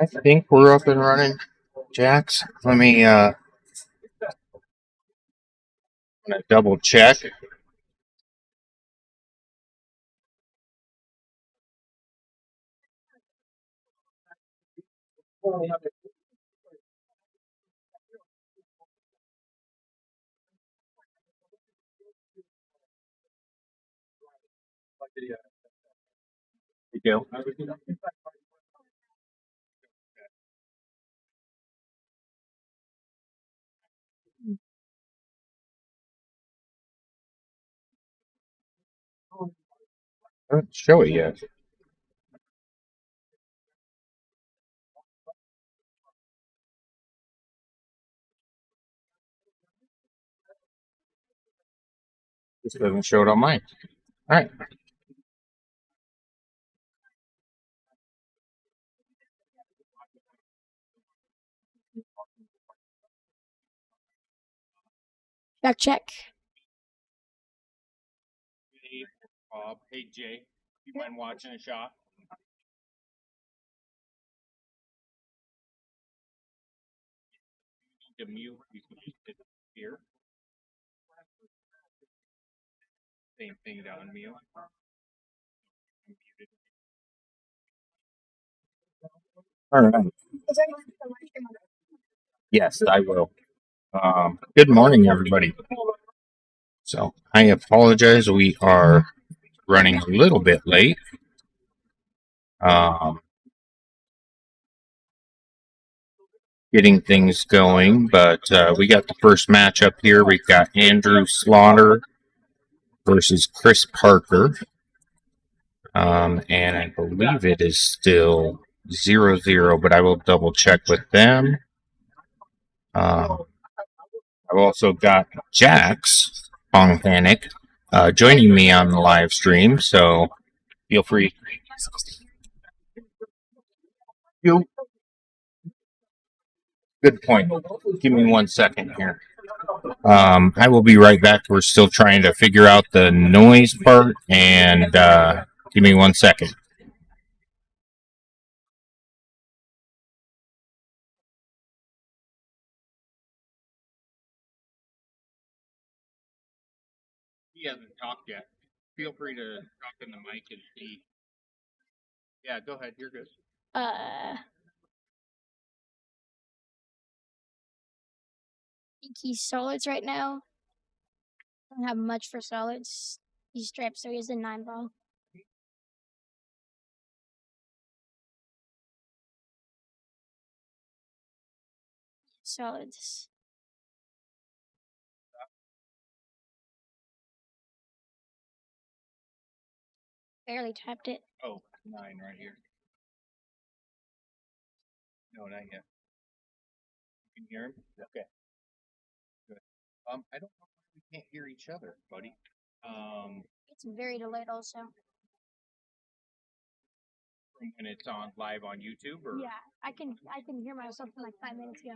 I think we're up and running, Jax. Let me gonna double check. You go. I don't show it yet. This doesn't show it on mine. All right. Check. Hey, Bob. Hey, Jay. You mind watching a shot? To mute, you can use it here. Same thing to unmute. All right. Yes, I will. Good morning, everybody. So I apologize. We are running a little bit late. Getting things going, but we got the first match up here. We've got Andrew Slaughter versus Chris Parker. And I believe it is still 0-0, but I will double check with them. I've also got Jax Pong Panic joining me on the live stream, so feel free. Good point. Give me 1 second here. I will be right back. We're still trying to figure out the noise part, and give me 1 second. He hasn't talked yet. Feel free to talk in the mic and see. Yeah, go ahead. You're good. I think he's solids right now. Don't have much for solids. He's strapped, so he has a 9 ball. Solids. Barely tapped it. Oh, 9 right here. No, not yet. You can hear him? Okay. Good. I don't know if we can't hear each other, buddy. It's very delayed also. And it's on live on YouTube, or? Yeah, I can hear myself from like 5 minutes ago.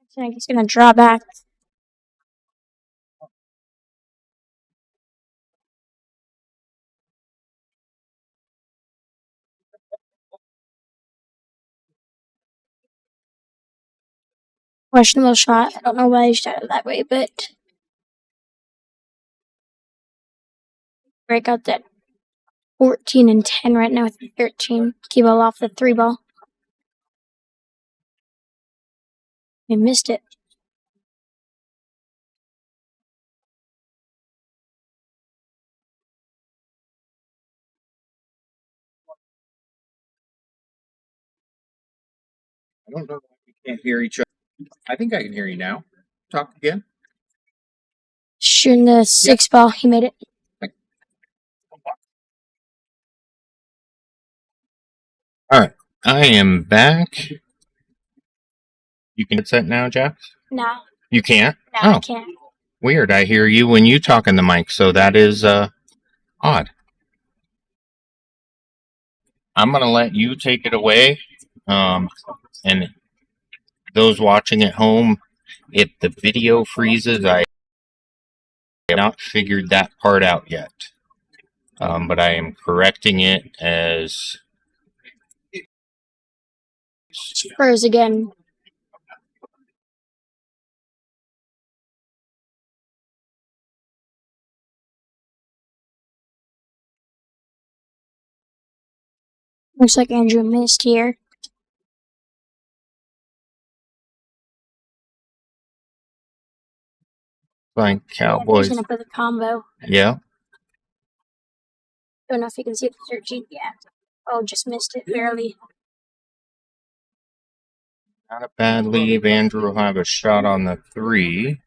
So I'm just gonna draw back. Questionable shot. I don't know why he shot it that way, but break out that 14 and 10 right now with 13. Key ball off the 3 ball. I missed it. I don't know if we can't hear each other. I think I can hear you now. Talk again. Shooting the 6 ball. He made it. All right. I am back. You can set now, Jeff? No. You can't? No, I can't. Weird. I hear you when you talk in the mic, so that is odd. I'm going to let you take it away. And those watching at home, if the video freezes, not figured that part out yet. But I am correcting it as Spurs again. Looks like Andrew missed here. like He's Cowboys. gonna put the combo. Yeah. Don't know if you can see the 13. Yeah. Oh, just missed it barely. Not a bad leave. Andrew will have a shot on the 3.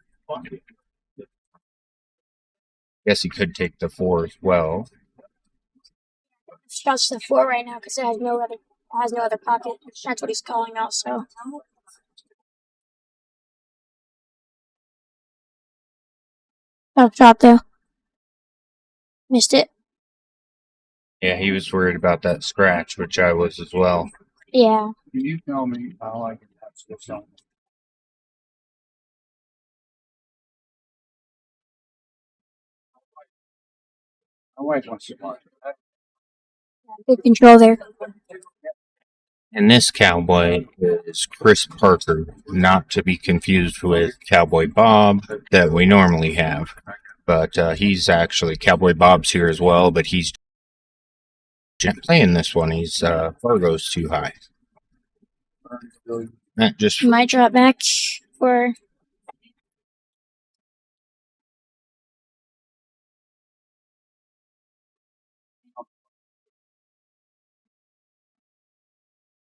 Guess he could take the 4 as well. Shots to 4 right now because it has no other pocket. That's what he's calling out. So. Tough shot though. Missed it. Yeah, he was worried about that scratch, which I was as well. Yeah. Can you tell me how I can touch this on? My wife wants to buy it. Good control there. And this cowboy is Chris Parker, not to be confused with Cowboy Bob that we normally have. But he's actually, Cowboy Bob's here as well, but he's playing this one. He's Fargo's too high. That just Might drop back for.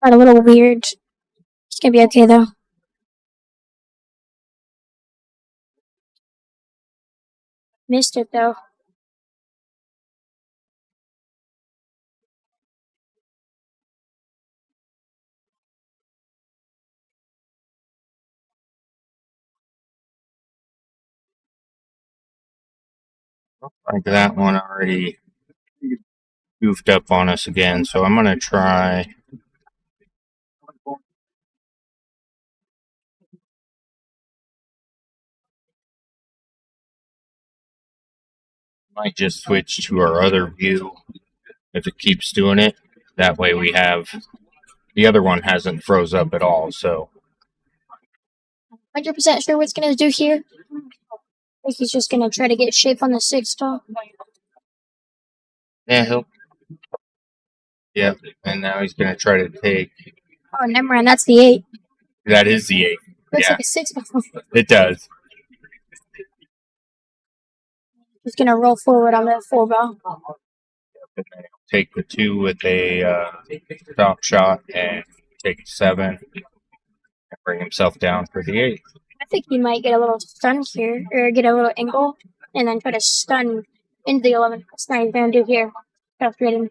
Got a little weird. It's gonna be okay though. Missed it though. like that one already goofed up on us again. So I'm going to try. Might just switch to our other view if it keeps doing it. That way we have the other one hasn't froze up at all. So 100% sure what it's gonna do here. I think he's just gonna try to get shape on the 6 tall. yeah, he'll. Yep, and now he's going to try to take. Oh, never mind. That's the 8. That is the 8. Looks Yeah. like a 6 ball. It does. He's gonna roll forward on that 4 ball. And then he'll take the 2 with a top shot and take a 7 and bring himself down for the 8. I think he might get a little stun here, or get a little angle, and then try to stun into the 11. That's not what he's gonna do here. Frustrating.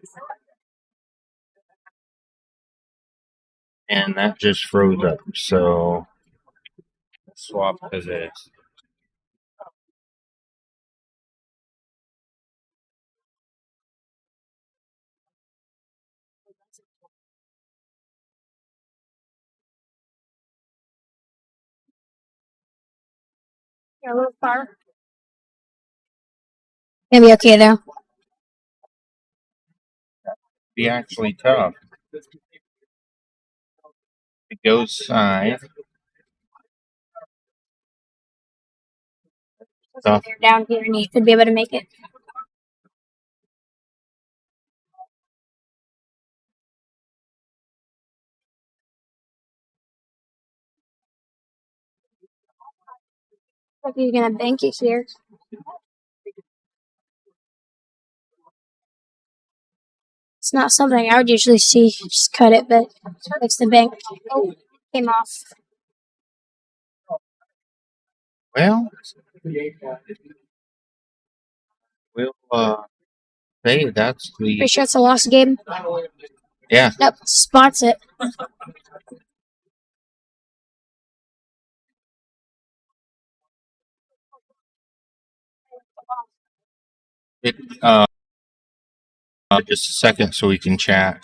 And that just froze up. So swap to this. You're a little far. Gonna be okay though. Be actually tough. It goes side. Tough. Down here, and he should be able to make it. Like he's gonna bank it here. It's not something I would usually see. Just cut it, but makes the bank. Oh, came off. Well, we'll say that's the. Pretty sure it's a lost game. Yeah. Nope, spots it. It, just a second so we can chat.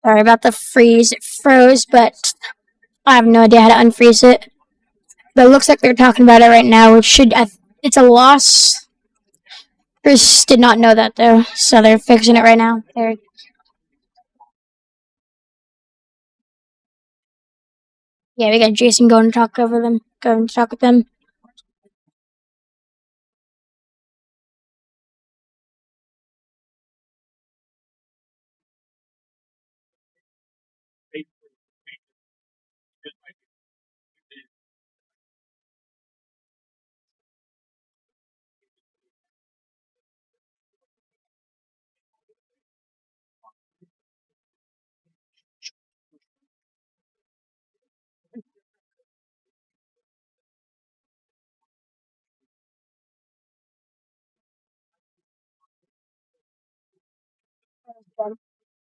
Sorry about the freeze. It froze, but I have no idea how to unfreeze it. But it looks like they're talking about it right now, which should... it's a loss. Chris did not know that, though, so they're fixing it right now. Yeah, we got Jason going to talk over them. Going to talk with them.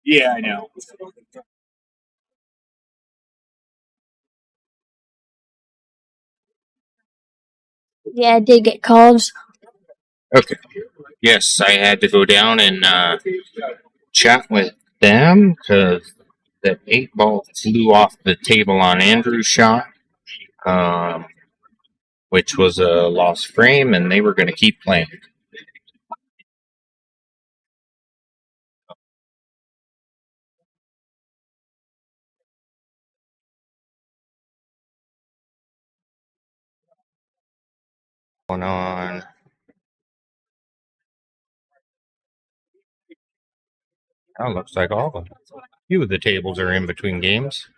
Yeah, I know. Yeah, it did get called. Okay. Yes, I had to go down and chat with them because the 8 ball flew off the table on Andrew's shot, which was a lost frame, and they were going to keep playing. Going on. Oh, looks like all of them. A few of the tables are in between games.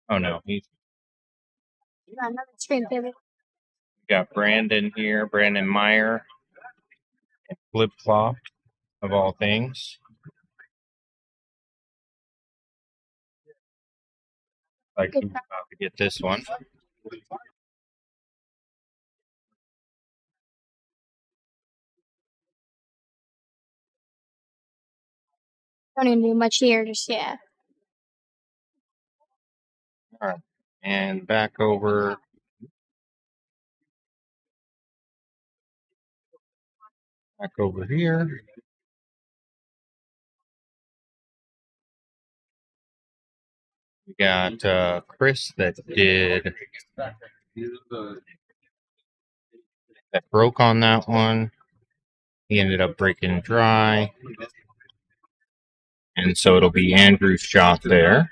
Oh no, he's Another screen pivot. got Brandon here, Brandon Meyer, and Flip Flop, of all things. Like he's about to get this one. Don't even do much here, just yeah. All right, and back over. Back over here. We got Chris that broke on that one. He ended up breaking dry. And so it'll be Andrew's shot there.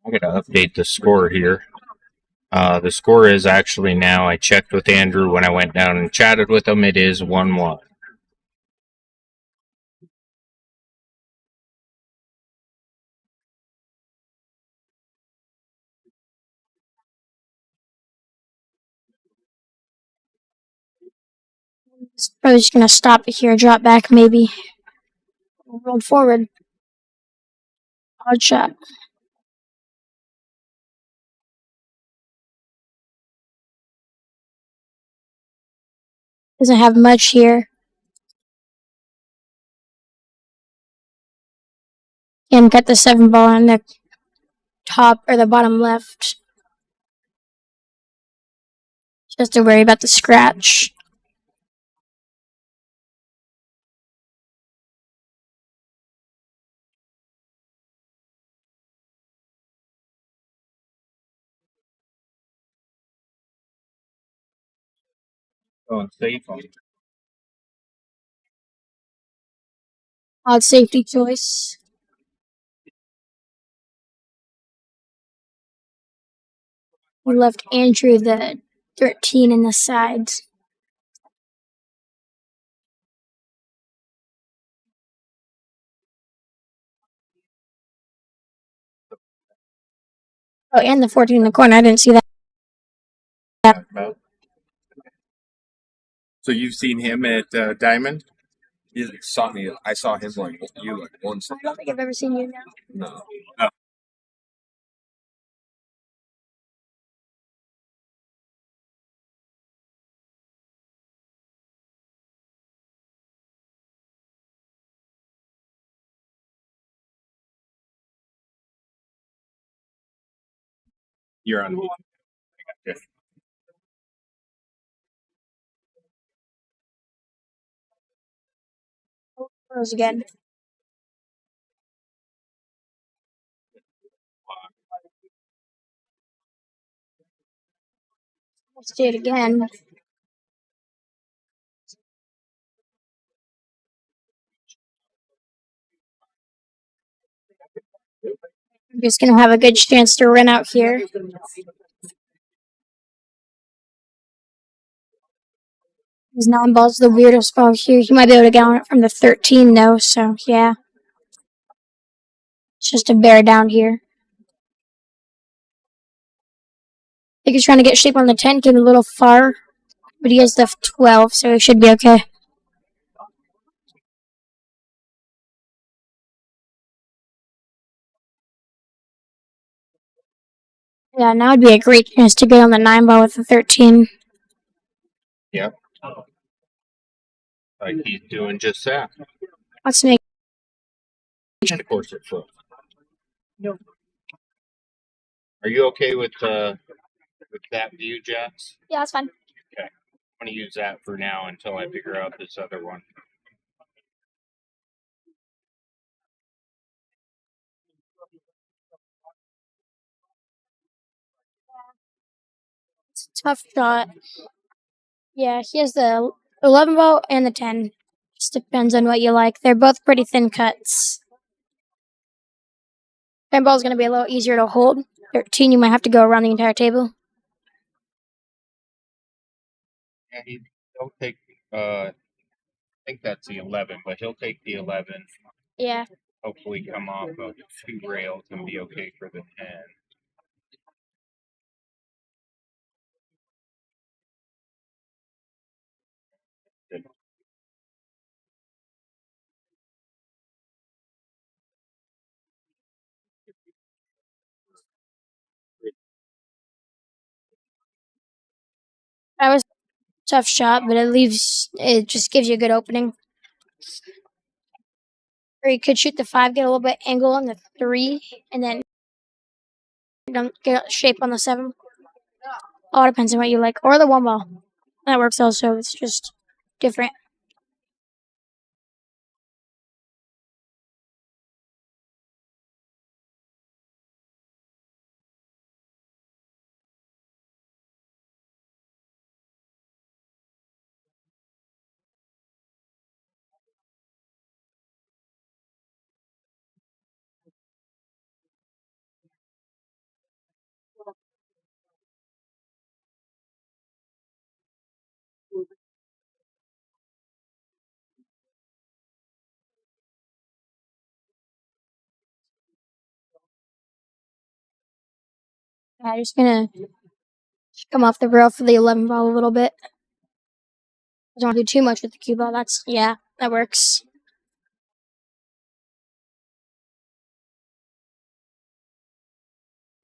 I gotta update the score here. The score is actually now, I checked with Andrew when I went down and chatted with him, it is 1-1. It's probably just gonna stop it here, drop back maybe. Roll forward. Odd shot. Doesn't have much here. And got the 7 ball on the top or the bottom left. Just to worry about the scratch. Going safe on Odd safety choice. We left Andrew the 13 in the sides. Oh, and the 14 in the corner. I didn't see that. So you've seen him at Diamond? You saw me. I saw him like you like once. I don't think I've ever seen you now. No. You're on. Okay. Froze again. Let's do it again. I'm just gonna have a good chance to run out here. His 9-ball's the weirdest spot here. He might be able to get on it from the 13 though, so yeah. It's just a bear down here. I think he's trying to get shape on the 10, came a little far. But he has the 12, so he should be okay. Yeah, now would be a great chance to get on the 9-ball with the 13. Yep. Like he's doing just that. Let's make. And of course it flips. Are you okay with that view, Jax? Yeah, that's fine. Okay. I'm gonna use that for now until I figure out this other one. It's a tough shot. Yeah, he has the 11 ball and the 10. Just depends on what you like. They're both pretty thin cuts. 10 ball is going to be a little easier to hold. 13, you might have to go around the entire table. And he'll take. I think that's the 11, but he'll take the 11. Yeah. Hopefully, come off of 2 rails and be okay for the 10. That was a tough shot, but it just gives you a good opening. Or you could shoot the 5, get a little bit angle on the 3, and then get shape on the 7. All depends on what you like. Or the 1 ball. That works also. It's just different. I'm just gonna come off the rail for the 11 ball a little bit. I don't want to do too much with the cue ball. That works.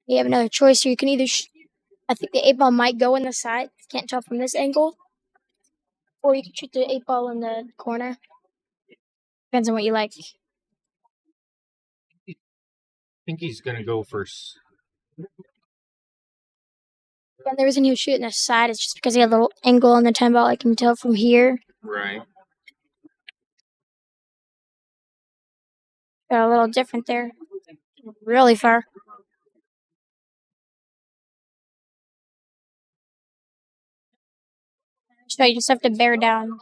You have another choice here. You can either, I think the 8 ball might go in the side. Can't tell from this angle. Or you can shoot the 8 ball in the corner. Depends on what you like. I think he's gonna go for. And the reason he was shooting the side is just because he had a little angle on the 10 ball. I can tell from here. Right. Got a little different there. Really far. So you just have to bear down.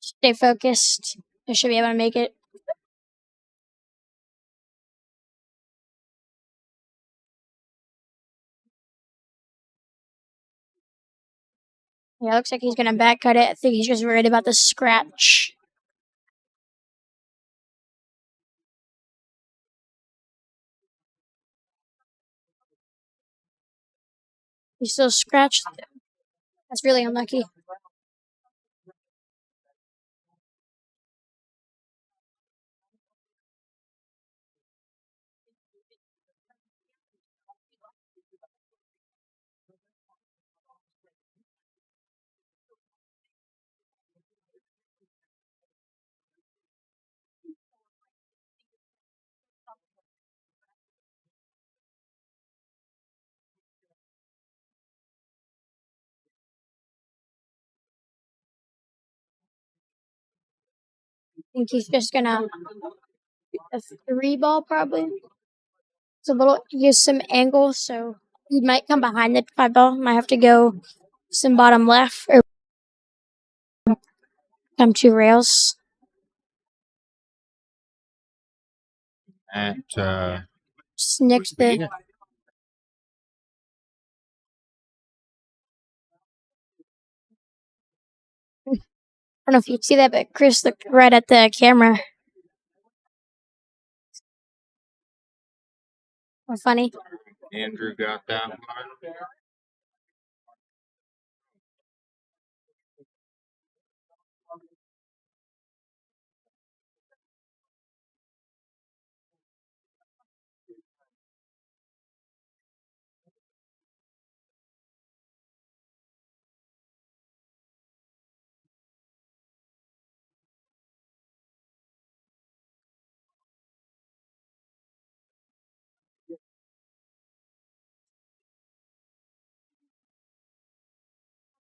Stay focused. You should be able to make it. Yeah, looks like he's gonna back cut it. I think he's just worried about the scratch. He still scratched. That's really unlucky. think he's just gonna a 3 ball probably. It's a little use some angle, so he might come behind the 5 ball. Might have to go some bottom left or come 2 rails. At Just next the yeah. I don't know if you can see that, but Chris looked right at the camera. How funny. Andrew got that one.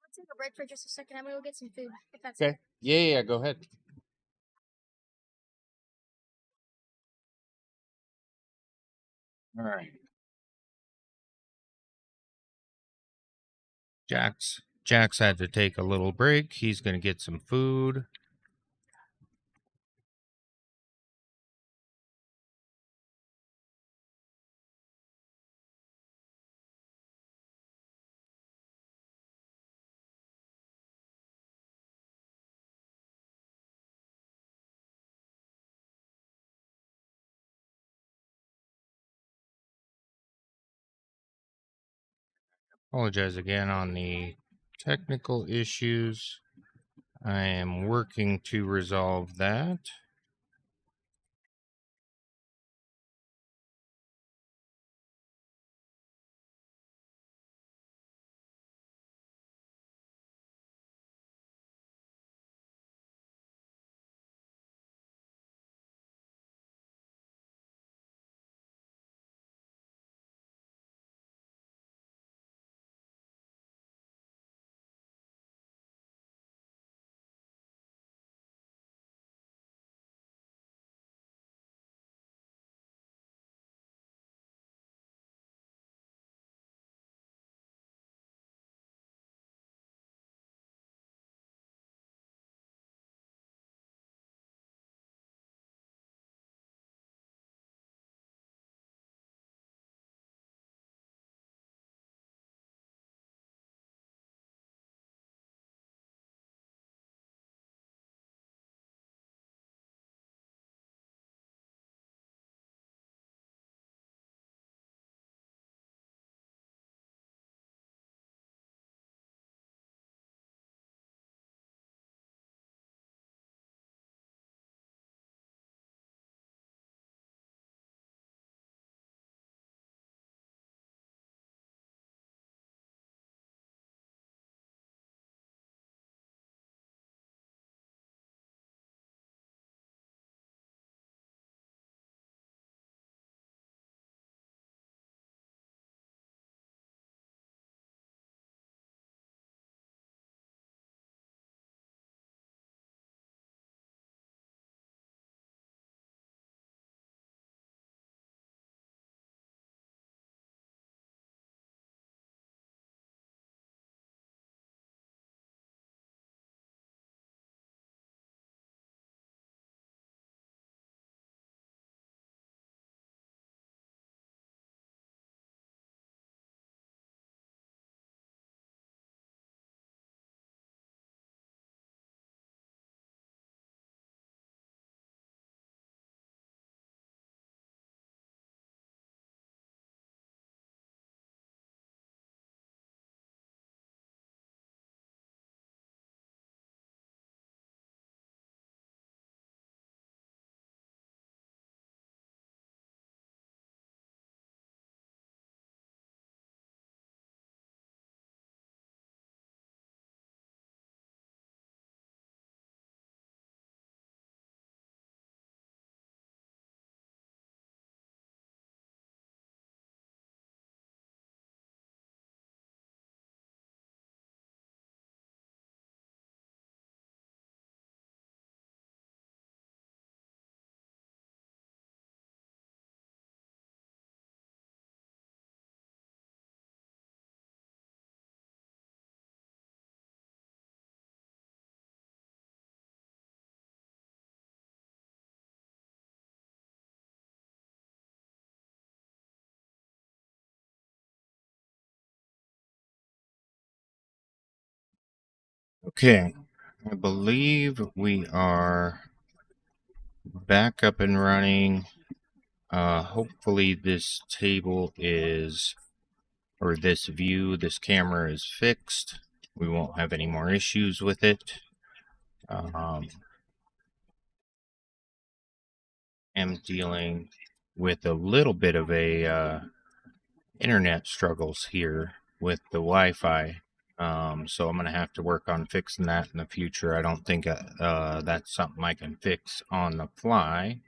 Let's take a break for just a second. I'm gonna go get some food. If that's Okay. Yeah, go ahead. All right. Jax had to take a little break. He's going to get some food. Apologize again on the technical issues. I am working to resolve that. Okay, I believe we are back up and running. Hopefully this table is, or this view, this camera is fixed. We won't have any more issues with it. Am dealing with a little bit of a internet struggles here with the Wi-Fi. So I'm going to have to work on fixing that in the future. I don't think that's something I can fix on the fly.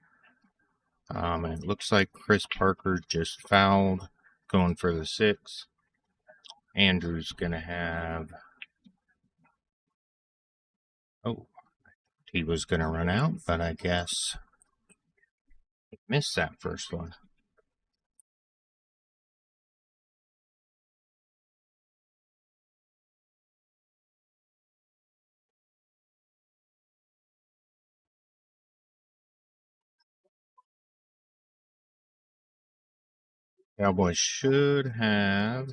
And it looks like Chris Parker just fouled, going for the 6. Andrew's going to have... Oh, he was going to run out, but I guess he missed that first one. Cowboys should have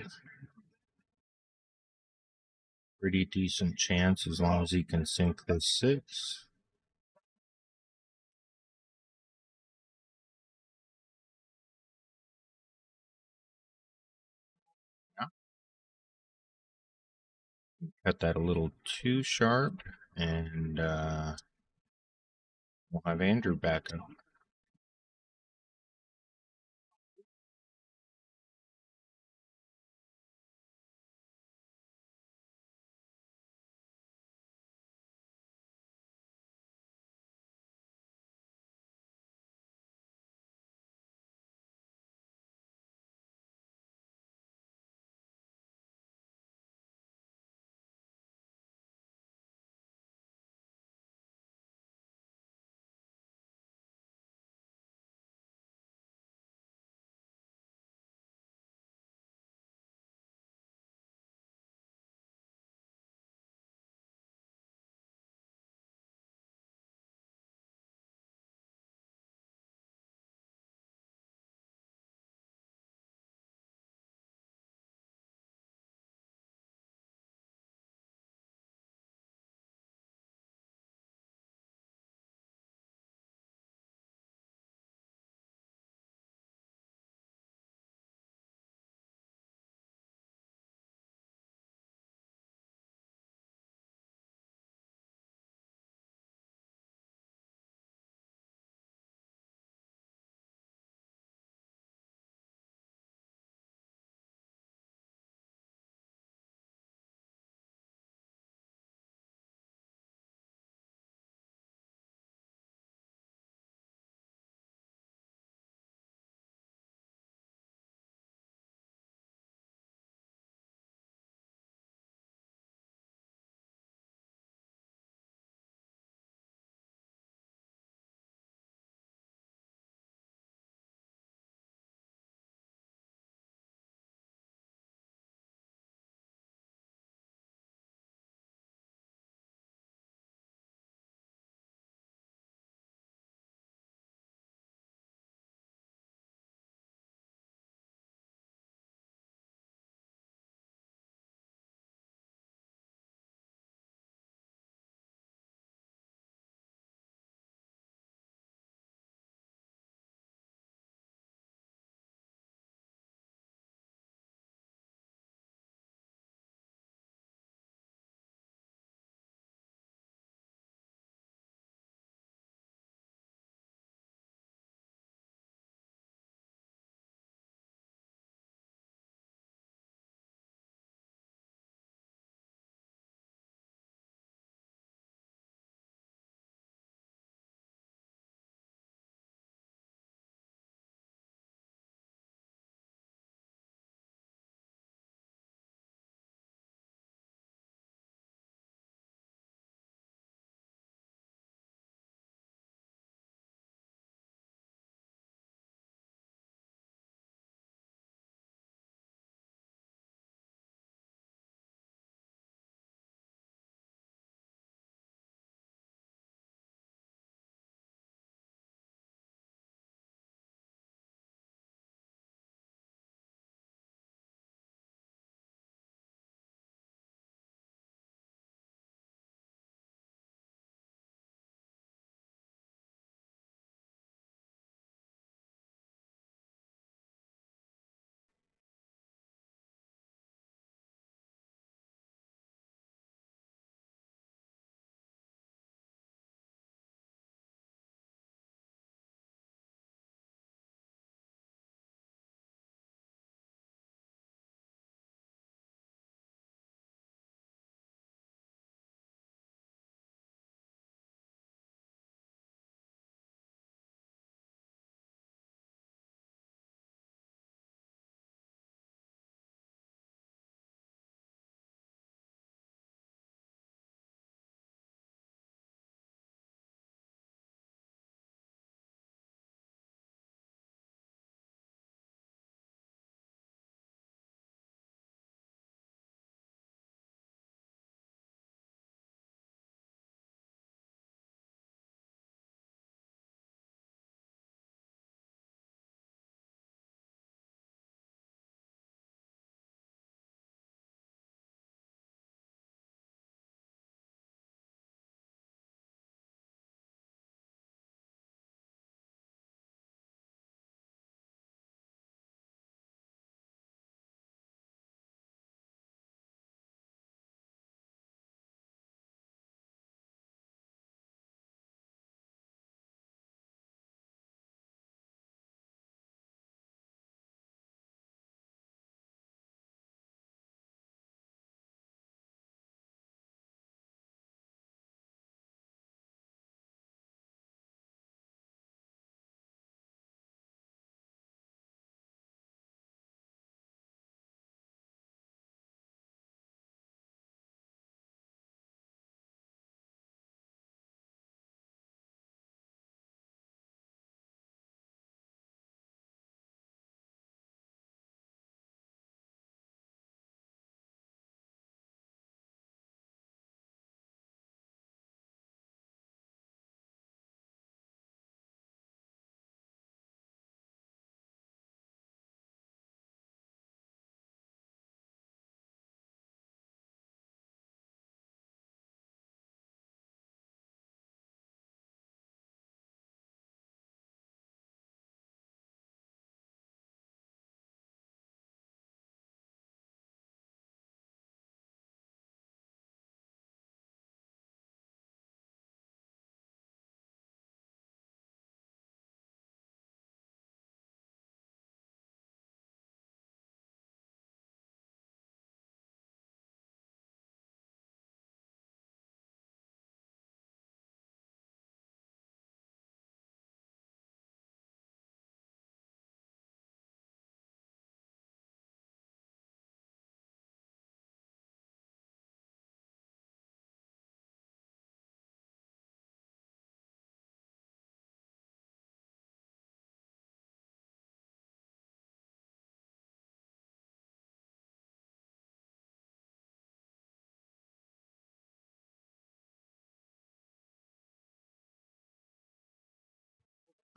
pretty decent chance as long as he can sink this 6. Cut that a little too sharp, and we'll have Andrew back up.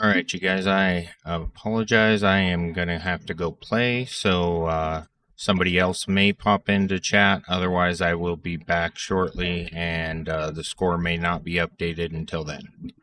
All right, you guys, I apologize. I am going to have to go play, so somebody else may pop into chat. Otherwise, I will be back shortly, and the score may not be updated until then.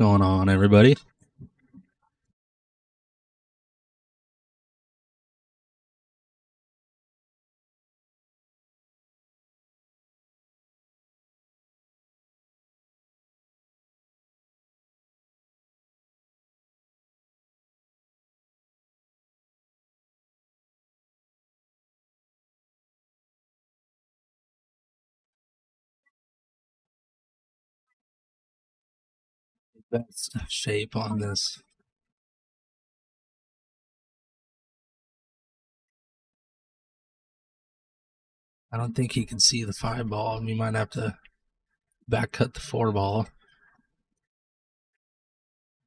going on, everybody? Best shape on this. I don't think he can see the 5 ball. We might have to back cut the 4 ball.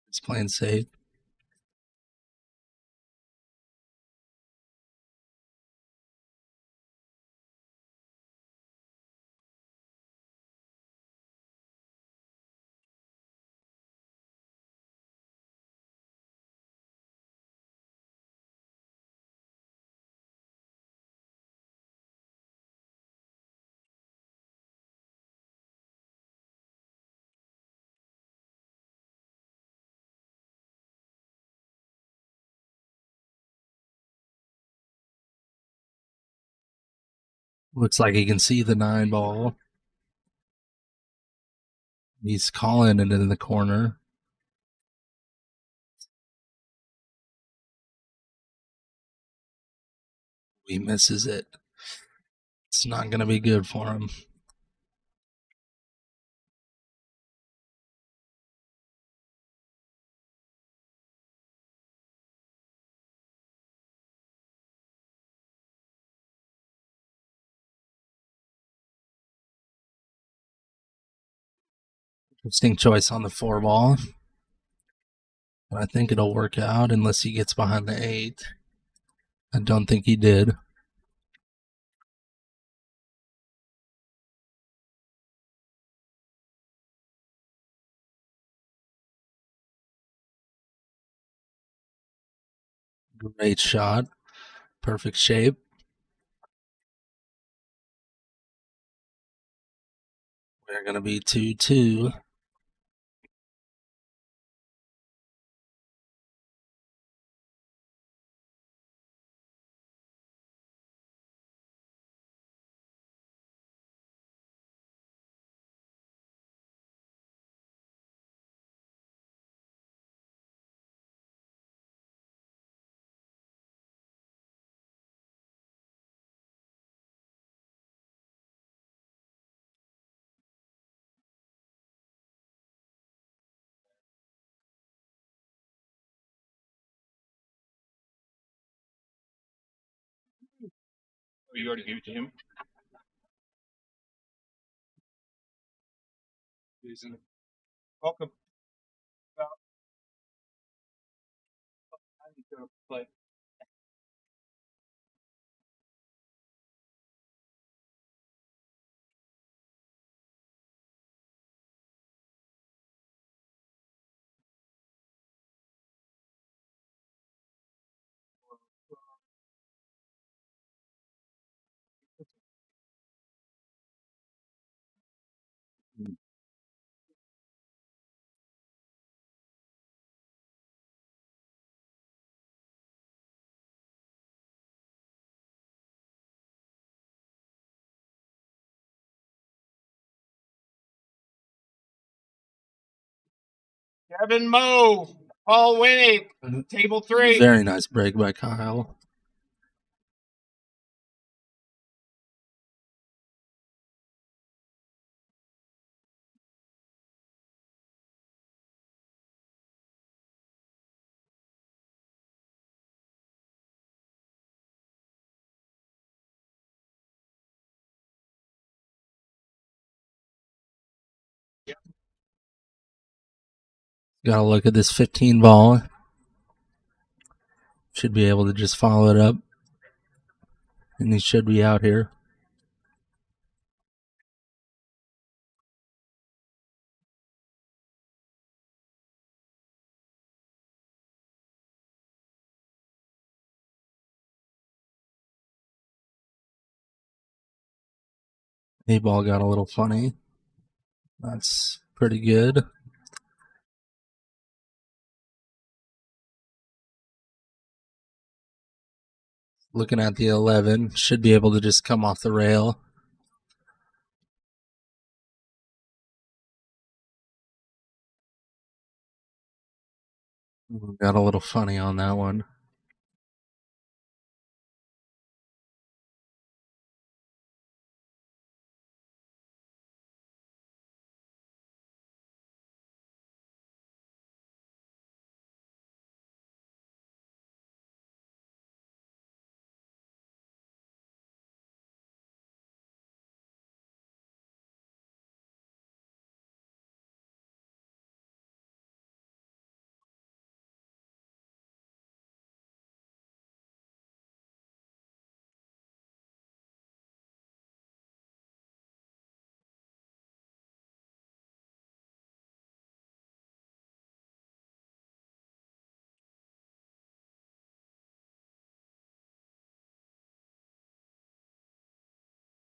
It's playing safe. Looks like he can see the 9 ball. He's calling it in the corner. He misses it. It's not going to be good for him. Interesting choice on the 4 ball. But I think it'll work out unless he gets behind the 8. I don't think he did. Great shot. Perfect shape. We're going to be 2-2. Oh, you already gave it to him? Welcome. I need to play. Devin Mo, Paul winning, table 3. Very nice break by Kyle. Got to look at this 15 ball. Should be able to just follow it up. And he should be out here. A ball got a little funny. That's pretty good. Looking at the 11, should be able to just come off the rail. Got a little funny on that one.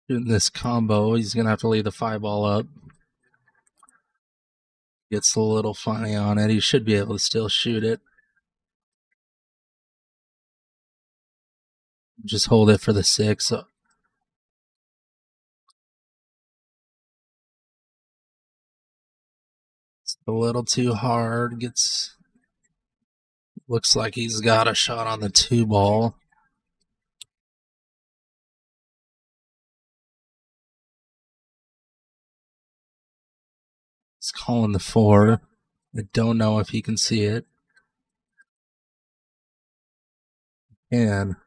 Doing this combo, he's going to have to leave the 5-ball up. Gets a little funny on it. He should be able to still shoot it. Just hold it for the 6. It's a little too hard. Looks like he's got a shot on the 2-ball. He's calling the 4. I don't know if he can see it. And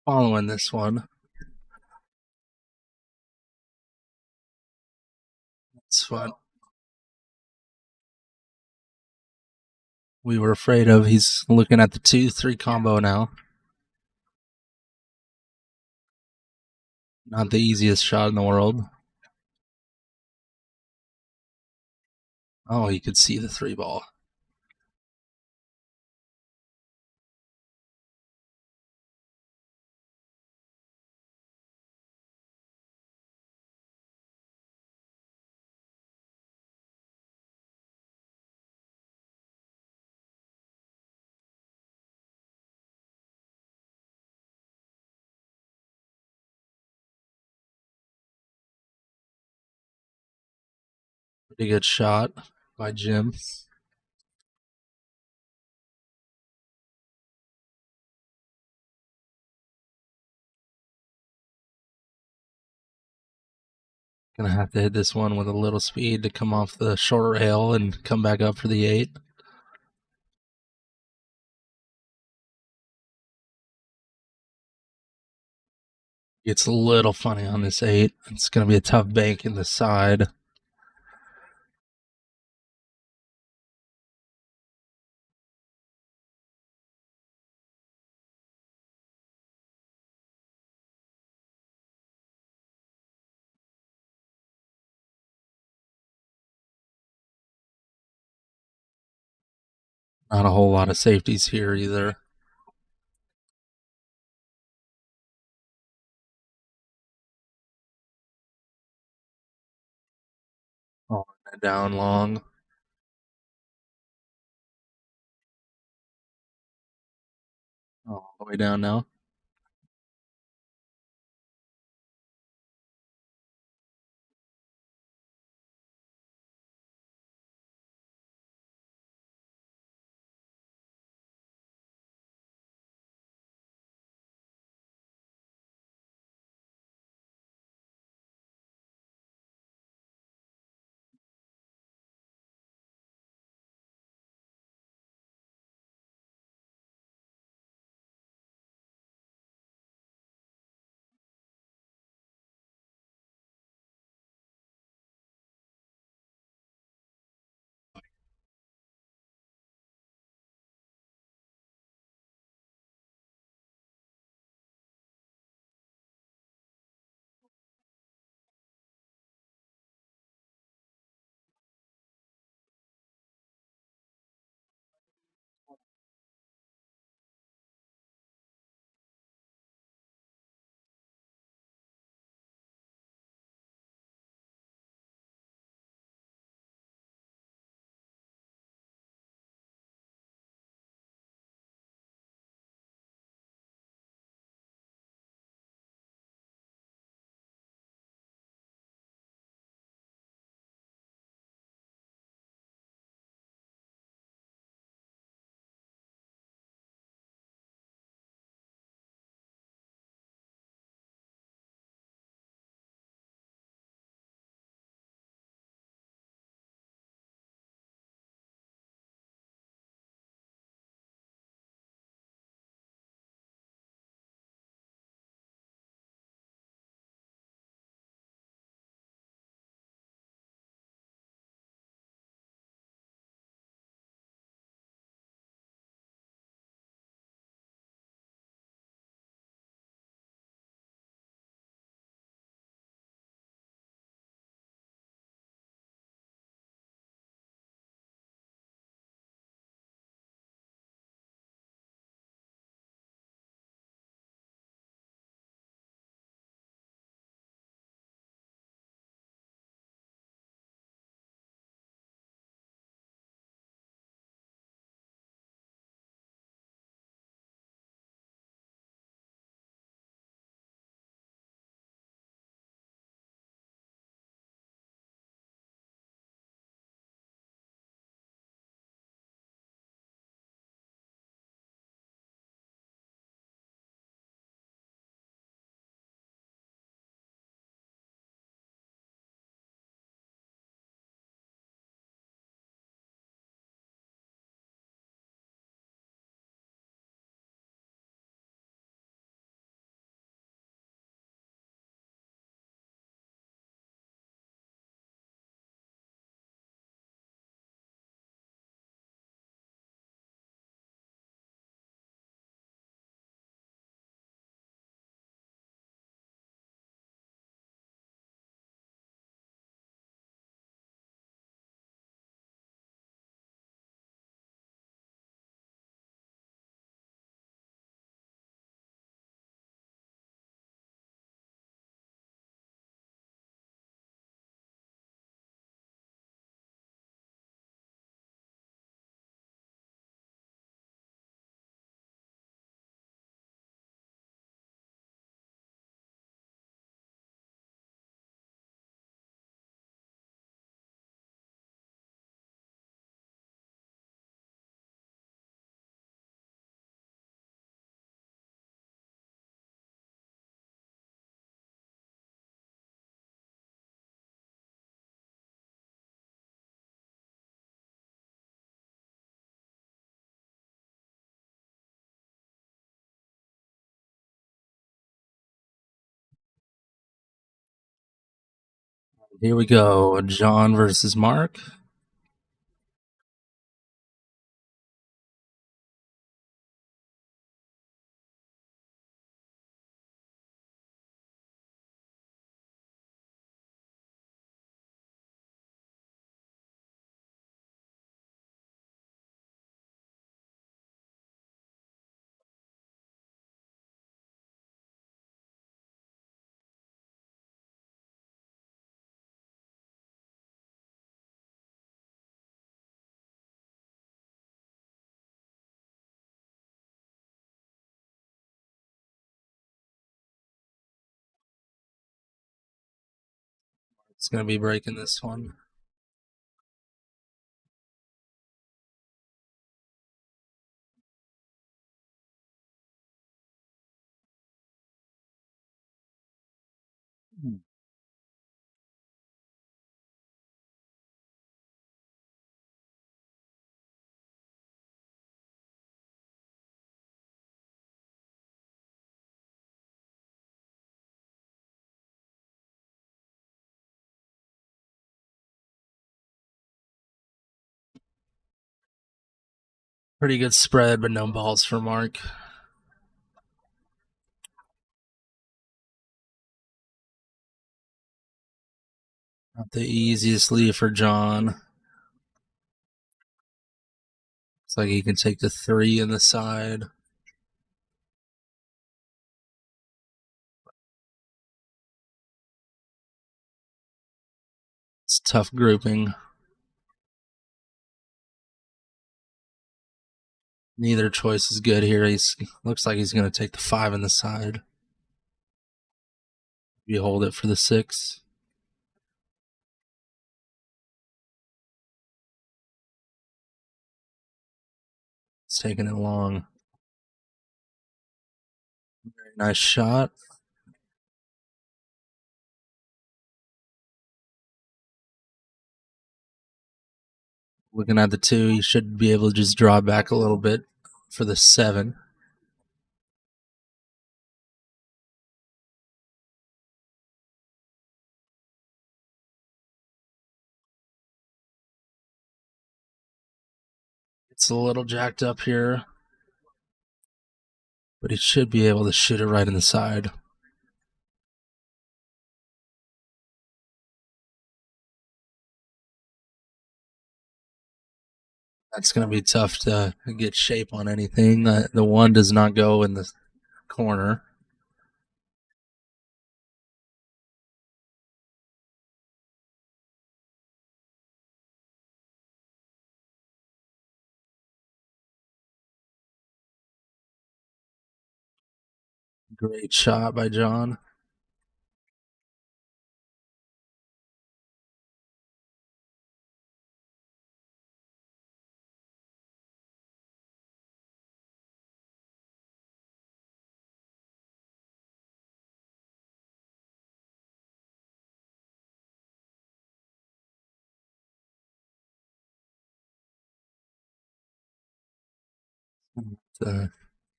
following this one. It's fun. We were afraid of. He's looking at the 2-3 combo now. Not the easiest shot in the world. Oh, he could see the 3-ball. Pretty good shot by Jim. Gonna have to hit this one with a little speed to come off the short rail and come back up for the 8. It's a little funny on this 8. It's gonna be a tough bank in the side. Not a whole lot of safeties here either. Oh, down long. Oh, all the way down now. Here we go. John versus Mark. It's going to be breaking this one. Pretty good spread, but no balls for Mark. Not the easiest lead for John. Looks like he can take the 3 in the side. It's tough grouping. Neither choice is good here. Looks like he's going to take the 5 in the side. You hold it for the 6. It's taking it long. Very nice shot. Looking at the 2, you should be able to just draw back a little bit for the 7. It's a little jacked up here, but he should be able to shoot it right in the side. That's going to be tough to get shape on anything. The 1 does not go in the corner. Great shot by John.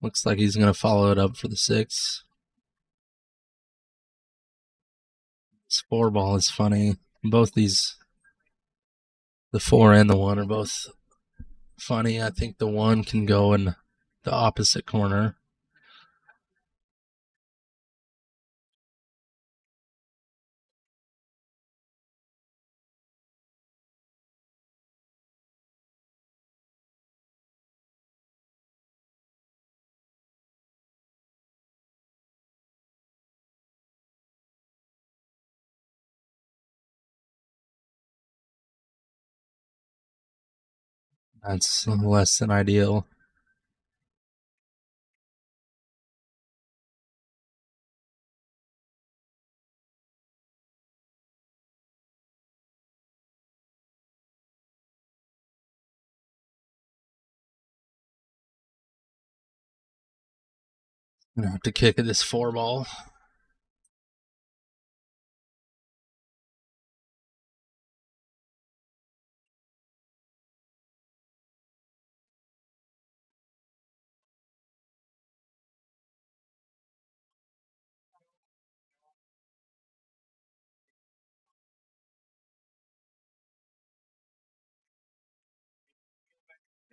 Looks like he's going to follow it up for the 6. This 4 ball is funny. Both these, the 4 and the 1, are both funny. I think the 1 can go in the opposite corner. That's less than ideal. I'm going to have to kick at this 4 ball.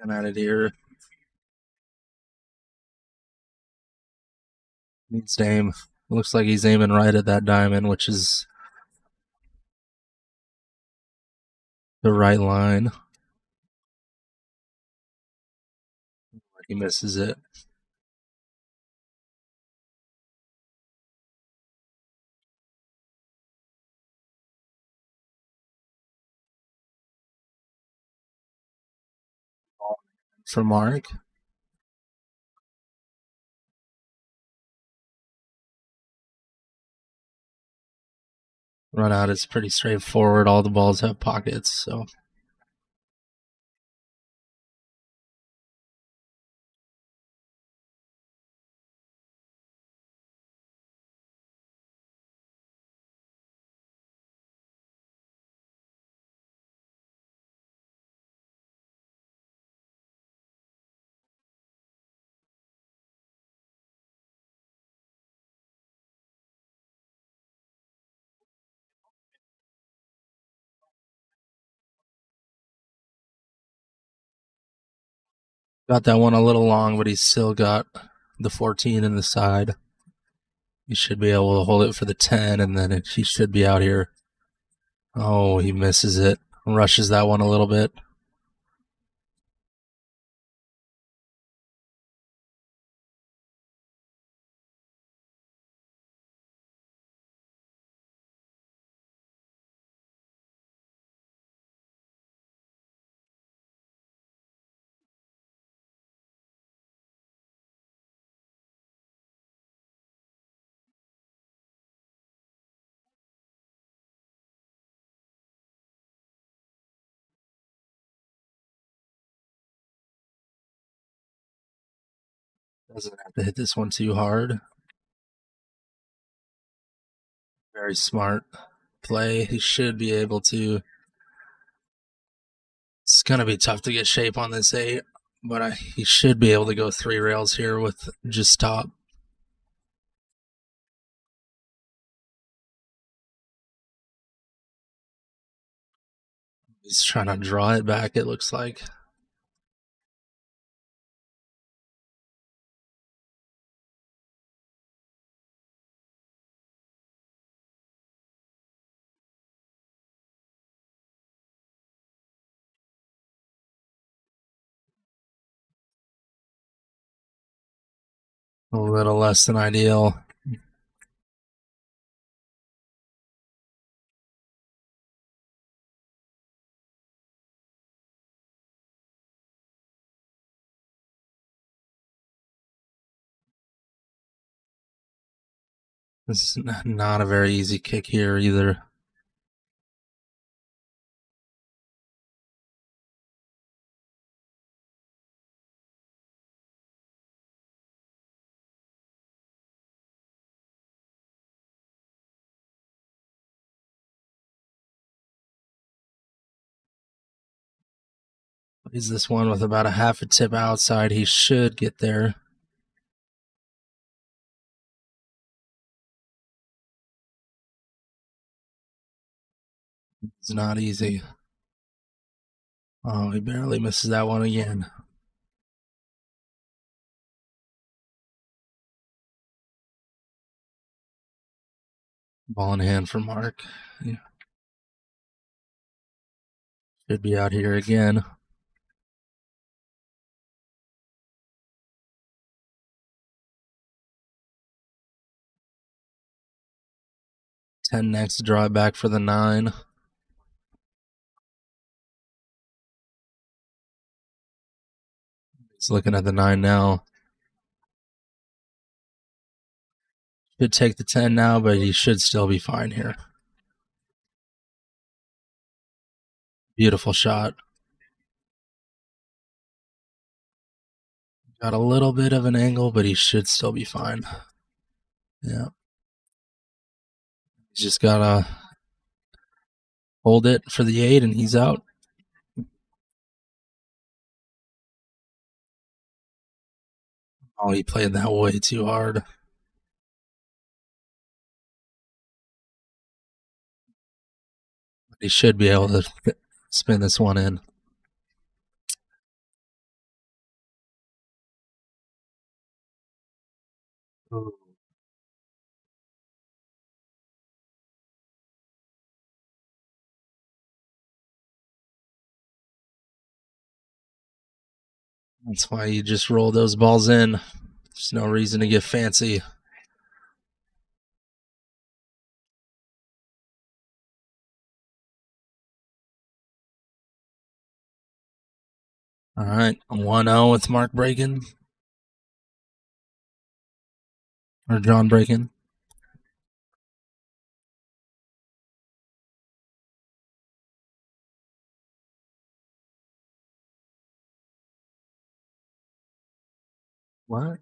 Looking at it here. Needs to aim. Looks like he's aiming right at that diamond, which is the right line. He misses it. For Mark. Run out is pretty straightforward. All the balls have pockets, so. Got that one a little long, but he's still got the 14 in the side. He should be able to hold it for the 10, and then he should be out here. Oh, he misses it. Rushes that one a little bit. Doesn't have to hit this one too hard. Very smart play. He should be able to. It's going to be tough to get shape on this 8, but he should be able to go 3 rails here with just top. He's trying to draw it back, it looks like. A little less than ideal. This is not a very easy kick here either. Plays this one with about a half a tip outside. He should get there. It's not easy. Oh, he barely misses that one again. Ball in hand for Mark. Yeah. Should be out here again. Ten next, draw it back for the 9. He's looking at the 9 now. Should take the 10 now, but he should still be fine here. Beautiful shot. Got a little bit of an angle, but he should still be fine. Yeah. He's just gotta hold it for the 8, and he's out. Oh, he played that way too hard. He should be able to spin this one in. That's why you just roll those balls in. There's no reason to get fancy. All right, 1-0 with Mark breaking. Or John breaking. What?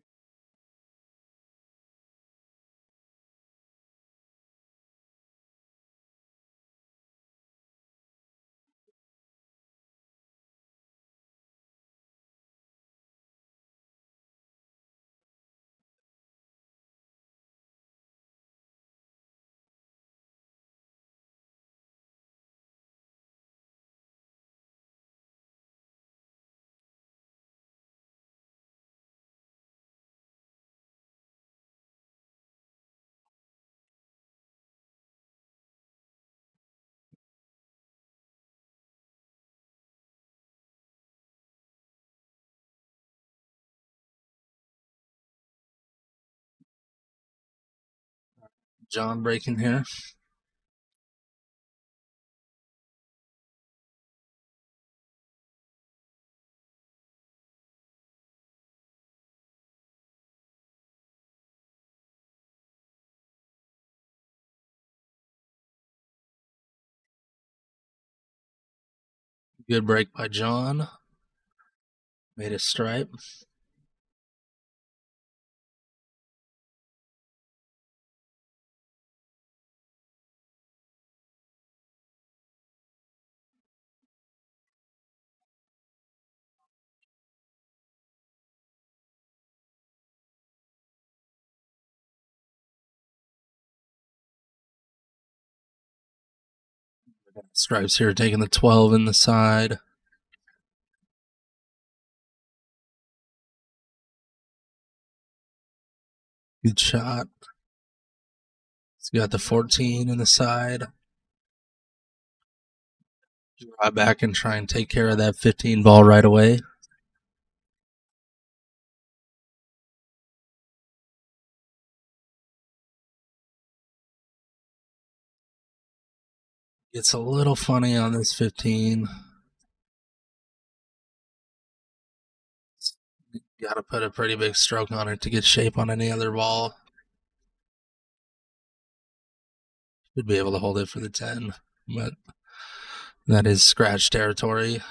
John breaking here. Good break by John. Made a stripe. Stripes here taking the 12 in the side. Good shot. He's got the 14 in the side. Draw back and try and take care of that 15 ball right away. It's a little funny on this 15. Got to put a pretty big stroke on it to get shape on any other ball. Should be able to hold it for the 10, but that is scratch territory.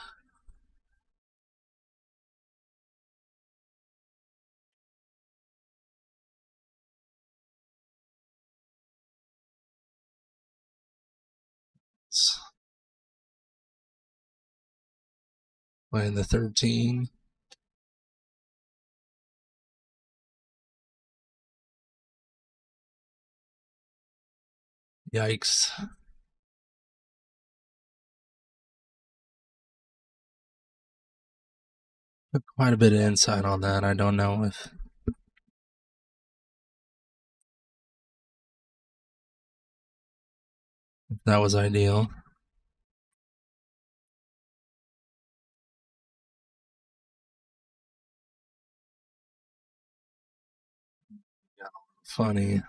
Playing the 13. Yikes. Quite a bit of insight on that. I don't know if that was ideal. Funny.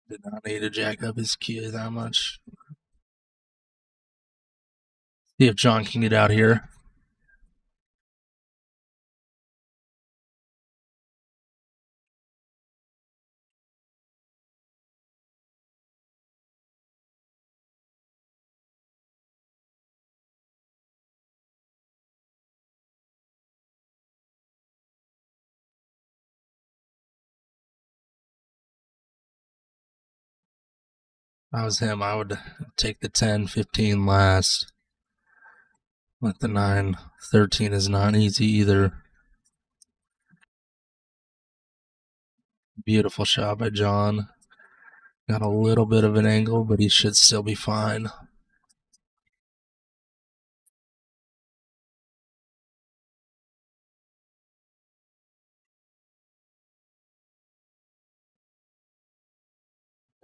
Did not need to jack up his cue that much. See if John can get out here. I was him, I would take the 10, 15 last. Let the 9. 13 is not easy either. Beautiful shot by John. Got a little bit of an angle, but he should still be fine.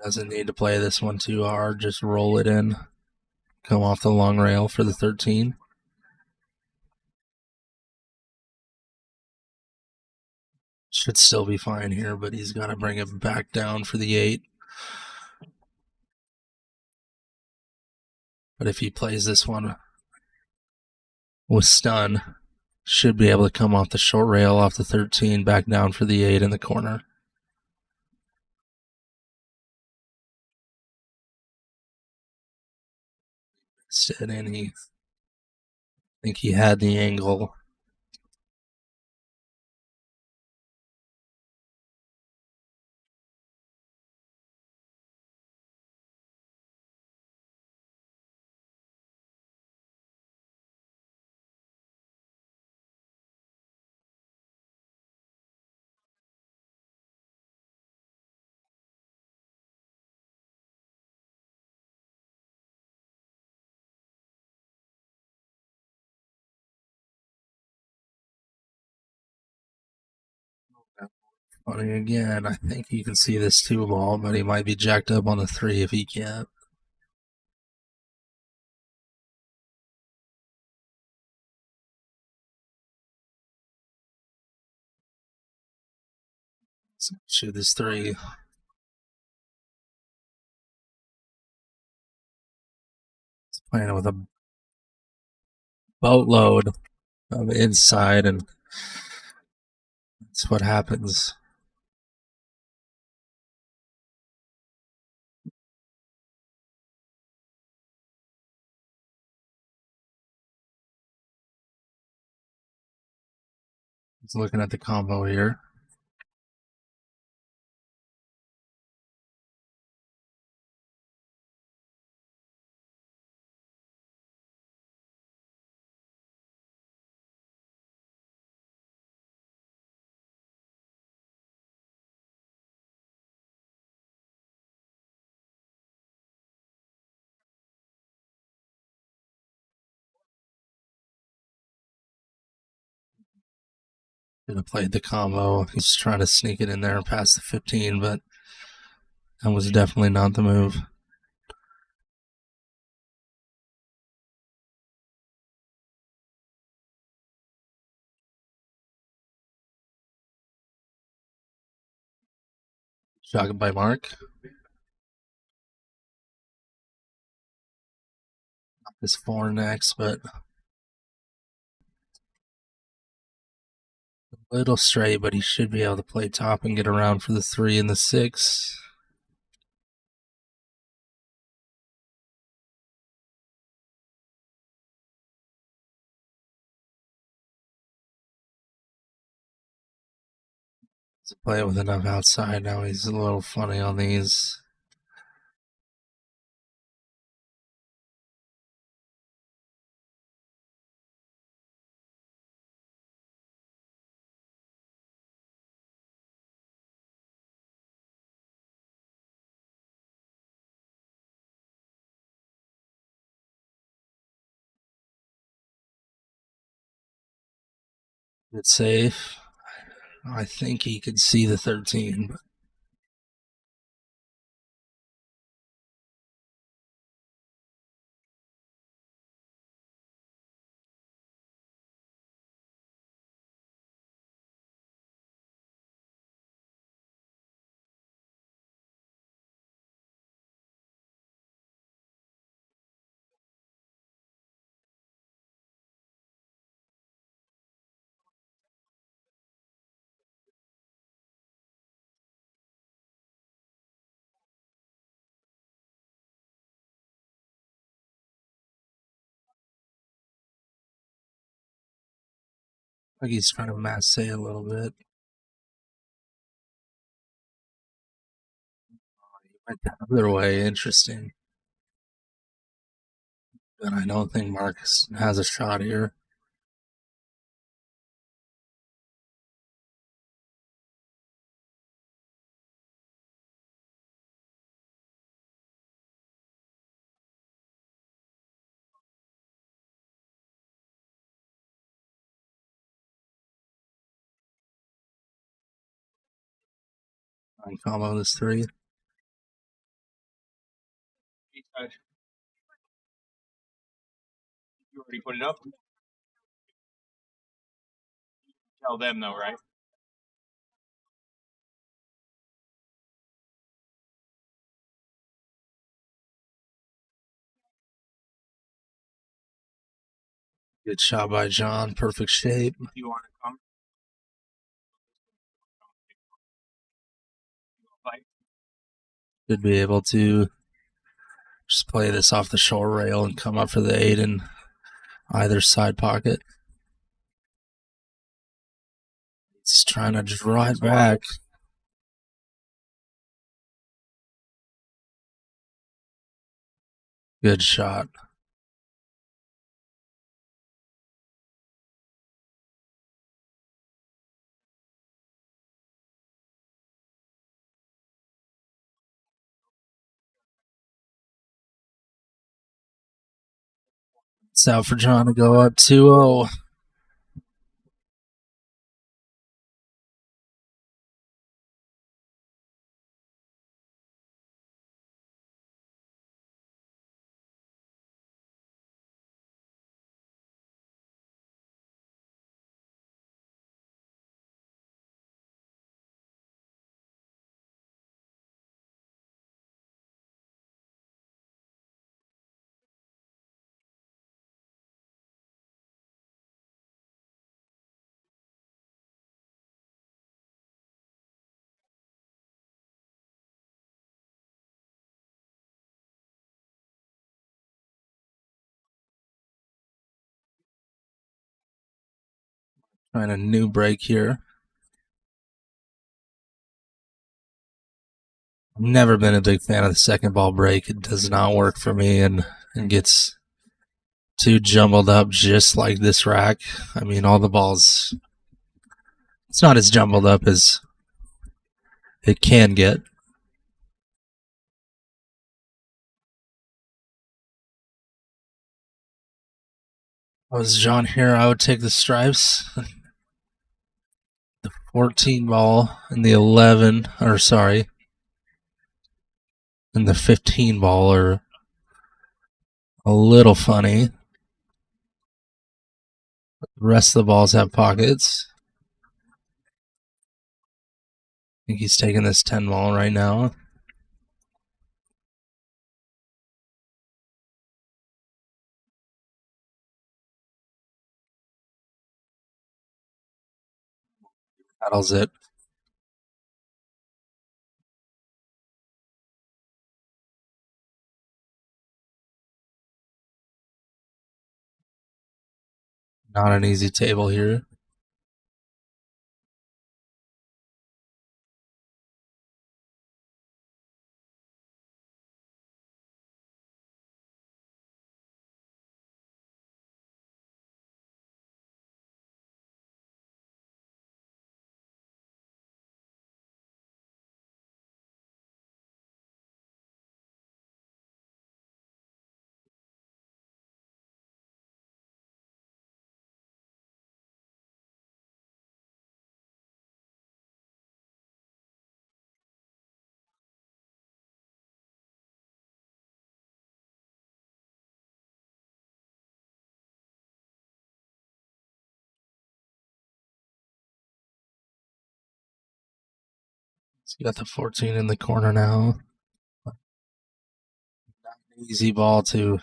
Doesn't need to play this one too hard. Just roll it in. Come off the long rail for the 13. Should still be fine here, but he's got to bring it back down for the 8. But if he plays this one with stun, should be able to come off the short rail off the 13, back down for the 8 in the corner. Sit in, I think he had the angle. Funny again. I think you can see this 2 ball, but he might be jacked up on the 3 if he can't. So shoot this 3. He's playing with a boatload of inside, and that's what happens. He's looking at the combo here. Could have played the combo. He's trying to sneak it in there past the 15, but that was definitely not the move. Shot by Mark. This 4 next, but a little straight, but he should be able to play top and get around for the 3 and the 6. To play with enough outside now, he's a little funny on these. It's safe. I think he could see the 13, but like he's trying to masse a little bit. Went the other way. Interesting. But I don't think Marcus has a shot here. I combo this 3. You already put it up? Tell them though, right? Good shot by John. Perfect shape. You want to come? Should be able to just play this off the shore rail and come up for the 8 in either side pocket. He's trying to draw it back. Good shot. It's out for John to go up 2-0. Trying a new break here. I've never been a big fan of the second ball break. It does not work for me and gets too jumbled up just like this rack. I mean, all the balls, it's not as jumbled up as it can get. If I was John here, I would take the stripes. The 14 ball and the 11, or sorry, and the 15 ball are a little funny. But the rest of the balls have pockets. I think he's taking this 10 ball right now. Paddles it. Not an easy table here. So you got the 14 in the corner now. Not an easy ball to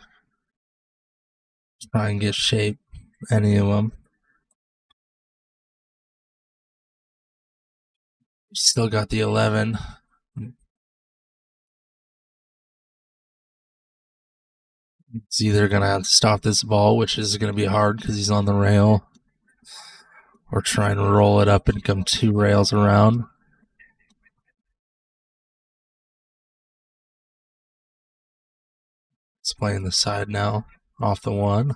try and get shape, any of them. Still got the 11. He's either going to have to stop this ball, which is going to be hard because he's on the rail, or try and roll it up and come 2 rails around. It's playing the side now, off the 1.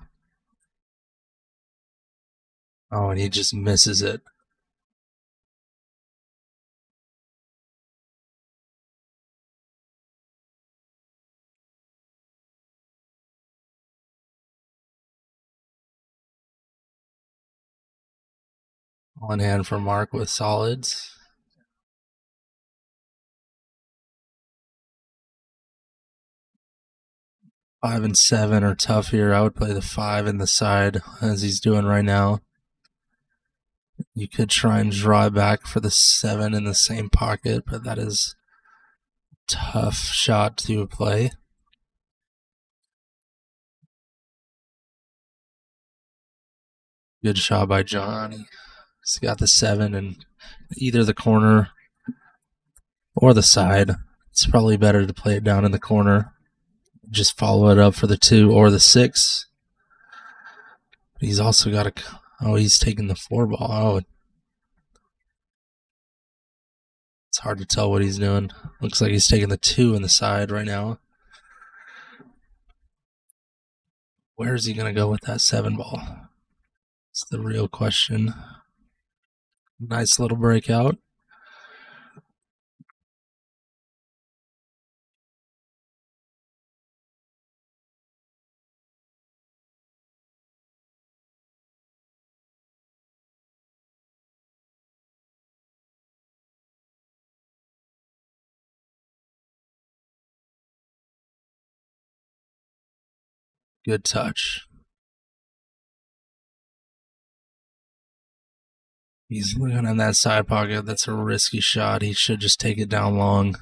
Oh, and he just misses it. One hand for Mark with solids. 5 and 7 are tough here. I would play the 5 in the side as he's doing right now. You could try and draw back for the 7 in the same pocket, but that is a tough shot to play. Good shot by John. He's got the 7 in either the corner or the side. It's probably better to play it down in the corner. Just follow it up for the 2 or the 6. He's also got a... Oh, he's taking the 4 ball. Oh, it's hard to tell what he's doing. Looks like he's taking the 2 in the side right now. Where is he going to go with that 7 ball? It's the real question. Nice little breakout. Good touch. He's looking in that side pocket. That's a risky shot. He should just take it down long,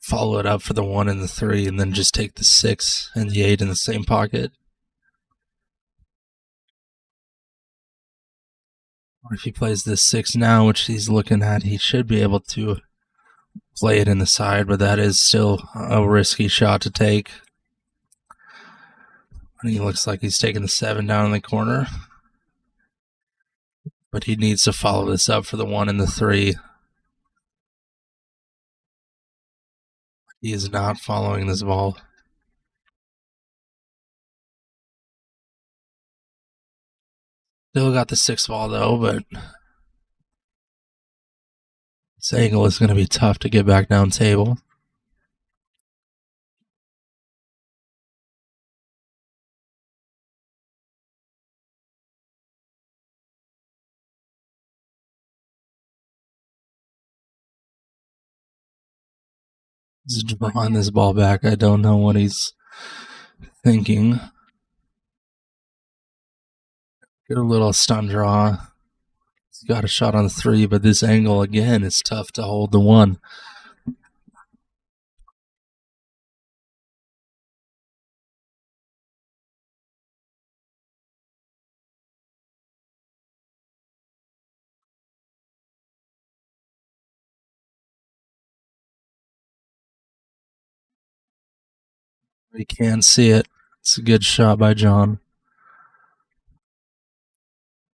follow it up for the 1 and the 3, and then just take the 6 and the 8 in the same pocket. Or if he plays this 6 now, which he's looking at, he should be able to play it in the side, but that is still a risky shot to take. And he looks like he's taking the 7 down in the corner. But he needs to follow this up for the 1 and the 3. He is not following this ball. Still got the 6 ball though, but this angle is going to be tough to get back down table. He's drawing this ball back. I don't know what he's thinking. Get a little stun draw. He's got a shot on the 3, but this angle again is tough to hold the 1. You can see it. It's a good shot by John.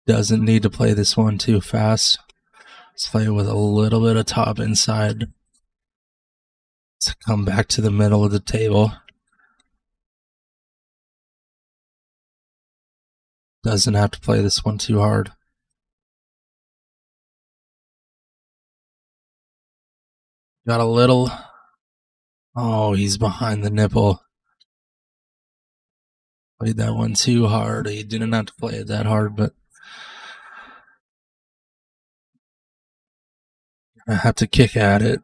Doesn't need to play this one too fast. Let's play it with a little bit of top inside to come back to the middle of the table. Doesn't have to play this one too hard. Got a little... Oh, he's behind the nipple. Played that one too hard. He didn't have to play it that hard, but I have to kick at it.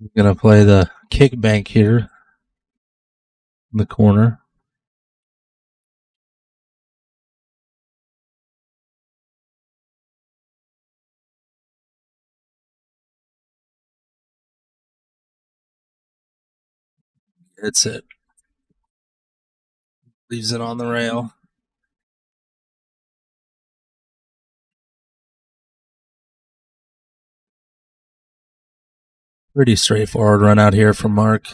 I'm going to play the kick bank here in the corner. Hits it. Leaves it on the rail. Pretty straightforward run out here from Mark.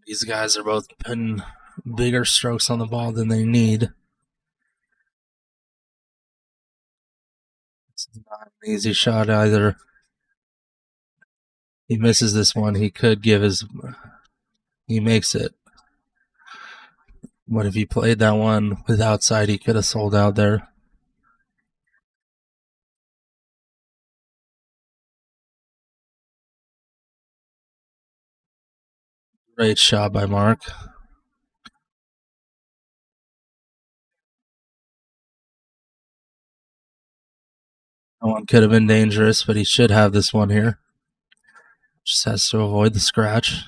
These guys are both putting bigger strokes on the ball than they need. It's not an easy shot either. He misses this one. He could give his. He makes it. But if he played that one with outside, he could have sold out there. Great shot by Mark. That one could have been dangerous, but he should have this one here. Just has to avoid the scratch.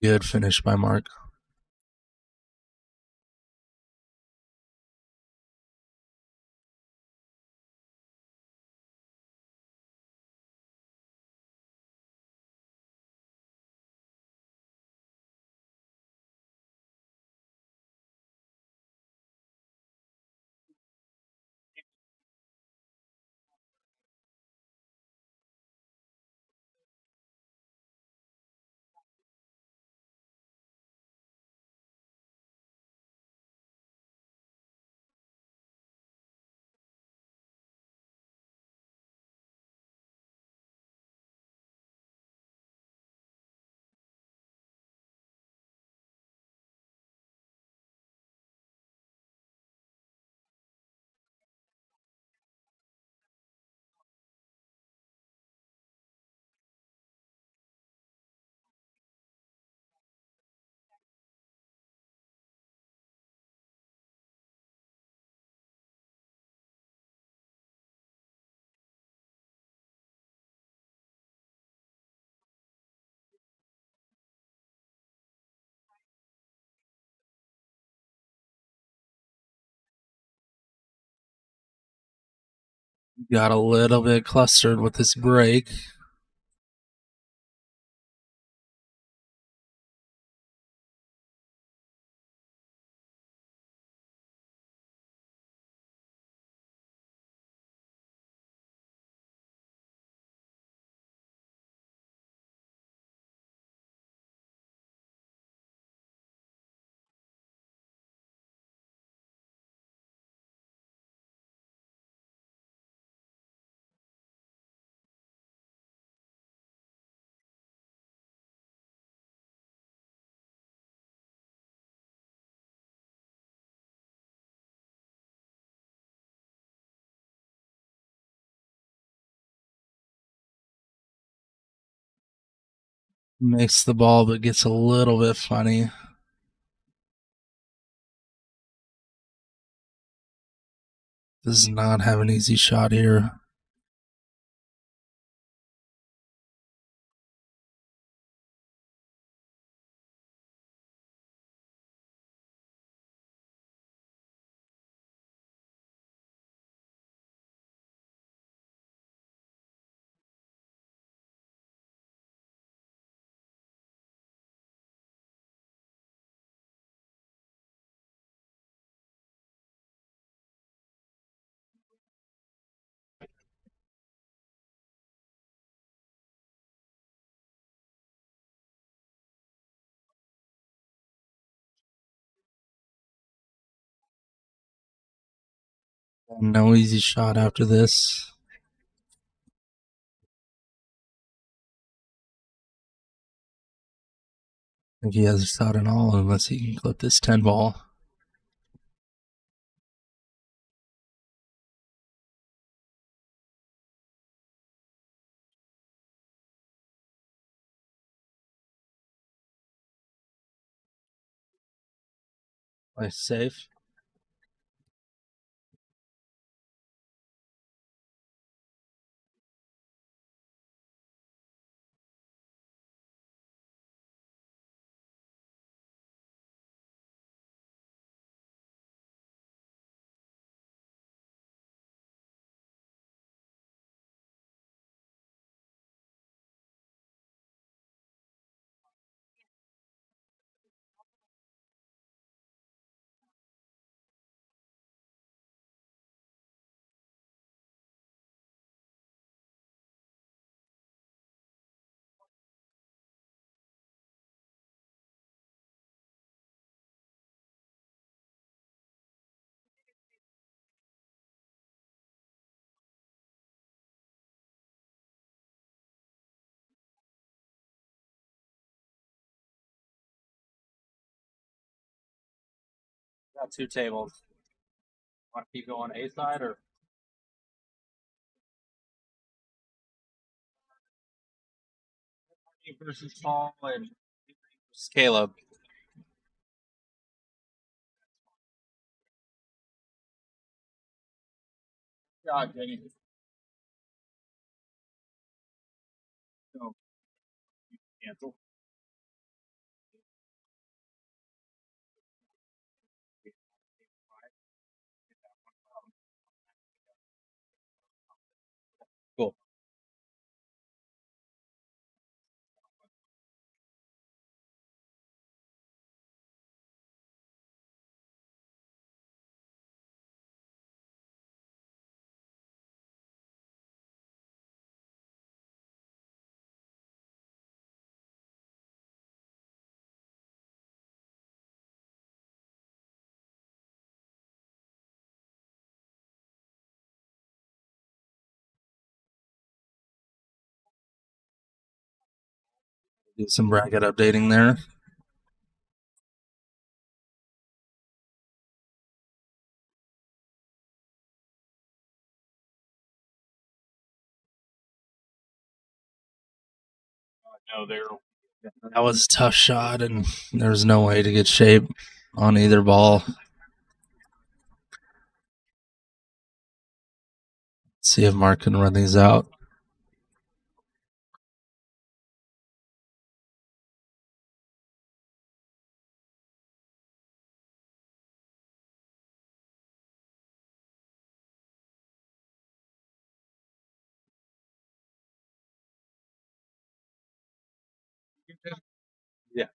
Good finish by Mark. Got a little bit clustered with this break. Makes the ball, but gets a little bit funny. Does not have an easy shot here. No easy shot after this. I think he has a shot at all unless he can clip this 10 ball. Play safe. Got 2 tables. Want to keep going A side or? Versus Paul and versus Caleb. God, Jenny. Cancel. Cool. Do some bracket updating there. No, they're. That was a tough shot, and there's no way to get shape on either ball. See if Mark can run these out. Yeah.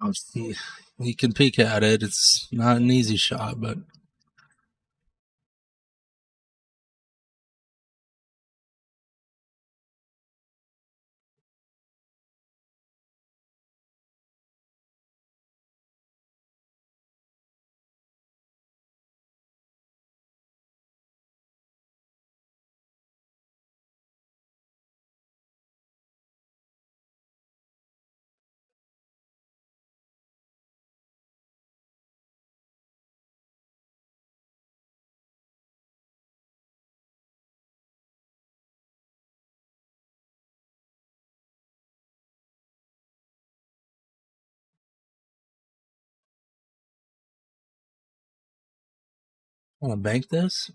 Obviously, he can peek at it. It's not an easy shot, but want to bank this.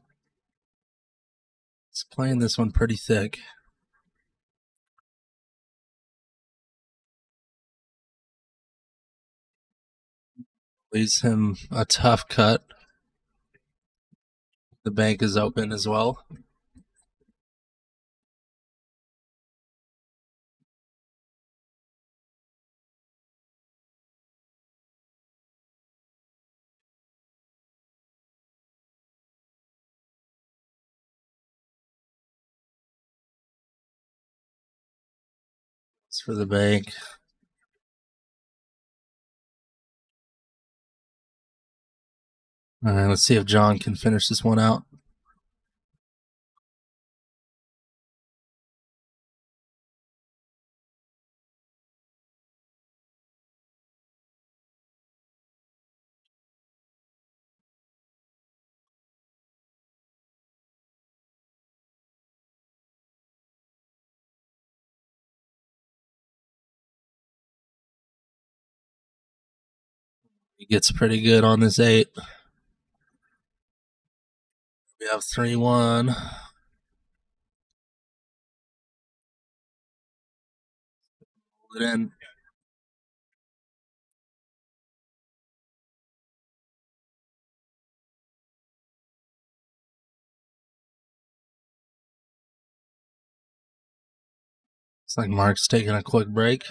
It's playing this one pretty thick. Leaves him a tough cut. The bank is open as well. It's for the bank. All right, let's see if John can finish this one out. He gets pretty good on this 8. We have 3-1. Hold it in. It's like Mark's taking a quick break.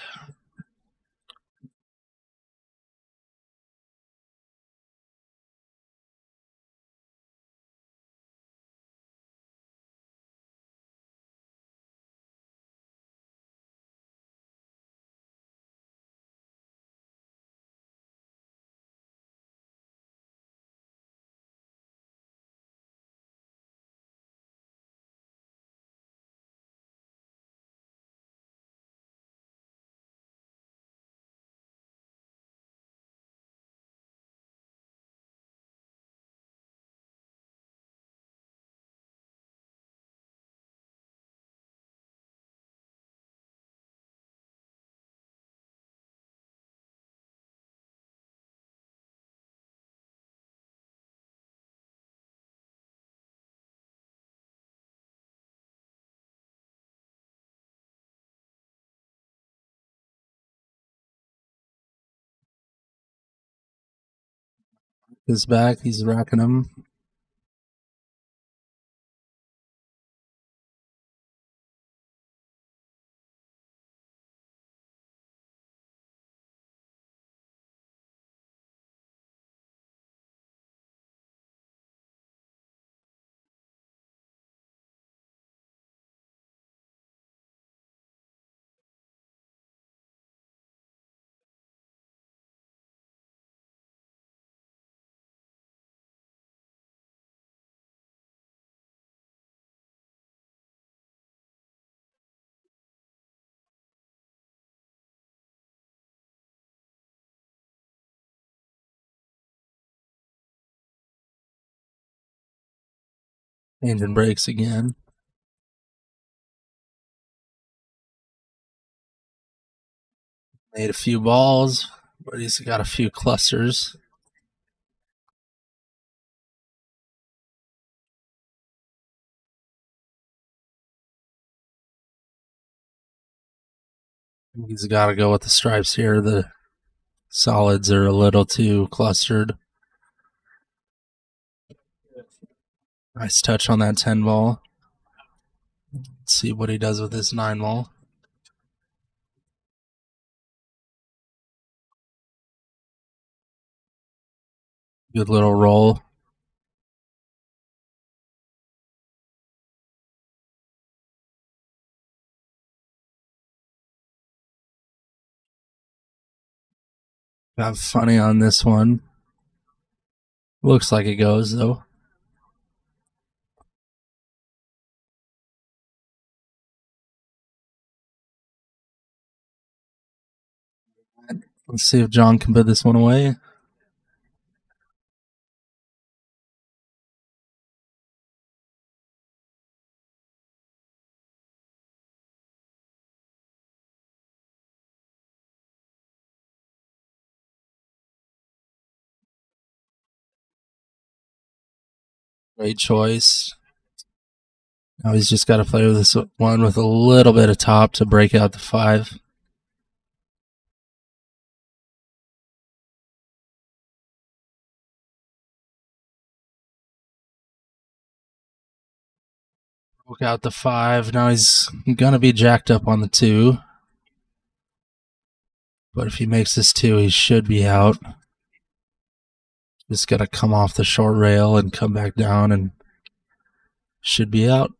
His back, he's racking him. Engine brakes again. Made a few balls, but he's got a few clusters. He's got to go with the stripes here. The solids are a little too clustered. Nice touch on that 10 ball. Let's see what he does with this 9 ball. Good little roll. Got funny on this one. Looks like it goes, though. Let's see if John can put this one away. Great choice. Now he's just got to play with this one with a little bit of top to break out the 5. Broke out the 5. Now he's going to be jacked up on the 2. But if he makes this 2, he should be out. Just got to come off the short rail and come back down and should be out.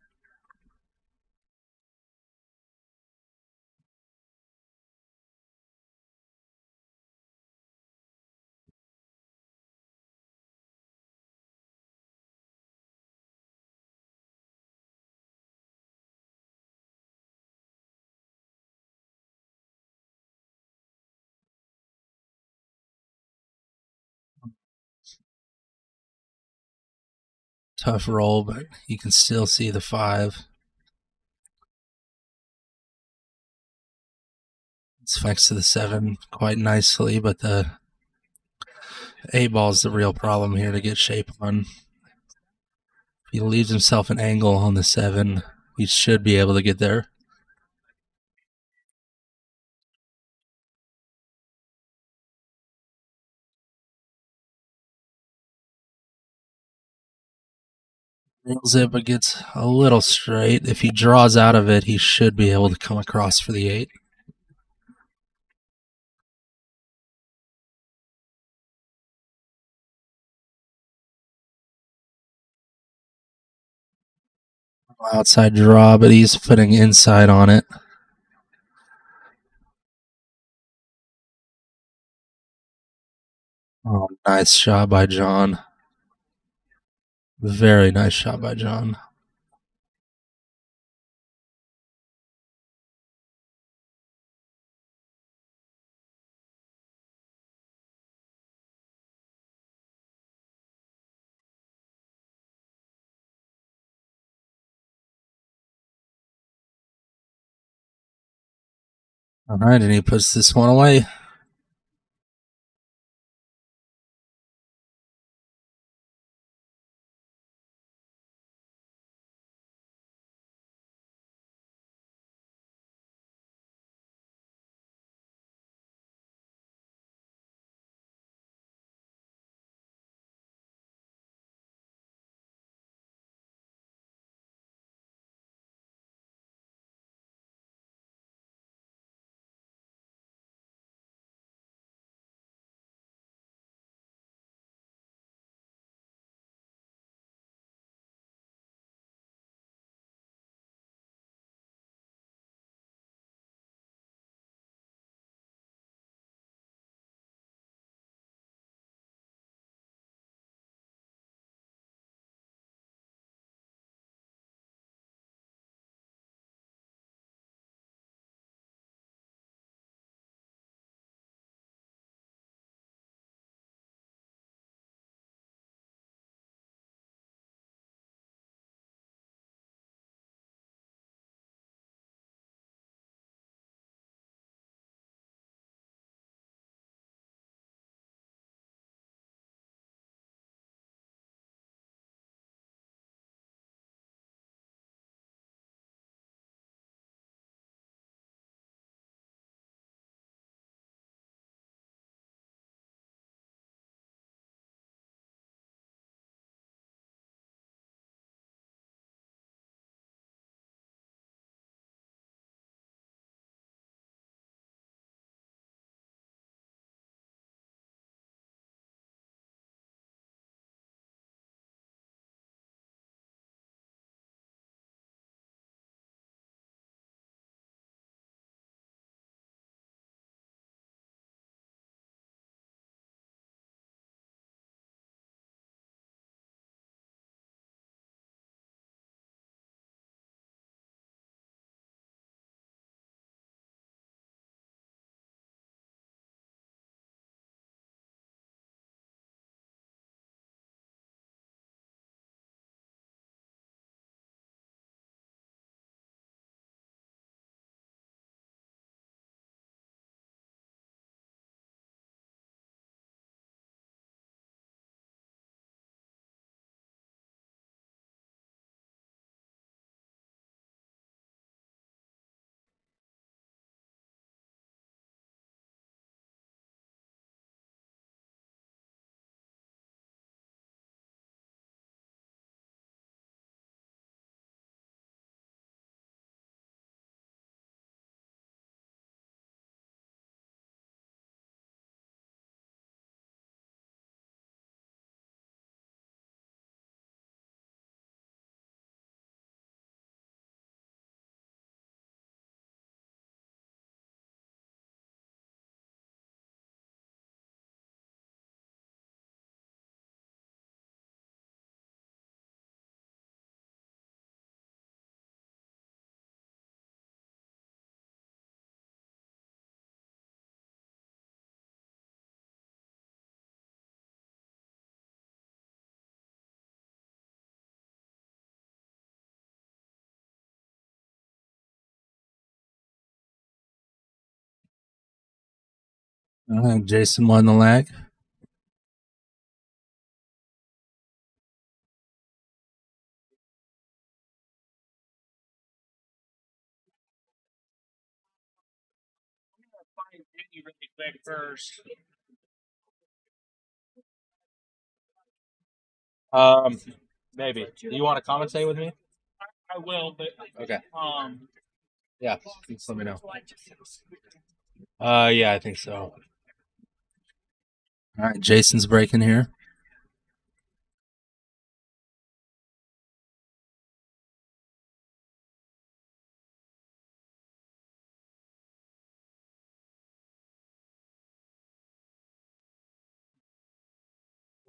Tough roll, but you can still see the 5. It's next to the 7 quite nicely, but the 8 ball is the real problem here to get shape on. If he leaves himself an angle on the 7, he should be able to get there. Nails it, but gets a little straight. If he draws out of it, he should be able to come across for the 8. Outside draw, but he's putting inside on it. Oh, nice shot by John. Very nice shot by John. All right, and he puts this one away. Jason won the lag. Maybe. Do you want to commentate with me? I will, but Okay. yeah, Just let me know. Yeah, I think so. All right, Jason's breaking here.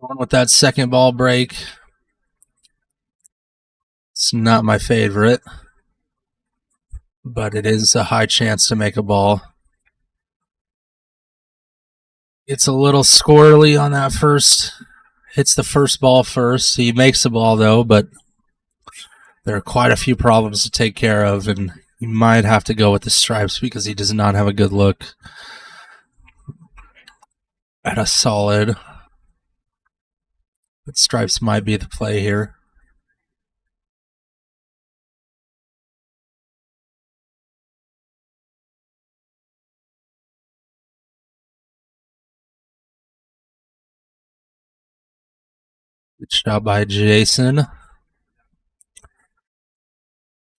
Going with that second ball break. It's not my favorite, but it is a high chance to make a ball. It's a little squirrely on that first. Hits the first ball first. He makes the ball, though, but there are quite a few problems to take care of, and you might have to go with the stripes because he does not have a good look at a solid. But stripes might be the play here. Good shot by Jason.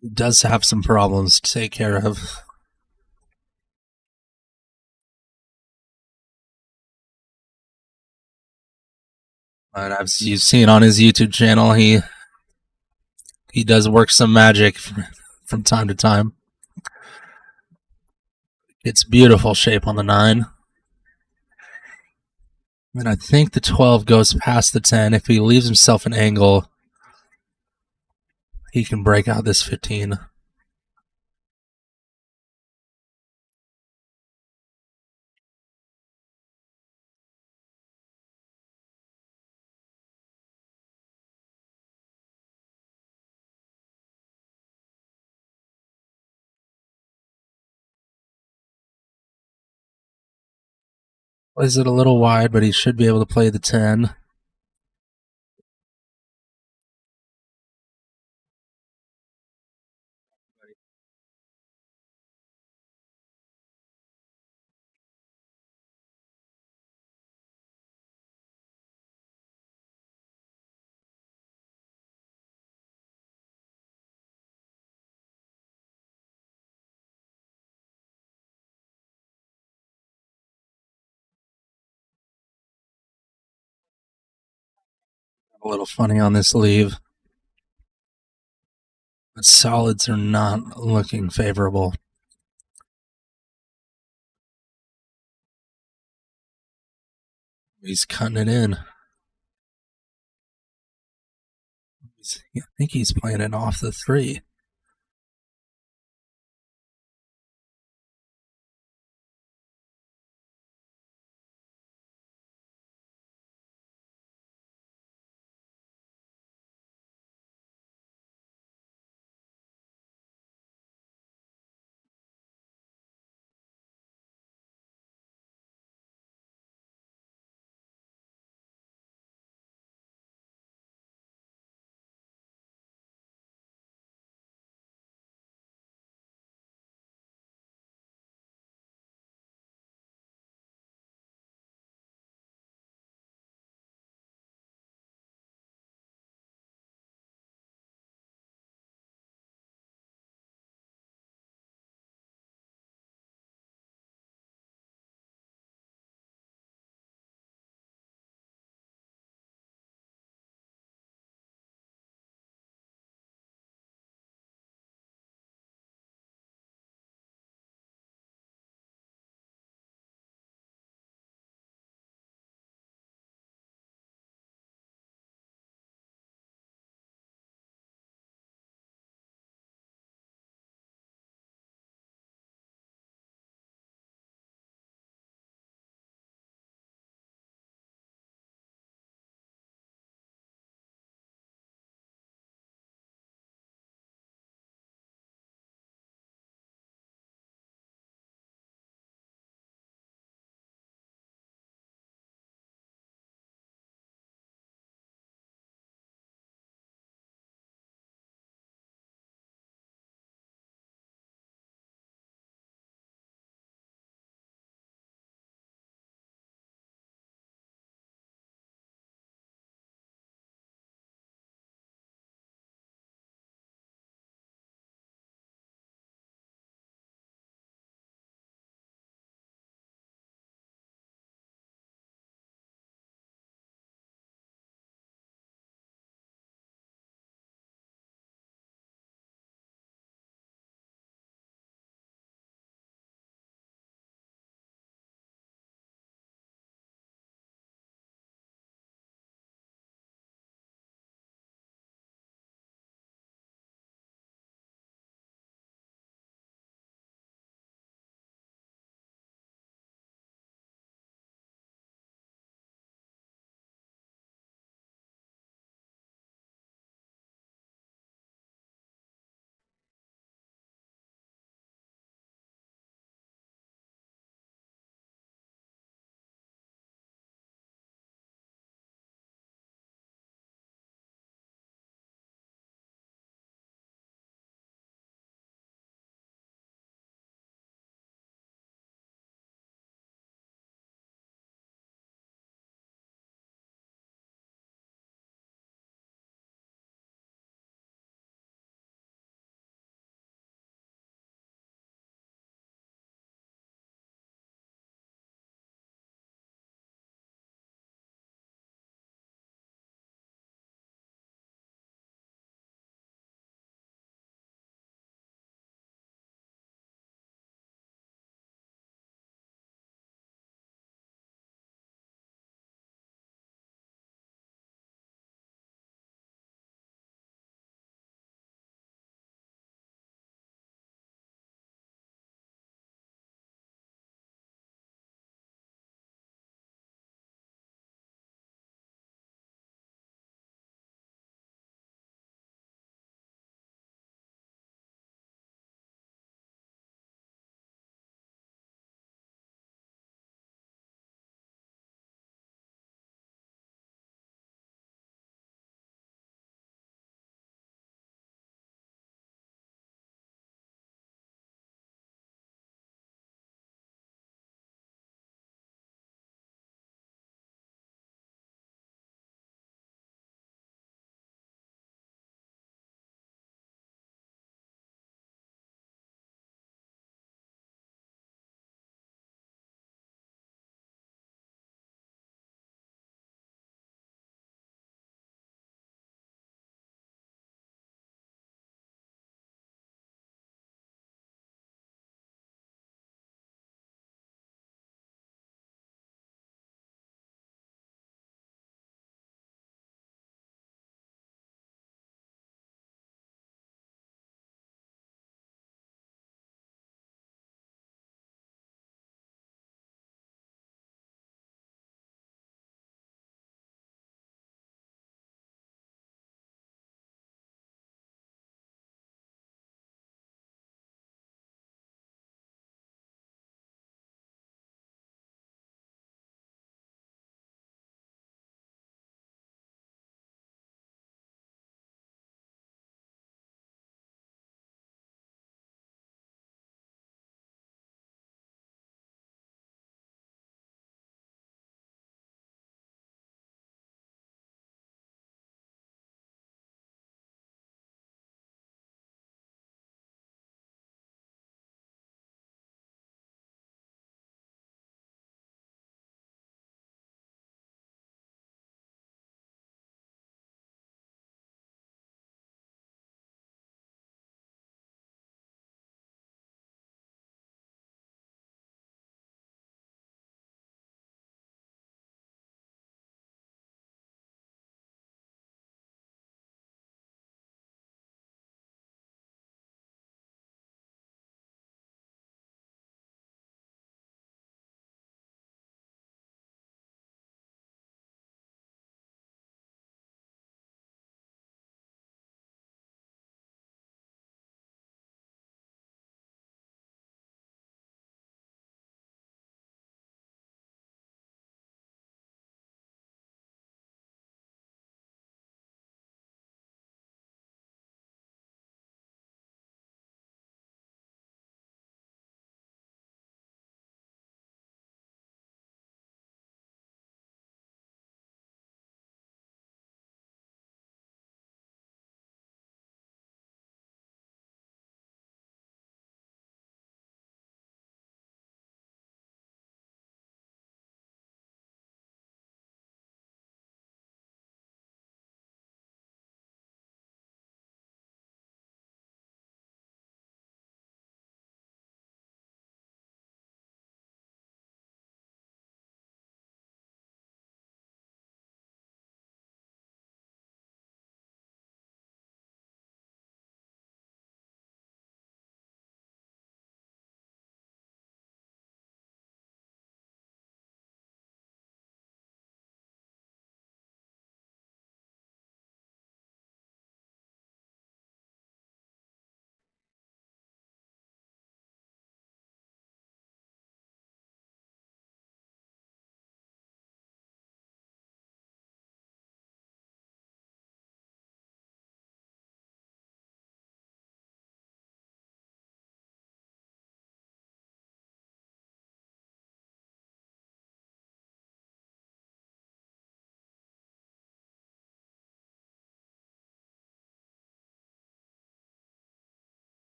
He does have some problems to take care of. And you've seen on his YouTube channel, he does work some magic from time to time. It's beautiful shape on the 9. And I think the 12 goes past the 10. If he leaves himself an angle, he can break out this 15. Plays it a little wide, but he should be able to play the 10. A little funny on this leave. But solids are not looking favorable. He's cutting it in. I think he's playing it off the 3.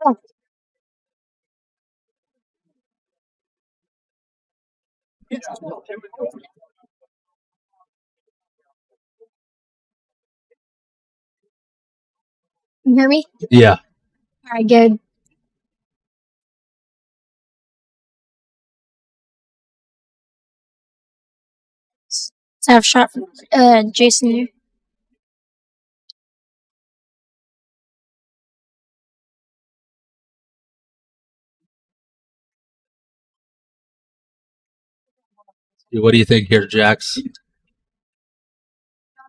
Oh. You hear me? Yeah. All right, good. Let's have a shot from Jason here. What do you think here, Jax?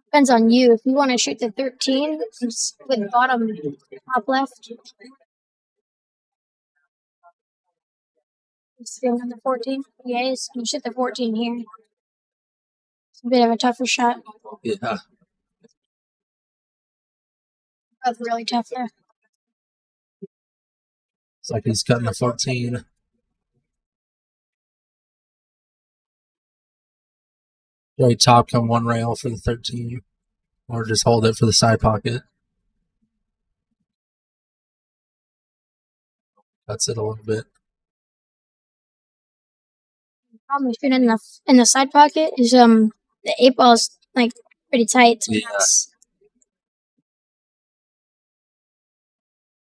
Depends on you. If you want to shoot the 13, just with bottom top left. Still on the 14. Yeah, you can shoot the 14 here. It's a bit of a tougher shot. Yeah. Both really tough there. It's like he's cutting the 14. Joey top come one rail for the 13. Or just hold it for the side pocket. Cuts it a little bit. Problem with shooting in the side pocket is the 8 ball is like pretty tight. Yeah.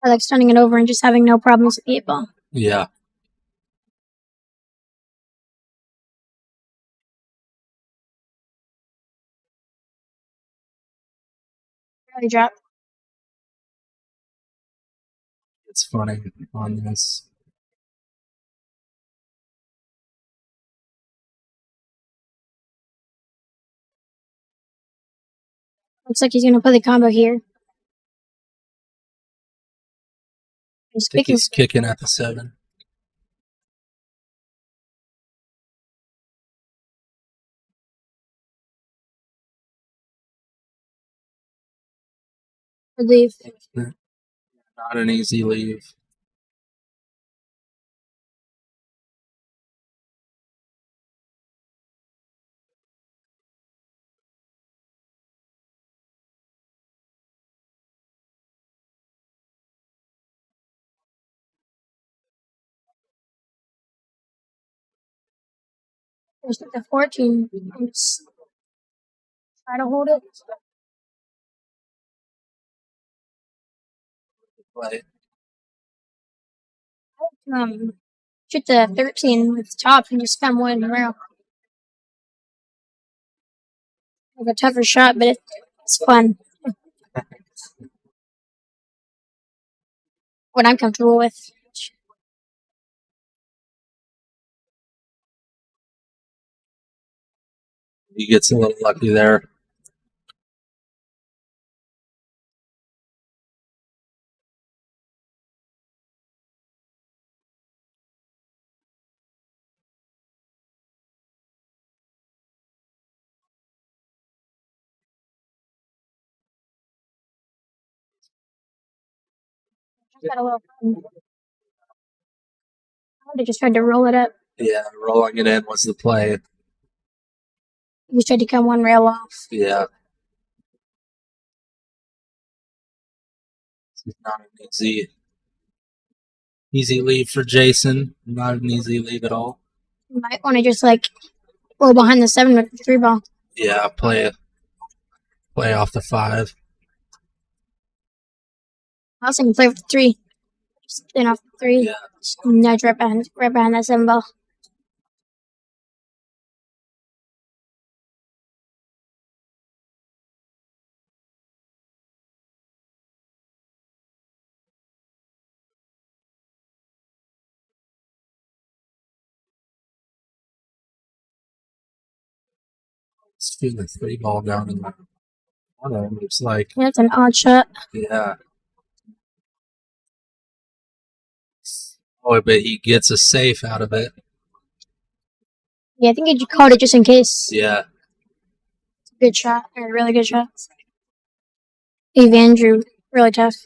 I like stunning it over and just having no problems with the 8 ball. Yeah. Really drop. It's funny on this. Looks like he's gonna play the combo here. He's I think kicking. he's kicking at the 7. Leave. Not an easy leave. Just with the 14. And just try to hold it. Play. Shoot the 13 with the top and just come one rail. Have a tougher shot, but it's fun. What I'm comfortable with. He gets a little lucky there. Got a little fun. I just tried to roll it up. Yeah, rolling it in was the play. He just tried to come one rail off. Yeah. It's not an easy leave for Jason. Not an easy leave at all. You might want to just like roll behind the 7 with the 3 ball. Yeah, play off the 5. I also can play with the 3. Just spin off the 3. Yeah. Just nudge right behind that 7 ball. Let's feel the 3 ball down in the corner. Looks like. Yeah, that's an odd shot. Yeah. Oh, but he gets a safe out of it. Yeah, I think he called it just in case. Yeah. It's a good shot. Or a really good shot. Eve Andrew, really tough.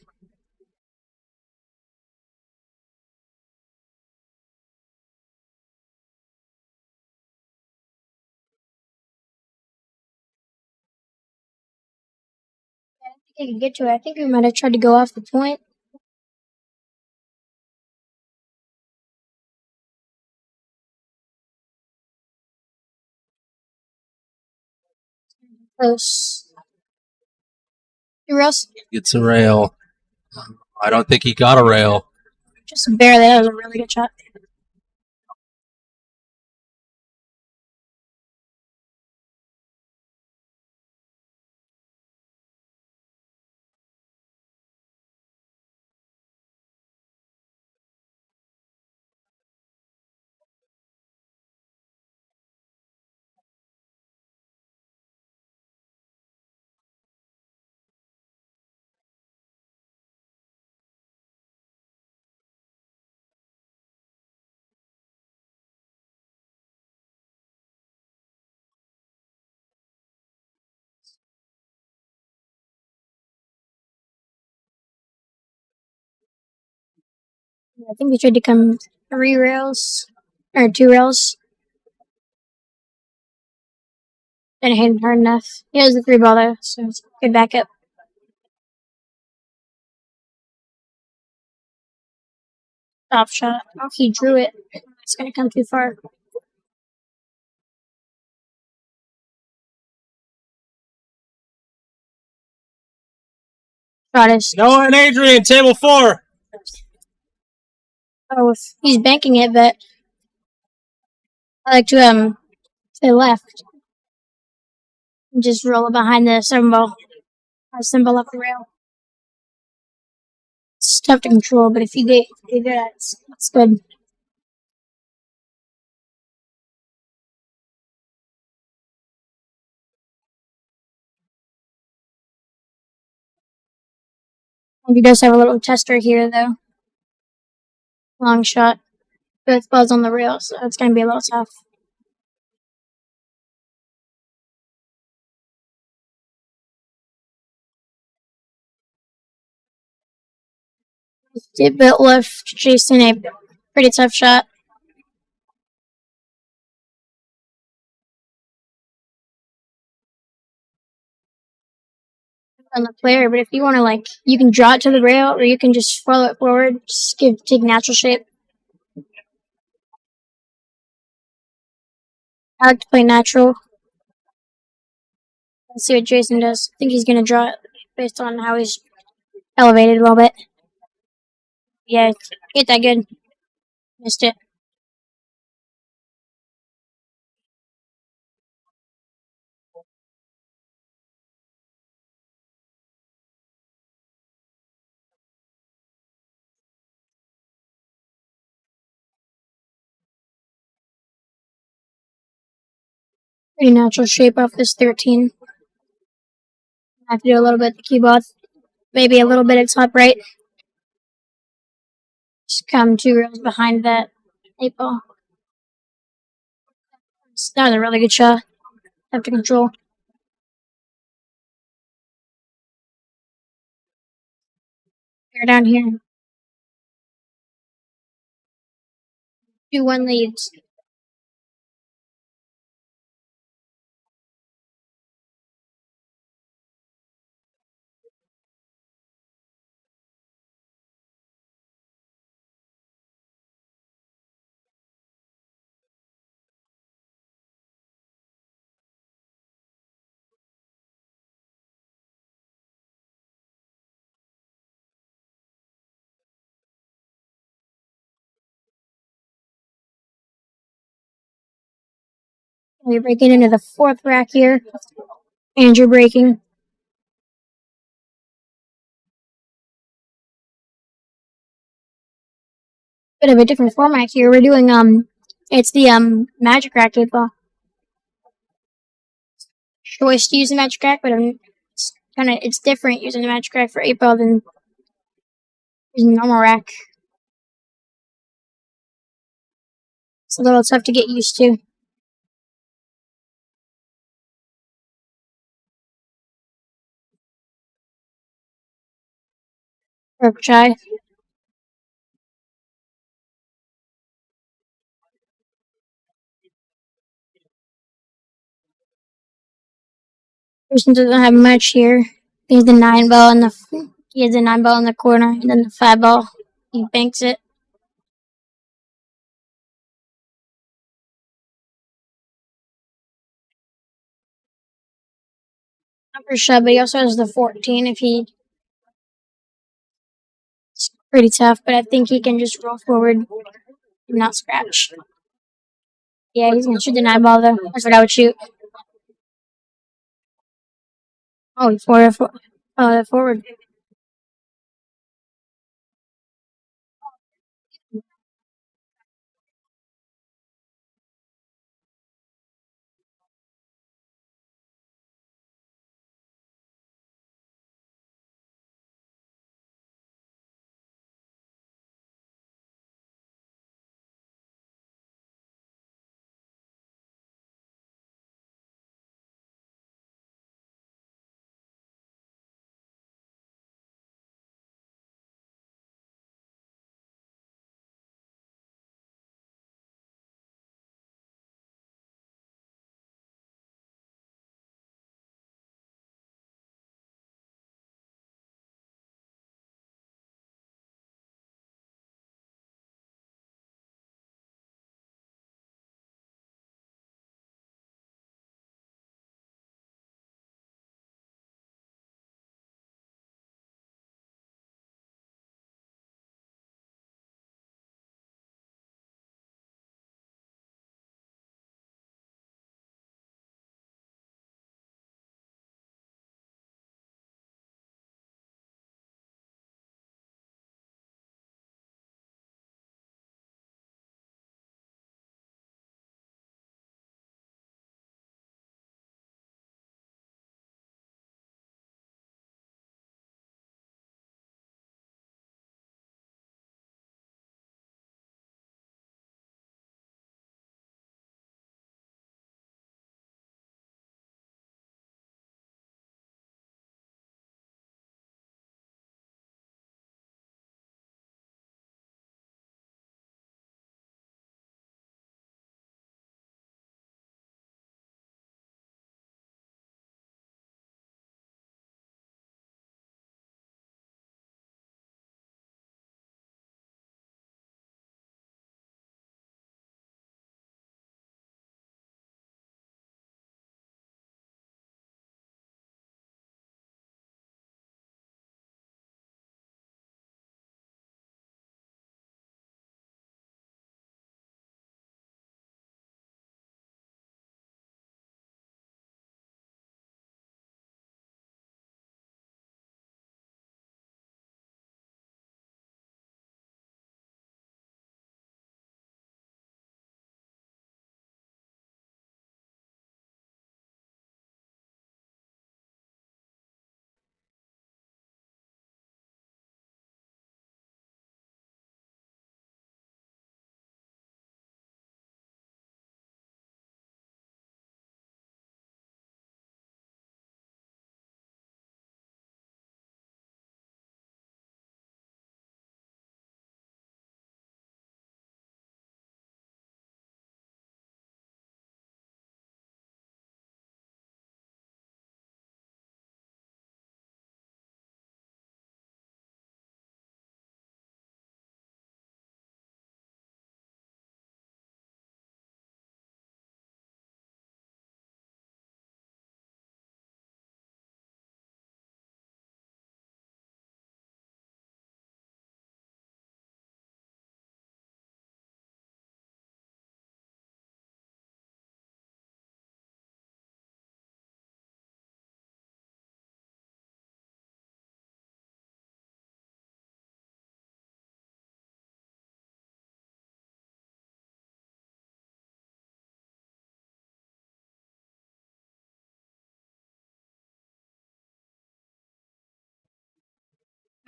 I think he can get to it. I think we might have tried to go off the point. Close. 2 rails? Gets a rail. I don't think he got a rail. Just barely. That was a really good shot. I think we tried to come 3 rails. Or 2 rails. Didn't hit him hard enough. He has the 3 ball though, so it's good backup. Top shot. Oh, he drew it. It's gonna come too far. Shot is. Noah and Adrian, table 4. Oh, he's banking it, but I like to the left. And just roll it behind the symbol. A symbol up the rail. It's tough to control, but if you get good at it, it's good. And he does have a little tester here, though. Long shot. Both balls on the rail, so it's going to be a little tough. Did Butte left Jason a pretty tough shot. On the player, but if you want to, like, you can draw it to the rail or you can just follow it forward, just take natural shape. I like to play natural. Let's see what Jason does. I think he's going to draw it based on how he's elevated a little bit. Yeah, get that good. Missed it. Pretty natural shape off this 13. I have to do a little bit of the keyboard. Maybe a little bit of top right. Just come 2 rows behind that 8 ball. That was a really good shot. Have to control. They're down here. 2-1 leads. You're breaking into the 4th rack here. And you're breaking. Bit of a different format here. We're doing it's the magic rack 8 ball. Choice to use the magic rack, but it's different using the magic rack for 8 ball than using the normal rack. It's a little tough to get used to. Perfect try. Person doesn't have much here. He has the 9 ball in the corner, and then the 5 ball. He banks it. Not for sure, but he also has the 14 if he. It's pretty tough, but I think he can just roll forward and not scratch. Yeah, he's gonna shoot the 9 ball though. That's what I would shoot. Oh, he forward. Forward.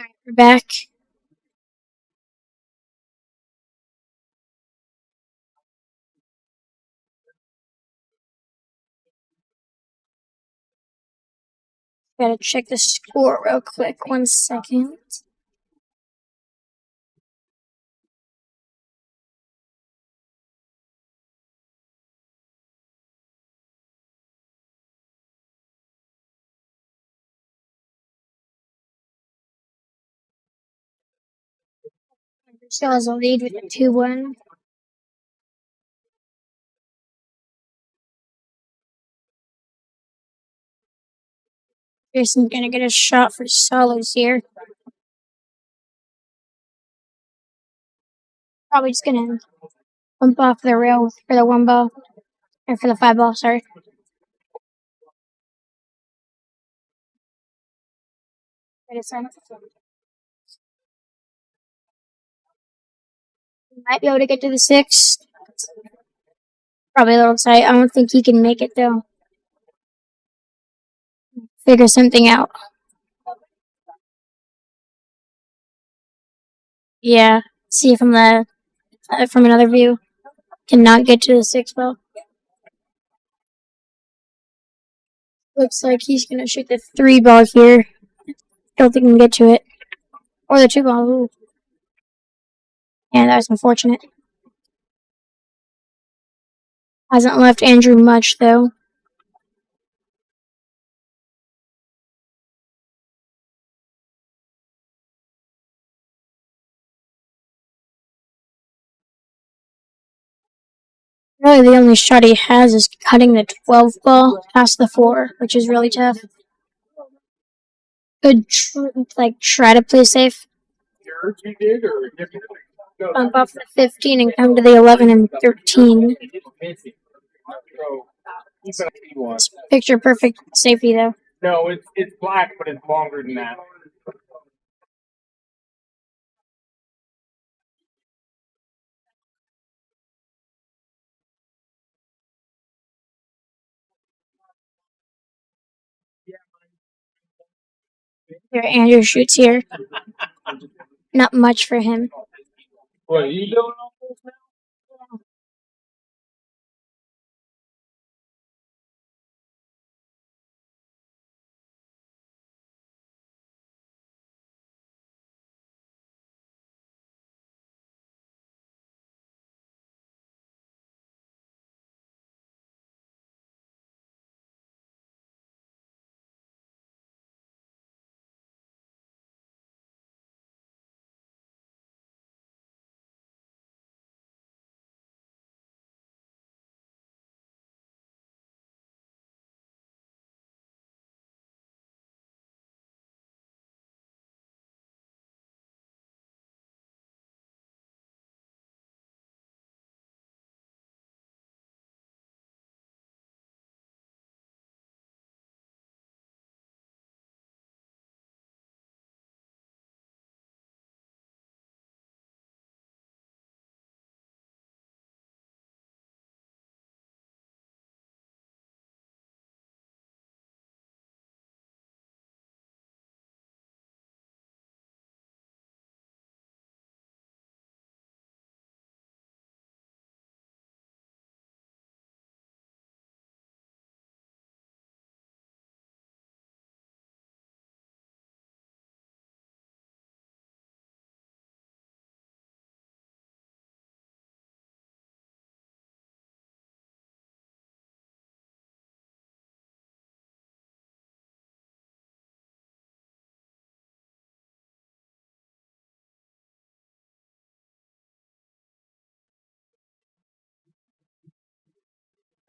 Alright, we're back. Gotta check the score real quick. 1 second. Still has a lead with a 2-1. Jason's gonna get a shot for solos here. Probably just gonna bump off the rail for the 1 ball. Or for the 5 ball, sorry. Wait a second. Might be able to get to the 6. Probably a little tight. I don't think he can make it though. Figure something out. Yeah. See from the from another view. Cannot get to the 6 ball. Looks like he's gonna shoot the 3 ball here. Don't think he can get to it. Or the 2 ball. Ooh. Yeah, that was unfortunate. Hasn't left Andrew much though. Really, the only shot he has is cutting the 12 ball past the 4, which is really tough. Could try to play safe. Bump off the 15 and come to the 11 and 13. It's picture perfect safety though. No, it's black, but it's longer than that. There, Andrew shoots here. Not much for him. What are you doing all this now?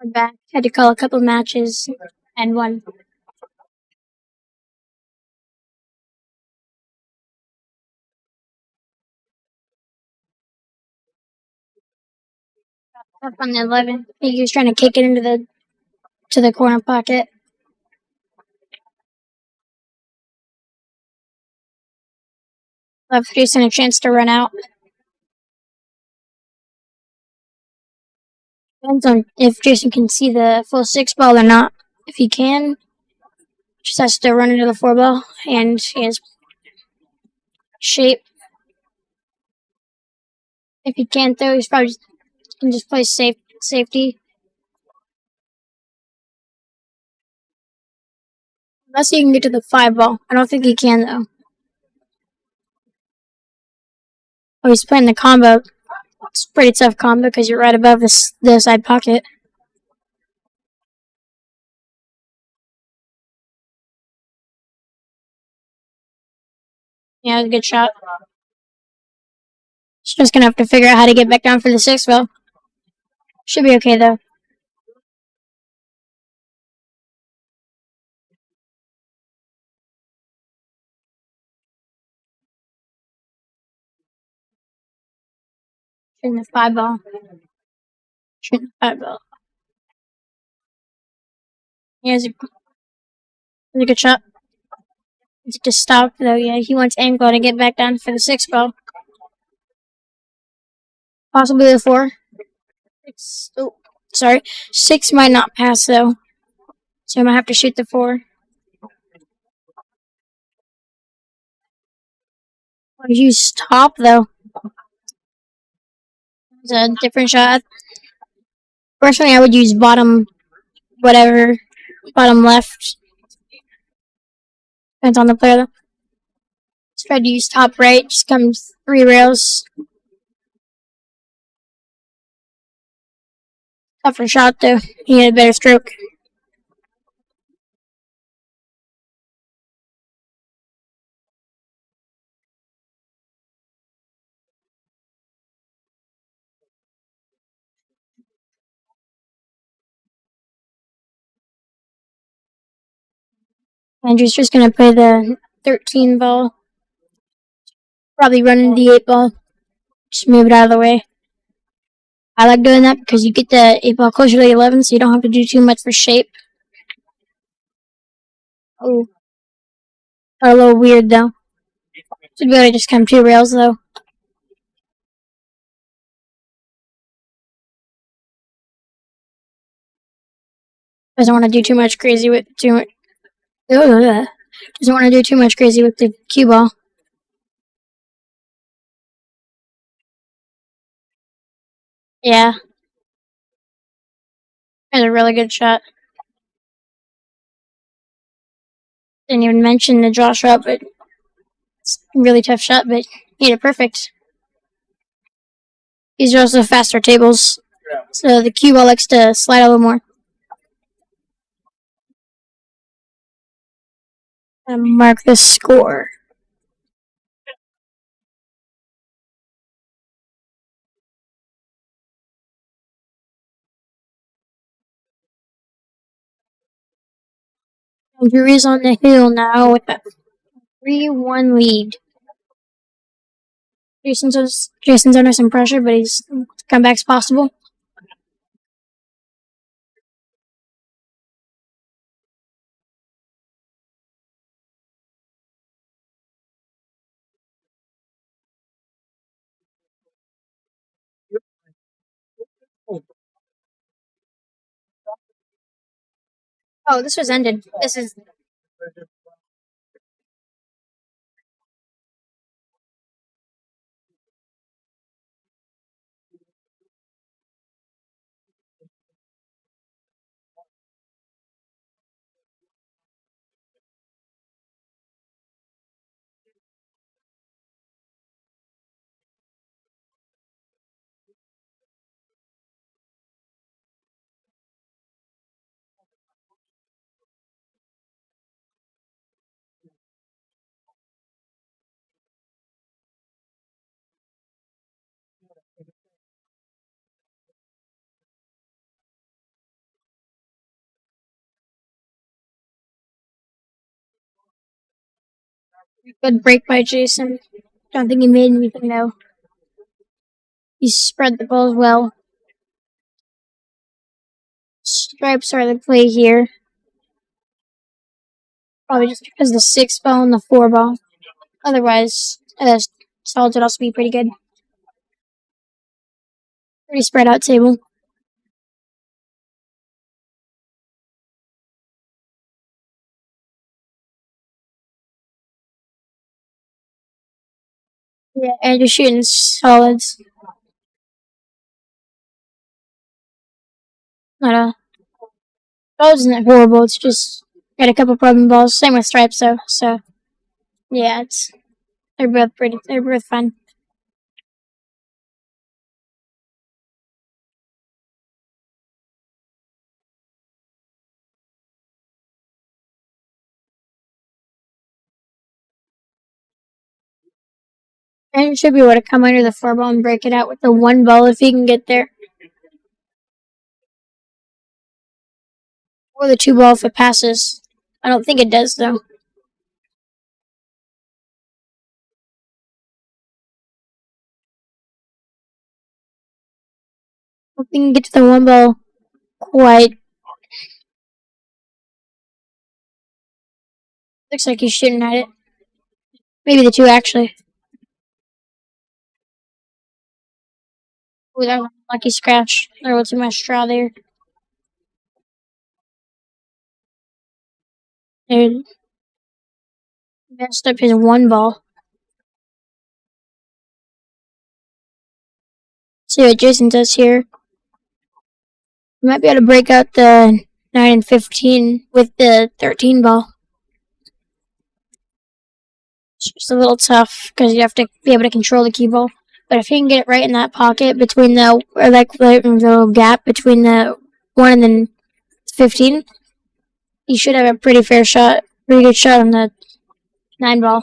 We're back. Had to call a couple matches and won. Up on the 11. I think he was trying to kick it into the corner pocket. Left Jason a chance to run out. Depends on if Jason can see the full 6 ball or not. If he can, just has to run into the 4 ball, and he has shape. If he can't, though, he's probably can just play safety. Unless he can get to the 5 ball. I don't think he can, though. Oh, he's playing the combo. It's a pretty tough combo because you're right above the side pocket. Yeah, it was a good shot. He's just gonna have to figure out how to get back down for the 6 ball. Should be okay, though. Shooting the 5 ball. Shooting the 5 ball. He has a good shot. It's just stop though. Yeah, he wants angle to get back down for the 6 ball. Possibly the 4. 6. Oh, sorry. 6 might not pass though, so I'm gonna have to shoot the 4. I'll use top though. It's a different shot. Personally, I would use bottom, whatever, bottom left. Depends on the player though. Let's try to use top right. Just comes 3 rails. Tougher shot though. He had a better stroke. Andrew's just gonna play the 13 ball. Probably running the 8 ball. Just move it out of the way. I like doing that because you get the 8 ball closer to the 11, so you don't have to do too much for shape. Oh. A little weird though. Should be able to just come 2 rails though. Doesn't want to do too much crazy with doesn't want to do too much crazy with the cue ball. Yeah. That's a really good shot. Didn't even mention the draw shot, but it's a really tough shot, but he hit it perfect. These are also faster tables, so the cue ball likes to slide a little more. And mark the score. Andrew is on the hill now with a 3-1 lead. Jason's under some pressure, but his comeback's possible. Oh, this was ended. This is. Good break by Jason. Don't think he made anything though. He spread the balls well. Stripes are the play here. Probably just because the 6 ball and the 4 ball. Otherwise, solids would also be pretty good. Pretty spread out table. Yeah, and just shooting solids. Balls isn't horrible. It's just got a couple problem balls. Same with stripes though. So yeah, they're both pretty. They're both fun. And should be able to come under the 4 ball and break it out with the 1 ball if he can get there. Or the 2 ball if it passes. I don't think it does though. We can get to the one ball quite. Looks like he's shooting at it. Maybe the two, actually. Ooh, that was a lucky scratch. There was too much straw there. Dude. Messed up his one ball. See what Jason does here. We might be able to break out the 9 and 15 with the 13 ball. It's just a little tough because you have to be able to control the key ball. But if you can get it right in that pocket between the, or like the little gap between the 1 and the 15, you should have a pretty fair shot, pretty good shot on the 9 ball.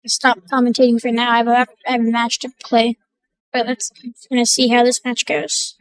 Stop commentating for now. I have a match to play. But let's gonna see how this match goes.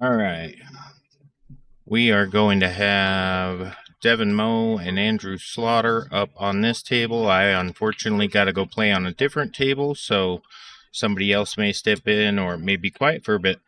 All right. We are going to have Devin Mo and Andrew Slaughter up on this table. I unfortunately got to go play on a different table, so somebody else may step in or may be quiet for a bit.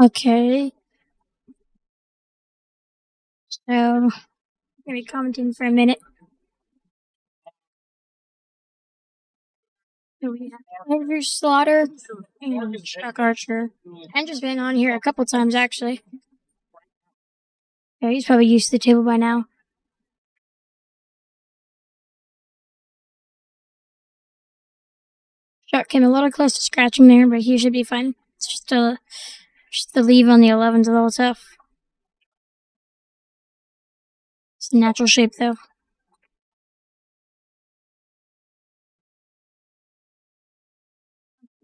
Okay. So, I'm gonna be commenting for a minute. So we have Andrew Slaughter and Chuck Archer. Andrew's been on here a couple times, actually. Yeah, he's probably used to the table by now. Chuck came a little close to scratching there, but he should be fine. It's just the leave on the 11's a little tough. It's natural shape, though.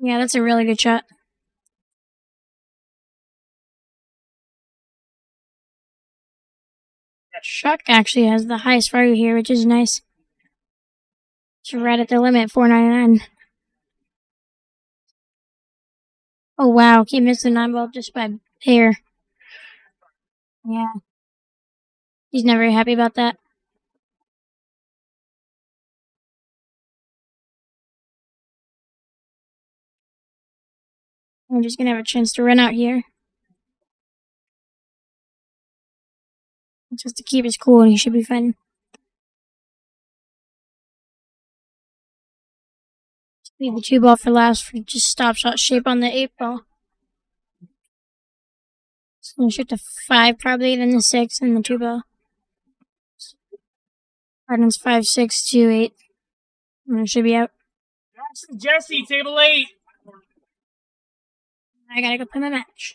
Yeah, that's a really good shot. Chuck actually has the highest value here, which is nice. It's right at the limit, $4.99. Oh wow, he missed the 9 ball just by hair. Yeah. He's not very happy about that. I'm just gonna have a chance to run out here. Just to keep his cool and he should be fine. Leave the 2 ball for last for just stop shot shape on the 8 ball. So I'm gonna shoot the 5 probably, then the 6, and the 2 ball. Cardinals 5, 6, 2, 8. And it should be out. Jesse, table 8. I gotta go play my match.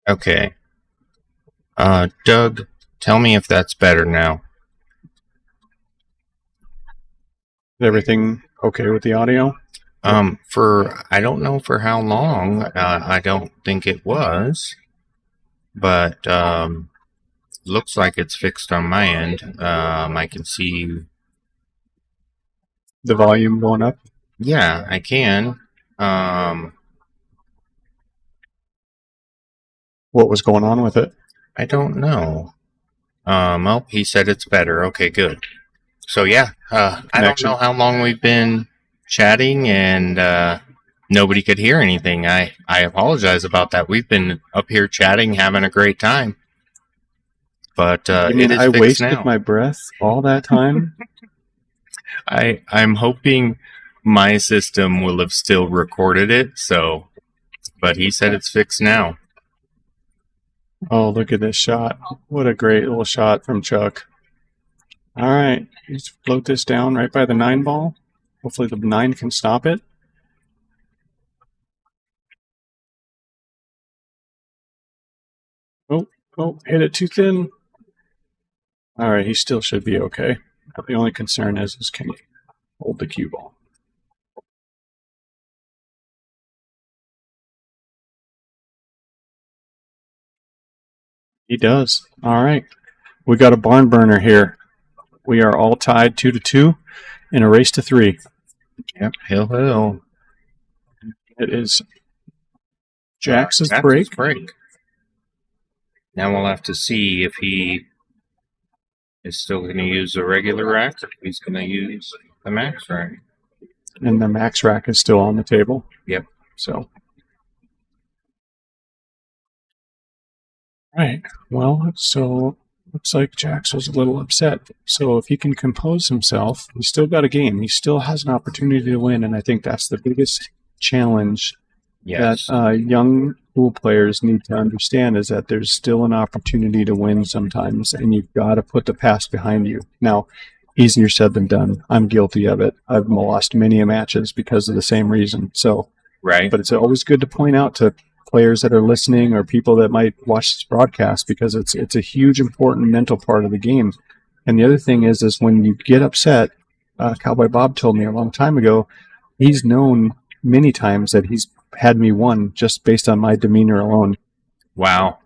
Okay. Doug, tell me if that's better now. Is everything okay with the audio? I don't know for how long. I don't think it was, but looks like it's fixed on my end. I can see. The volume going up? Yeah, I can. What was going on with it? I don't know. Well, he said it's better. Okay, good. So yeah, I don't Connection. know how long we've been chatting, and nobody could hear anything. I apologize about that. We've been up here chatting, having a great time, but You mean it is I fixed wasted now. my breath all that time? I'm hoping my system will have still recorded it. So, but he said it's fixed now. Oh, look at this shot. What a great little shot from Chuck. All right, let's float this down right by the 9 ball. Hopefully the 9 can stop it. Oh, hit it too thin. All right, he still should be okay. The only concern is can he hold the cue ball? He does. All right. We got a barn burner here. We are all tied 2-2 in a race to 3. Yep, hill. It is Jax's Jackson's break. Now we'll have to see if he is still going to use the regular rack or if he's going to use the max rack. And the max rack is still on the table. Yep. So. Right. Well, so looks like Jax was a little upset. So if he can compose himself, he's still got a game. He still has an opportunity to win, and I think that's the biggest challenge Yes. that young pool players need to understand is that there's still an opportunity to win sometimes, and you've got to put the past behind you. Now, easier said than done. I'm guilty of it. I've lost many matches because of the same reason. So, Right. but it's always good to point out to players that are listening or people that might watch this broadcast because it's a huge important mental part of the game. And the other thing is when you get upset, Cowboy Bob told me a long time ago, he's known many times that he's had me won just based on my demeanor alone. Wow.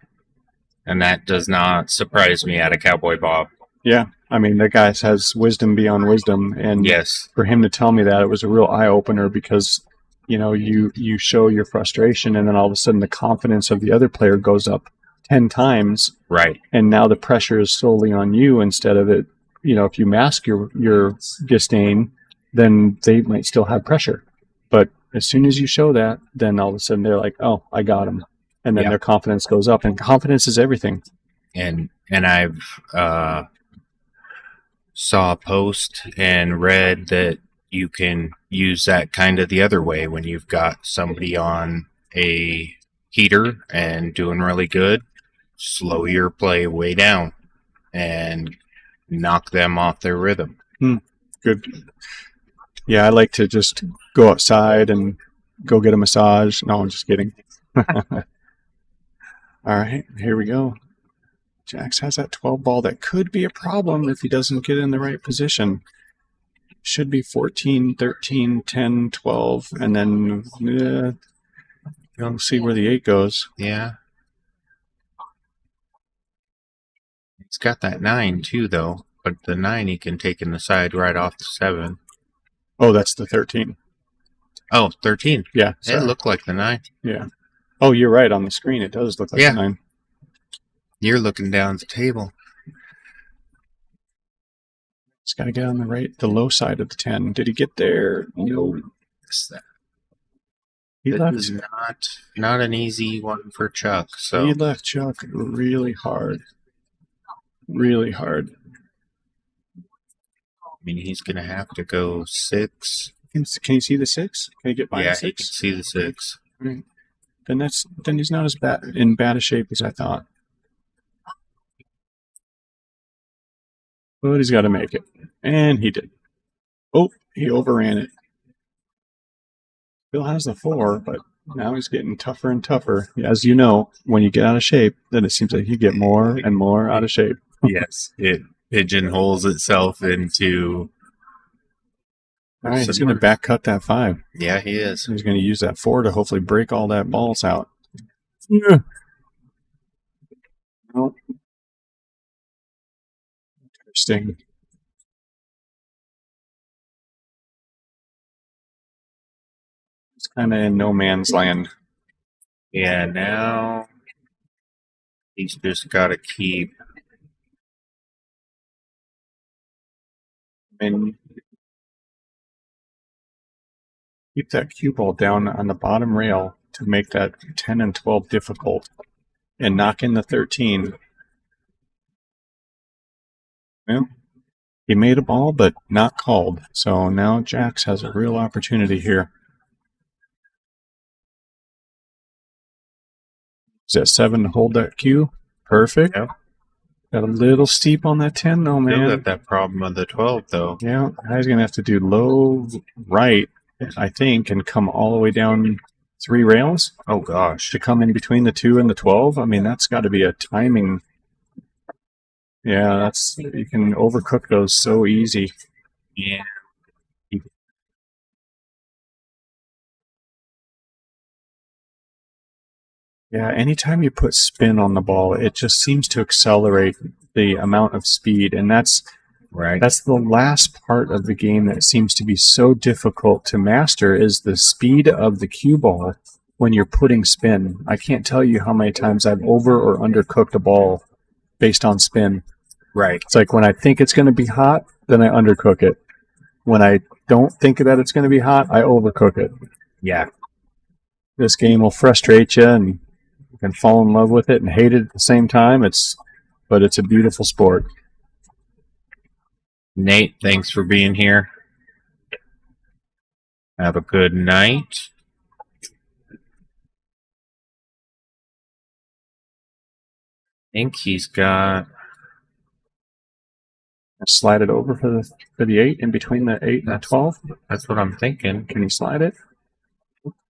And that does not surprise me out of Cowboy Bob. Yeah. I mean, that guy has wisdom beyond wisdom. And yes, for him to tell me that, it was a real eye-opener because, you show your frustration and then all of a sudden the confidence of the other player goes up 10 times. Right. And now the pressure is solely on you instead of it. If you mask your disdain, then they might still have pressure. But as soon as you show that, then all of a sudden they're like, oh, I got him. And then their confidence goes up. And confidence is everything. And I've saw a post and read that you can use that kind of the other way when you've got somebody on a heater and doing really good. Slow your play way down and knock them off their rhythm. Good. Yeah, I like to just go outside and go get a massage. No, I'm just kidding. All right, here we go. Jax has that 12 ball that could be a problem if he doesn't get in the right position. Should be 14, 13, 10, 12, and then we'll see where the 8 goes. Yeah. It's got that 9 too, though. But the 9 he can take in the side right off the 7. Oh, that's the 13. Oh, 13. Yeah. It looked like the 9. Yeah. Oh, you're right. On the screen, it does look like the 9. You're looking down the table. He's got to get on the low side of the 10. Did he get there? No. This is not an easy one for Chuck. So he left Chuck really hard. Really hard. I mean, he's going to have to go 6. Can you see the 6? Can you get by the 6? Yeah, he can see the 6. Right. Then he's not as in bad a shape as I thought. But he's got to make it. And he did. Oh, he overran it. Bill has the 4, but Now he's getting tougher and tougher. As you know, when you get out of shape, then it seems like you get more and more out of shape. Yes, it pigeonholes itself into. All right, he's going to back cut that 5. Yeah, he is. He's going to use that 4 to hopefully break all that balls out. Yeah. Nope. Interesting. It's kind of in no man's land. Yeah, now he's just got to keep. And keep that cue ball down on the bottom rail to make that 10 and 12 difficult. And knock in the 13. Well, he made a ball, but not called. So now Jax has a real opportunity here. Is that 7 to hold that cue? Perfect. Yep. Got a little steep on that 10, though, Still man. got that problem of the 12, though. Yeah, he's going to have to do low right, I think, and come all the way down 3 rails. Oh, gosh. To come in between the 2 and the 12. I mean, that's got to be a timing. Yeah, that's, you can overcook those so easy. Yeah. Yeah, anytime you put spin on the ball, it just seems to accelerate the amount of speed, and that's Right. that's the last part of the game that seems to be so difficult to master is the speed of the cue ball when you're putting spin. I can't tell you how many times I've over or undercooked a ball based on spin. Right. It's like when I think it's going to be hot, then I undercook it. When I don't think that it's going to be hot, I overcook it. Yeah. This game will frustrate you, and you can fall in love with it and hate it at the same time. But it's a beautiful sport. Nate, thanks for being here. Have a good night. I think he's got. Slide it over for the 8 in between the 8 and the 12. That's what I'm thinking. Can he slide it?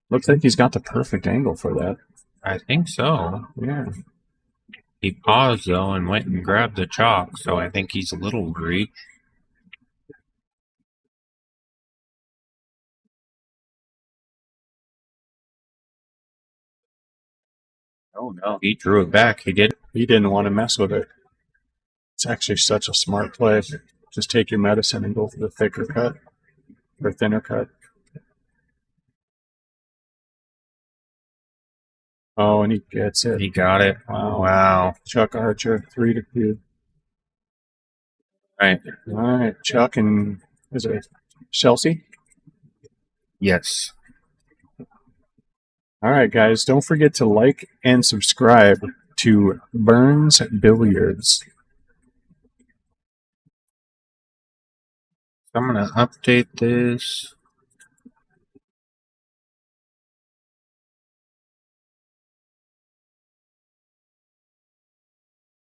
Looks like he's got the perfect angle for that. I think so. Yeah. He paused, though, and went and grabbed the chalk, so I think he's a little worried. Oh, no. He drew it back. He did. He didn't want to mess with it. It's actually such a smart play. Just take your medicine and go for the thicker cut or thinner cut. Oh, and he gets it. He got it. Wow. Wow. Chuck Archer, 3-2. Right. All right, Chuck and is it Chelsea? Yes. All right, guys, don't forget to like and subscribe to Burns Billiards. I'm going to update this.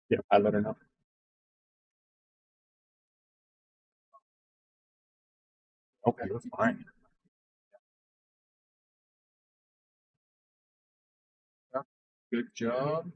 Yeah, I let her know. Okay, fine. Good job.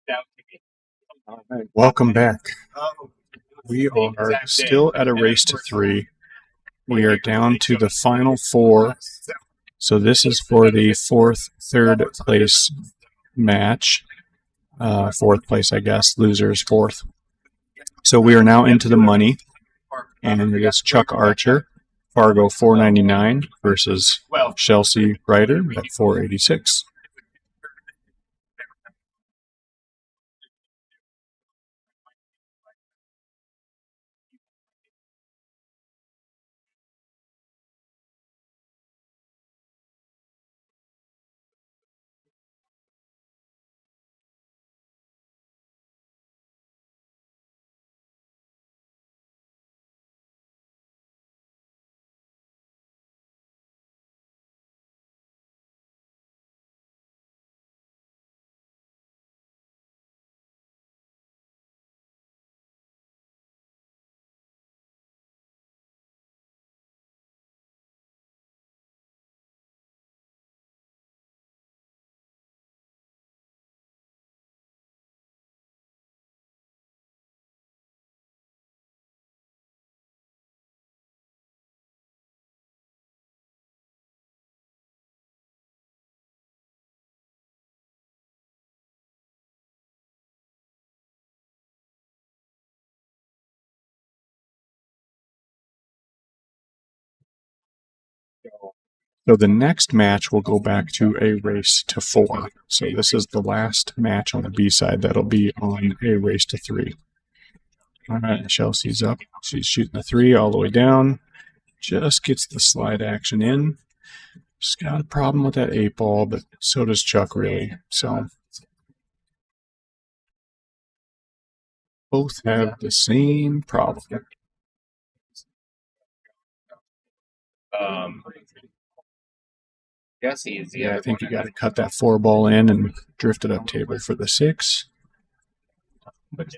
All right, welcome back. We are still at a race to 3. We are down to the final 4. So this is for the third place match. 4th place, I guess. Losers 4th. So we are now into the money. And it is Chuck Archer, Fargo $4.99 versus Chelsea Ryder at $4.86. So the next match will go back to a race to 4. So this is the last match on the B side that'll be on a race to 3. All right, Chelsea's up. She's shooting the 3 all the way down. Just gets the slide action in. Just got a problem with that 8 ball, but so does Chuck, really. So both have the same problem. Jesse's, Yeah, I think you got to cut that 4 ball in and drift it up table for the 6. But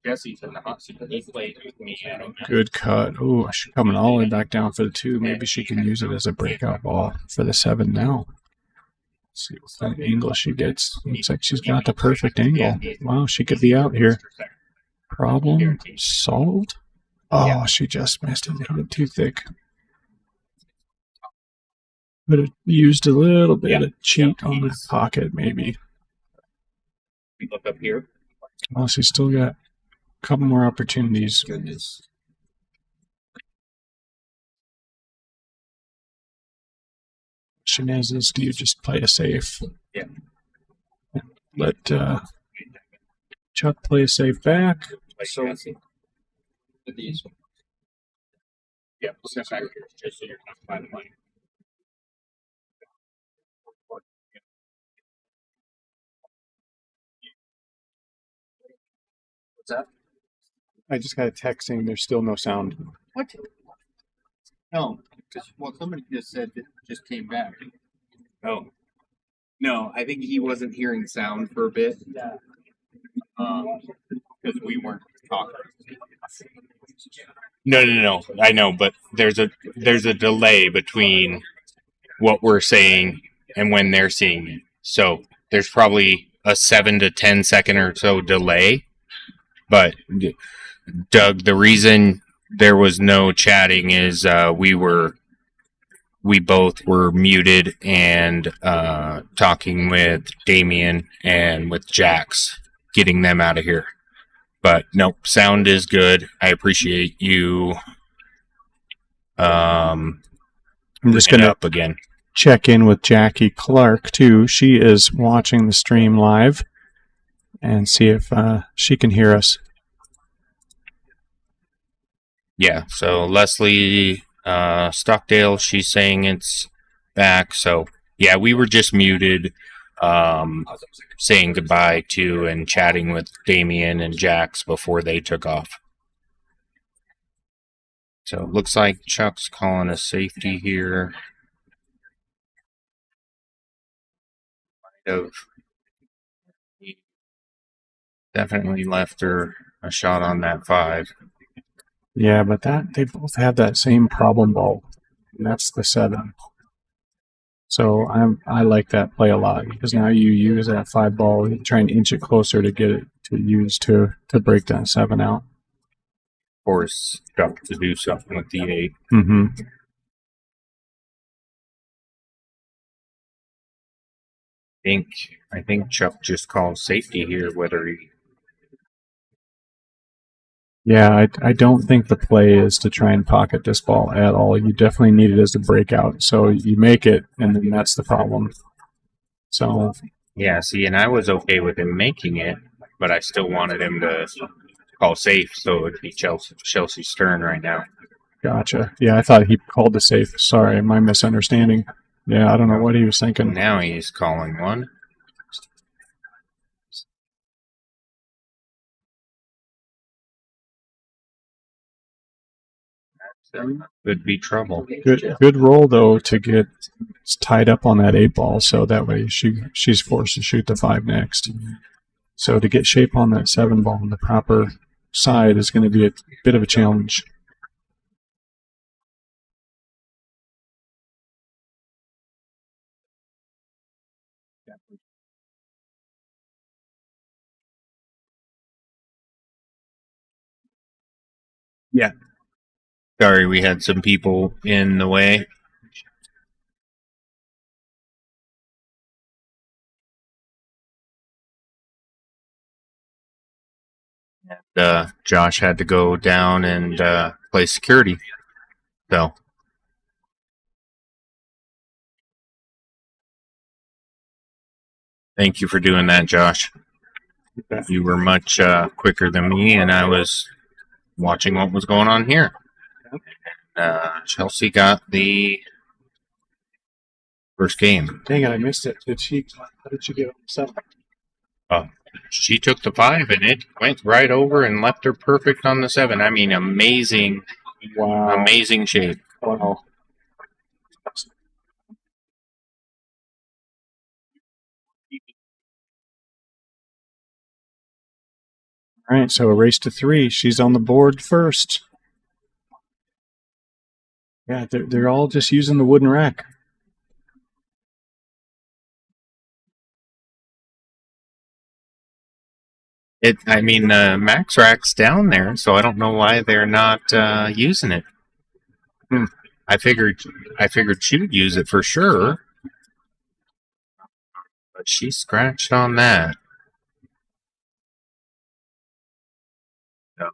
Jesse's in the hot seat. He played with me. Good cut. Oh, she's coming all the way back down for the 2. Maybe she can use it as a breakout ball for the 7 now. Let's see what kind of angle she gets. Looks like she's got the perfect angle. Wow, she could be out here. Problem solved. Oh, she just missed it. Hit it too thick. Could have used a little bit of cheat on the pocket, maybe. We look up here. Well, she's still got a couple more opportunities. Goodness. Shenez is, do you just play a safe? Yeah. Let Chuck play a safe back. So, these. Yeah, step back here just so you're not by the money. What's that? I just got a text saying there's still no sound. What? No, because well, somebody just said it just came back. Oh. No, I think he wasn't hearing sound for a bit. Because we weren't talking. No. I know, but there's a delay between what we're saying and when they're seeing it. So there's probably a 7 to 10 second or so delay. But Doug, the reason there was no chatting is we both were muted and talking with Damien and with Jax, getting them out of here. But nope, sound is good. I appreciate you. I'm just going to up again. check in with Jackie Clark, too. She is watching the stream live and see if she can hear us. Yeah, so Leslie Stockdale, she's saying it's back. So, yeah, we were just muted, saying goodbye to and chatting with Damien and Jax before they took off. So it looks like Chuck's calling a safety here. Might have definitely left her a shot on that 5. Yeah, but they both have that same problem ball, and that's the 7. So I like that play a lot because now you use that 5 ball, you try and inch it closer to get it to use to break that 7 out. Force Chuck to do something with the 8. Mm-hmm. I think Chuck just calls safety here, whether he. Yeah, I don't think the play is to try and pocket this ball at all. You definitely need it as a breakout. So you make it, and then that's the problem. So Yeah, see, and I was okay with him making it, but I still wanted him to call safe, so it'd be Chelsea Stern right now. gotcha. Yeah, I thought he called the safe. Sorry, my misunderstanding. Yeah, I don't know what he was thinking. Now he's calling one. Could be trouble. Good roll though to get tied up on that 8 ball, so that way she's forced to shoot the 5 next. So to get shape on that 7 ball on the proper side is going to be a bit of a challenge. Yeah. Sorry, we had some people in the way. Josh had to go down and play security. So, thank you for doing that, Josh. You were much quicker than me, and I was watching what was going on here. Chelsea got the first game. Dang it, I missed it. How did she get 7? She took the 5, and it went right over and left her perfect on the 7. I mean, amazing, Wow. amazing shape. Wow. All right, so a race to 3. She's on the board first. Yeah, they're all just using the wooden rack. Max Rack's down there, so I don't know why they're not using it. I figured she would use it for sure, but she scratched on that. So,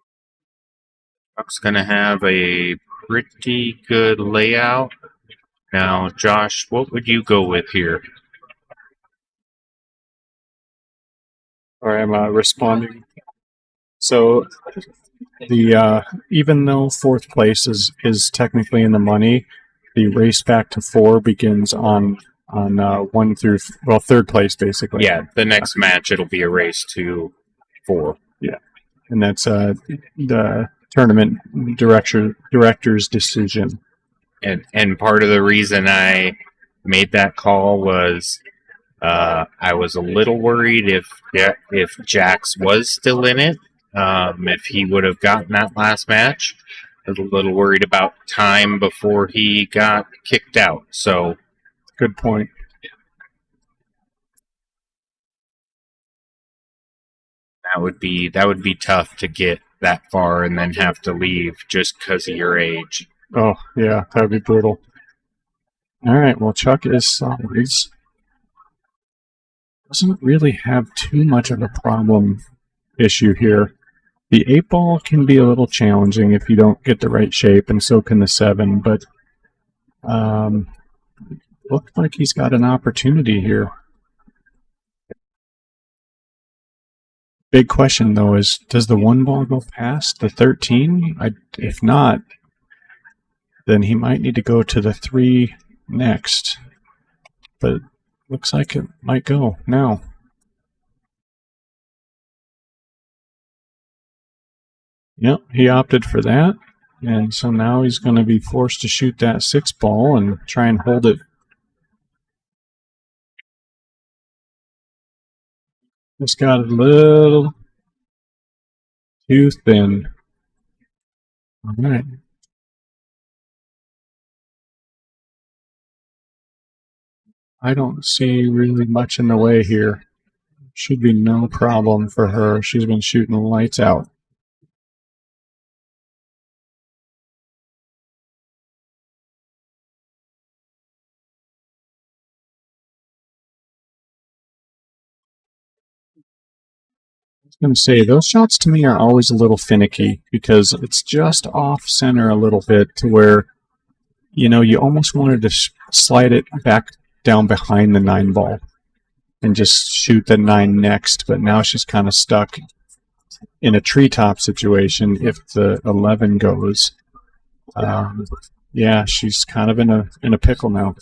Chuck's gonna have a pretty good layout. Now, Josh, what would you go with here? All right, I'm responding. So the even though 4th place is technically in the money, the race back to 4 begins on 1 through 3rd place basically. Yeah, the next match it'll be a race to 4. Yeah, and that's the tournament director's decision. And part of the reason I made that call was I was a little worried if Jax was still in it, if he would have gotten that last match. I was a little worried about time before he got kicked out. So, good point. that would be tough to get that far and then have to leave just because of your age. Oh yeah, that would be brutal. All right, well Chuck is solids. Doesn't really have too much of a problem issue here. The 8 ball can be a little challenging if you don't get the right shape, and so can the 7, but looks like he's got an opportunity here. Big question though is, does the 1 ball go past the 13? If not, then he might need to go to the 3 next. But looks like it might go now. Yep, he opted for that. And so now he's going to be forced to shoot that 6 ball and try and hold it. Just got a little too thin. All right. I don't see really much in the way here. Should be no problem for her. She's been shooting lights out. I was going to say, those shots to me are always a little finicky because it's just off center a little bit to where, you almost wanted to slide it back down behind the 9 ball and just shoot the 9 next, but now she's kind of stuck in a treetop situation if the 11 goes. Yeah, she's kind of in a pickle now.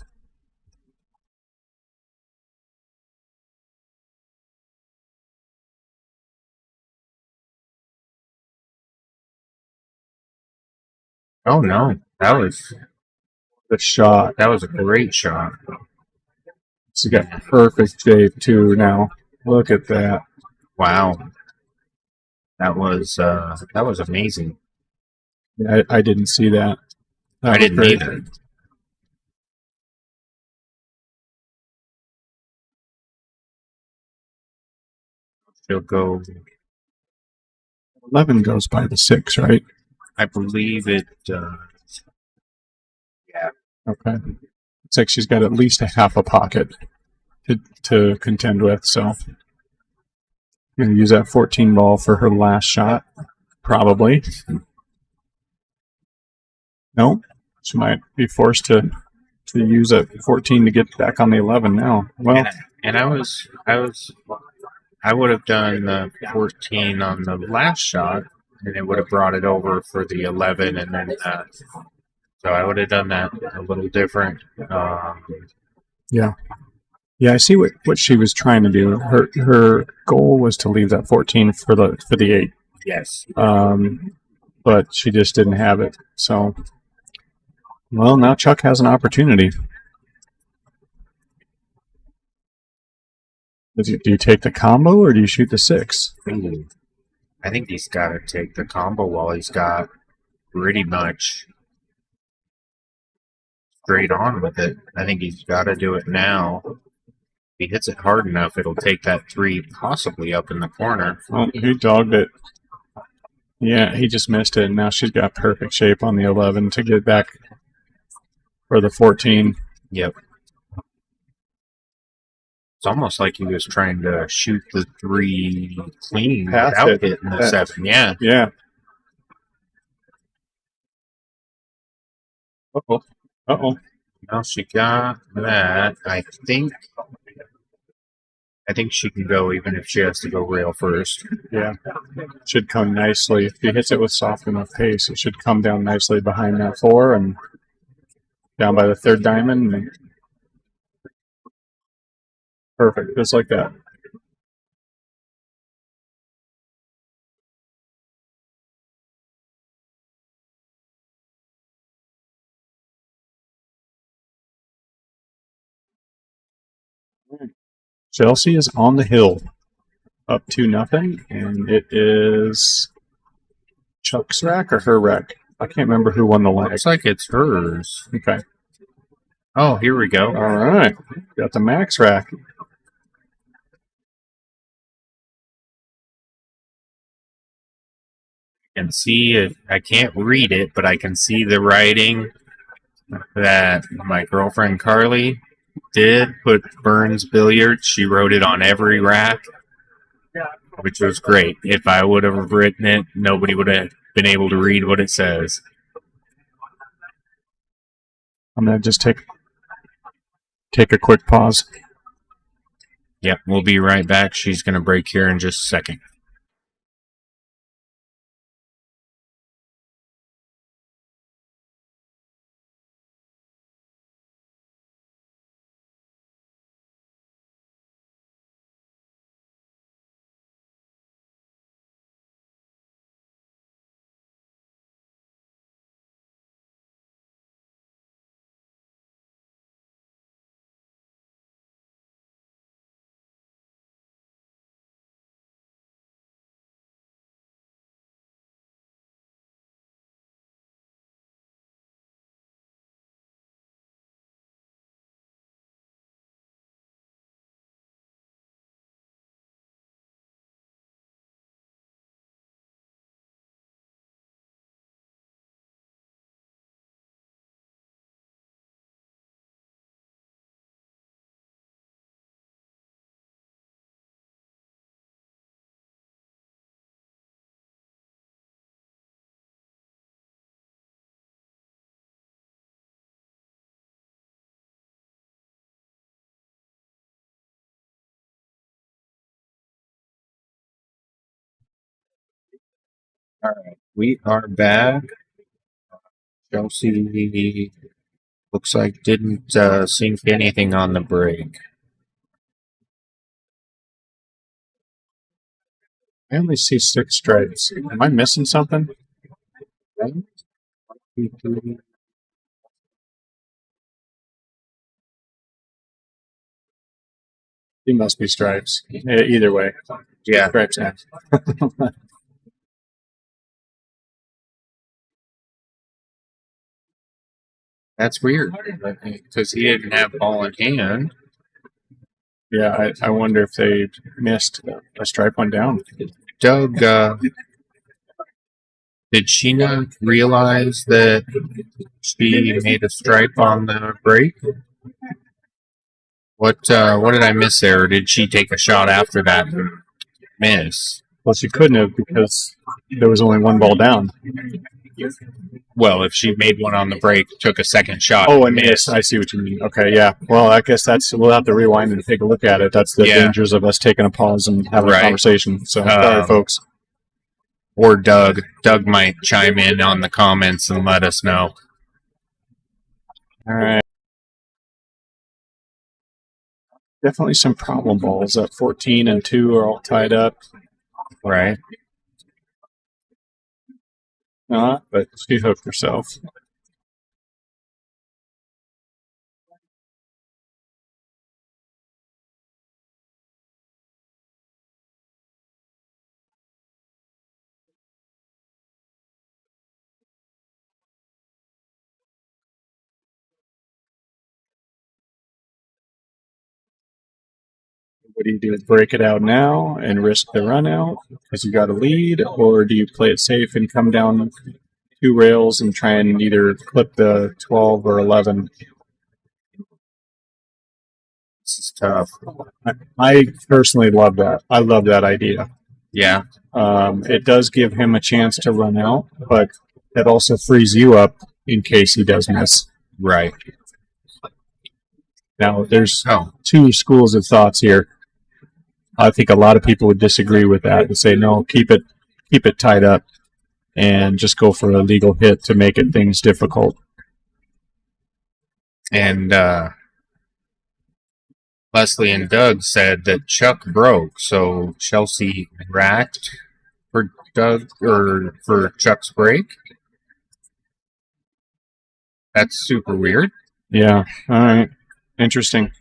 Oh no, The shot. that was a great shot. She's got perfect shape too now. Look at that. Wow, that was amazing. I didn't see that. That I was didn't great. either. She'll go. 11 goes by the 6, right? I believe it. Yeah. Okay. Looks like she's got at least a half a pocket to contend with, so I'm going to use that 14 ball for her last shot, probably. No, she might be forced to use a 14 to get back on the 11 now. Well, And I would have done the 14 on the last shot, and it would have brought it over for the 11, and then so I would have done that a little different. yeah, I see what she was trying to do. Her goal was to leave that 14 for the 8. Yes. But she just didn't have it. So, well, now Chuck has an opportunity. Do you take the combo or do you shoot the 6? Ooh. I think he's got to take the combo while he's got pretty much straight on with it. I think he's got to do it now. If he hits it hard enough, it'll take that 3 possibly up in the corner. Oh, he dogged it. Yeah, he just missed it, and now she's got perfect shape on the 11 to get back for the 14. Yep. It's almost like he was trying to shoot the 3 clean Past without it. hitting the 7. Yeah. Yeah. Uh-oh. Uh-oh. Now she got that. I think she can go even if she has to go rail first. Yeah. Should come nicely. If he hits it with soft enough pace, it should come down nicely behind that 4 and down by the 3rd diamond. And perfect. Just like that. Chelsea is on the hill, up 2-0, and it is Chuck's rack or her rack. I can't remember who won the leg. Looks like it's hers. Okay. Oh, here we go. All right. Got the max rack. And see it. I can't read it, but I can see the writing that my girlfriend Carly did put Burns Billiards. She wrote it on every rack, which was great. If I would have written it, nobody would have been able to read what it says. I'm going to just take a quick pause. Yep, we'll be right back. She's going to break here in just a second. All right, we are back. Chelsea looks like didn't sink anything on the break. I only see 6 stripes. Am I missing something? He must be stripes. Either way. Yeah. Stripes next. That's weird because he didn't have ball in hand. Yeah, I wonder if they missed a stripe one down. Doug, did she not realize that she made a stripe on the break? What did I miss there? Or did she take a shot after that and miss? Well, she couldn't have because there was only one ball down. Well, if she made one on the break, took a second shot. Oh, and missed. I see what you mean. Okay, yeah. Well, I guess we'll have to rewind and take a look at it. That's the dangers of us taking a pause and having a conversation. So, sorry, folks. Or Doug. Doug might chime in on the comments and let us know. All right. Definitely some problem balls. 14 and 2 are all tied up. Right. But she hooked herself. What do you do? Break it out now and risk the run out because you got a lead, or do you play it safe and come down 2 rails and try and either clip the 12 or 11? This is tough. I personally love that. I love that idea. Yeah. It does give him a chance to run out, but it also frees you up in case he does miss. Right. Now, there's 2 schools of thoughts here. I think a lot of people would disagree with that and say, no, keep it tied up and just go for a legal hit to make things difficult. And Leslie and Doug said that Chuck broke, so Chelsea racked for Doug or for Chuck's break. That's super weird. Yeah. All right. Interesting.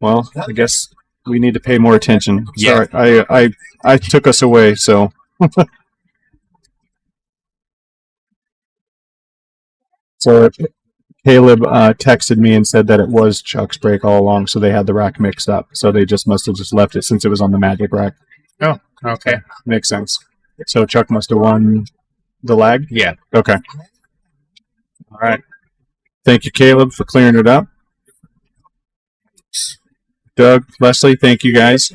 Well, I guess we need to pay more attention. Yeah. Sorry, I took us away, so. So Caleb texted me and said that it was Chuck's break all along, so they had the rack mixed up. So they must have just left it since it was on the Magic rack. Oh, okay. Makes sense. So Chuck must have won the lag? Yeah. Okay. All right. Thank you, Caleb, for clearing it up. Doug, Leslie, thank you guys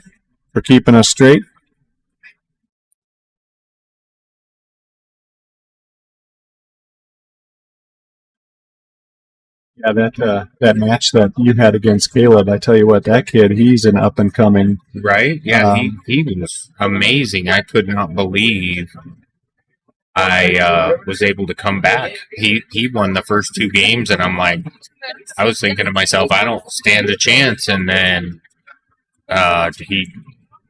for keeping us straight. Yeah, that match that you had against Caleb, I tell you what, that kid, he's an up and coming. Right? Yeah, he was amazing. I could not believe I was able to come back. He won the first 2 games, and I'm like, I was thinking to myself, I don't stand a chance. And then he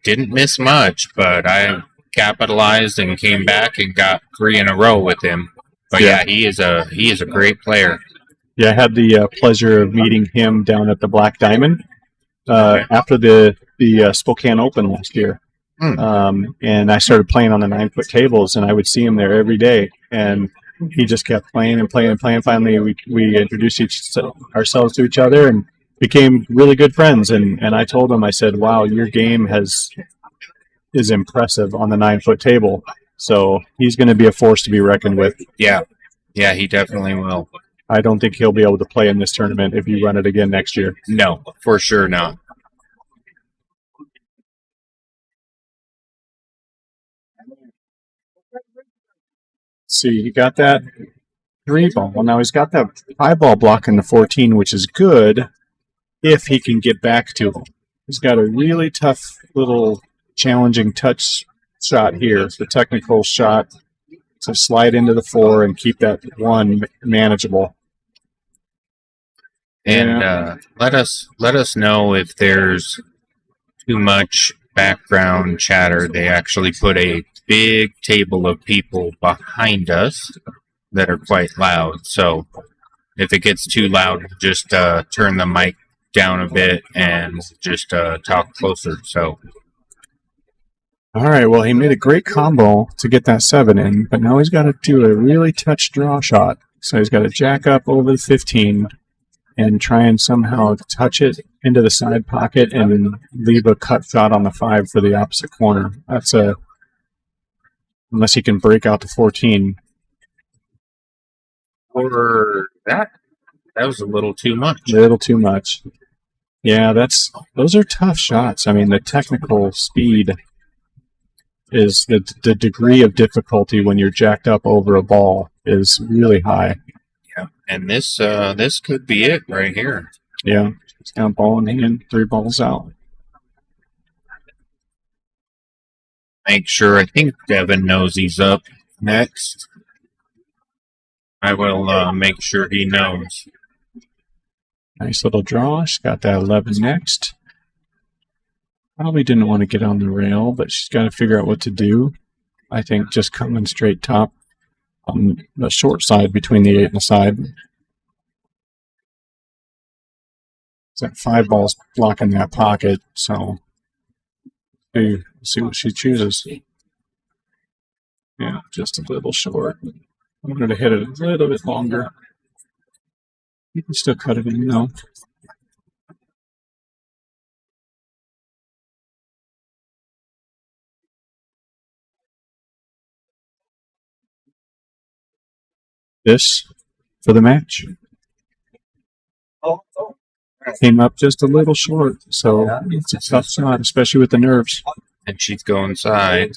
didn't miss much, but I capitalized and came back and got 3 in a row with him. But yeah, he is a great player. Yeah, I had the pleasure of meeting him down at the Black Diamond after the Spokane Open last year. And I started playing on the 9-foot tables, and I would see him there every day. And he just kept playing and playing and playing. Finally, we introduced ourselves to each other and became really good friends. And I told him, I said, wow, your game is impressive on the 9-foot table. So he's going to be a force to be reckoned with. Yeah. Yeah, he definitely will. I don't think he'll be able to play in this tournament if you run it again next year. No, for sure not. See, he got that 3 ball. Well, now he's got that 5 ball block in the 14, which is good if he can get back to him. He's got a really tough little challenging touch shot here. The technical shot So slide into the 4 and keep that 1 manageable. And let us know if there's too much background chatter. They actually put a big table of people behind us that are quite loud. So if it gets too loud, just turn the mic down a bit and just talk closer. So. All right, well, he made a great combo to get that 7 in, but now he's got to do a really touch draw shot. So he's got to jack up over the 15 and try and somehow touch it into the side pocket and leave a cut shot on the 5 for the opposite corner. That's unless he can break out the 14. Or that was a little too much. A little too much. Yeah, those are tough shots. I mean, the technical speed is the degree of difficulty when you're jacked up over a ball is really high. Yeah, and this could be it right here. Yeah, he's got a ball in hand, 3 balls out. Make sure, I think Devin knows he's up next. I will make sure he knows. Nice little draw. She's got that 11 next. Probably didn't want to get on the rail, but she's got to figure out what to do. I think just coming straight top on the short side between the 8 and the side. That 5 ball's blocking that pocket, so see what she chooses. Yeah, just a little short. I'm going to hit it a little bit longer. You can still cut it in, though. This for the match. Came up just a little short, so it's a tough shot, especially with the nerves. And she's going side.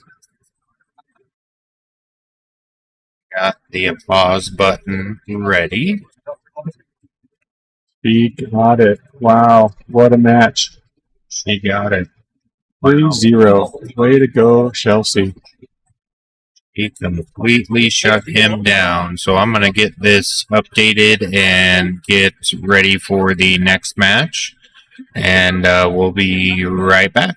Got the applause button ready. She got it. Wow, what a match. She got it. 3-0. Way to go, Chelsea. He completely shut him down. So I'm going to get this updated and get ready for the next match. And we'll be right back.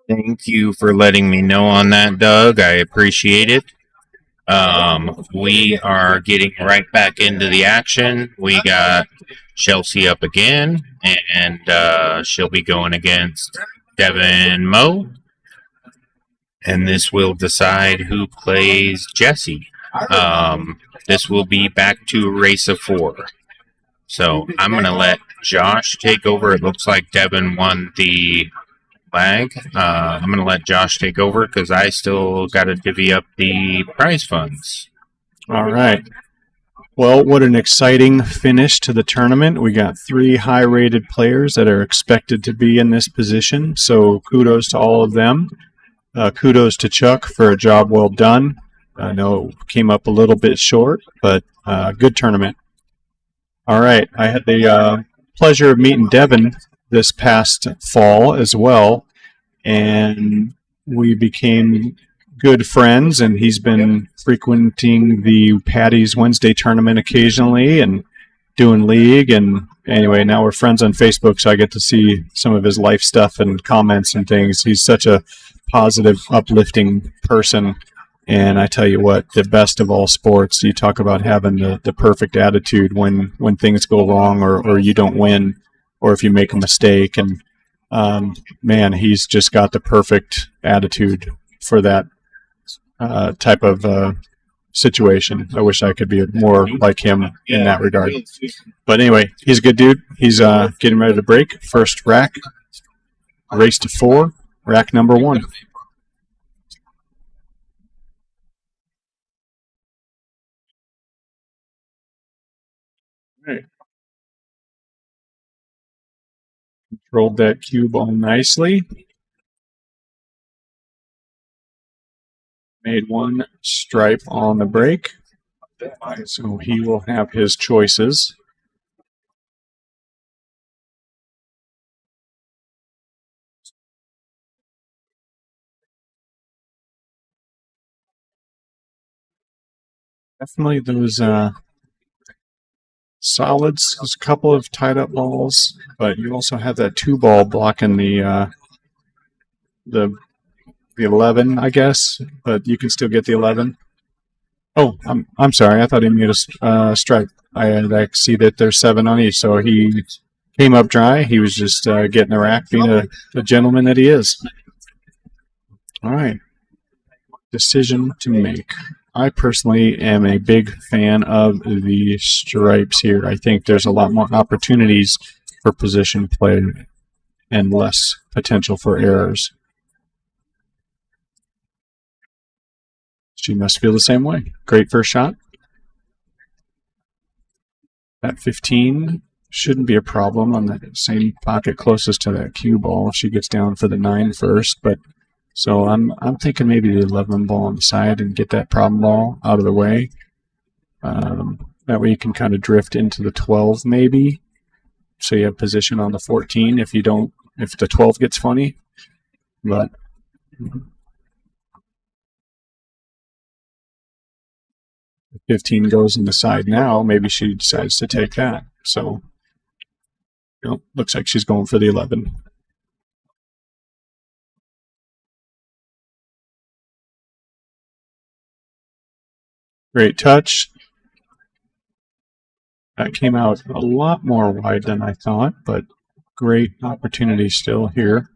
Thank you for letting me know on that, Doug. I appreciate it. We are getting right back into the action. We got Chelsea up again, and she'll be going against Devin Mo. And this will decide who plays Jesse. This will be back to a race of 4. So I'm going to let Josh take over. It looks like Devin won the lag. I'm going to let Josh take over because I still got to divvy up the prize funds. All right. Well, what an exciting finish to the tournament. We got 3 high-rated players that are expected to be in this position, so kudos to all of them. Kudos to Chuck for a job well done. I know it came up a little bit short, but good tournament. All right. I had the pleasure of meeting Devin this past fall as well, and we became good friends, and he's been frequenting the Paddy's Wednesday tournament occasionally and doing league. And anyway, now we're friends on Facebook, so I get to see some of his life stuff and comments and things. He's such a positive, uplifting person. And I tell you what, the best of all sports, you talk about having the perfect attitude when things go wrong or you don't win or if you make a mistake. And man, he's just got the perfect attitude for that type of situation. I wish I could be more like him in that regard. But anyway, he's a good dude. He's getting ready to break. First rack, race to 4, rack number 1. Right. Controlled that cue ball nicely. Made 1 stripe on the break. So he will have his choices. Definitely those solids. There's a couple of tied up balls, but you also have that 2 ball blocking the 11, I guess. But you can still get the 11. Oh, I'm sorry. I thought he made a stripe. I see that there's 7 on each, so he came up dry. He was just getting the rack, being the gentleman that he is. All right. Decision to make. I personally am a big fan of the stripes here. I think there's a lot more opportunities for position play and less potential for errors. She must feel the same way. Great first shot. That 15 shouldn't be a problem on the same pocket closest to that cue ball. She gets down for the 9 first, but so I'm thinking maybe the 11 ball on the side and get that problem ball out of the way. That way you can kind of drift into the 12 maybe. So you have position on the 14 if the 12 gets funny. But if 15 goes in the side now, maybe she decides to take that. So looks like she's going for the 11. Great touch. That came out a lot more wide than I thought, but great opportunity still here.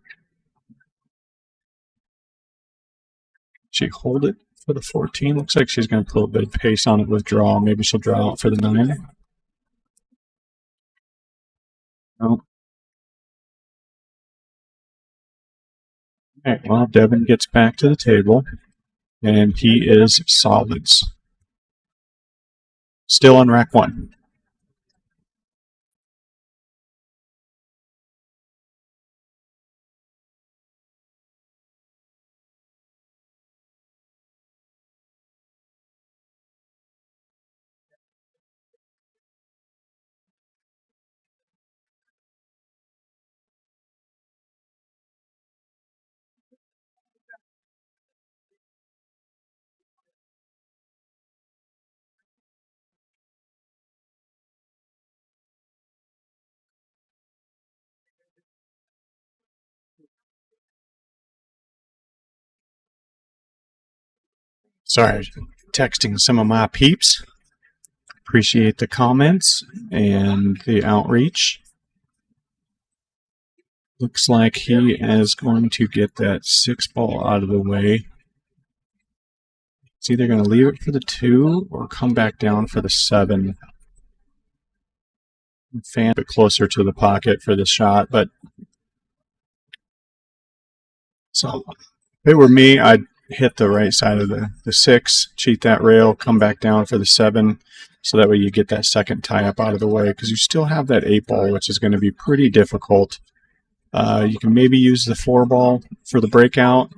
She hold it for the 14. Looks like she's going to put a bit of pace on it with draw. Maybe she'll draw out for the 9. Nope. All right, well, Devin gets back to the table, and he is solids. Still on rack 1. Sorry, texting some of my peeps. Appreciate the comments and the outreach. Looks like he is going to get that 6 ball out of the way. It's either going to leave it for the 2 or come back down for the 7. fan a bit closer to the pocket for the shot, but so if it were me, I'd hit the right side of the 6, cheat that rail, come back down for the 7, so that way you get that second tie up out of the way, because you still have that 8 ball, which is going to be pretty difficult. You can maybe use the 4 ball for the breakout,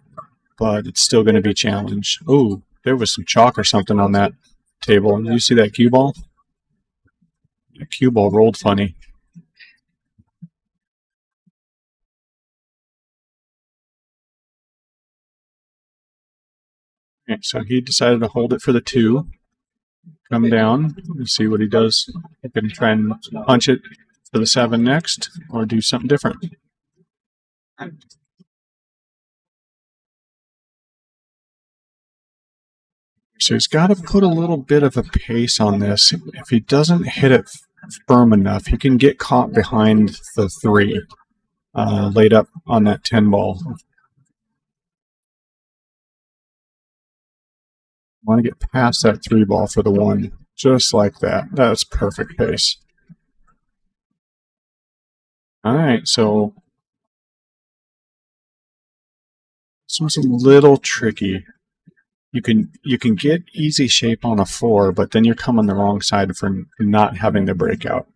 but it's still going to be a challenge. Ooh, there was some chalk or something on that table. Did you see that cue ball? The cue ball rolled funny. Okay, so he decided to hold it for the 2. Come down and see what he does. He can try and punch it for the 7 next, or do something different. So he's got to put a little bit of a pace on this. If he doesn't hit it firm enough, he can get caught behind the 3, laid up on that 10 ball. Want to get past that 3 ball for the 1, just like that. That's perfect pace. All right, so this one's a little tricky. You can get easy shape on a 4, but then you're coming the wrong side for not having the breakout.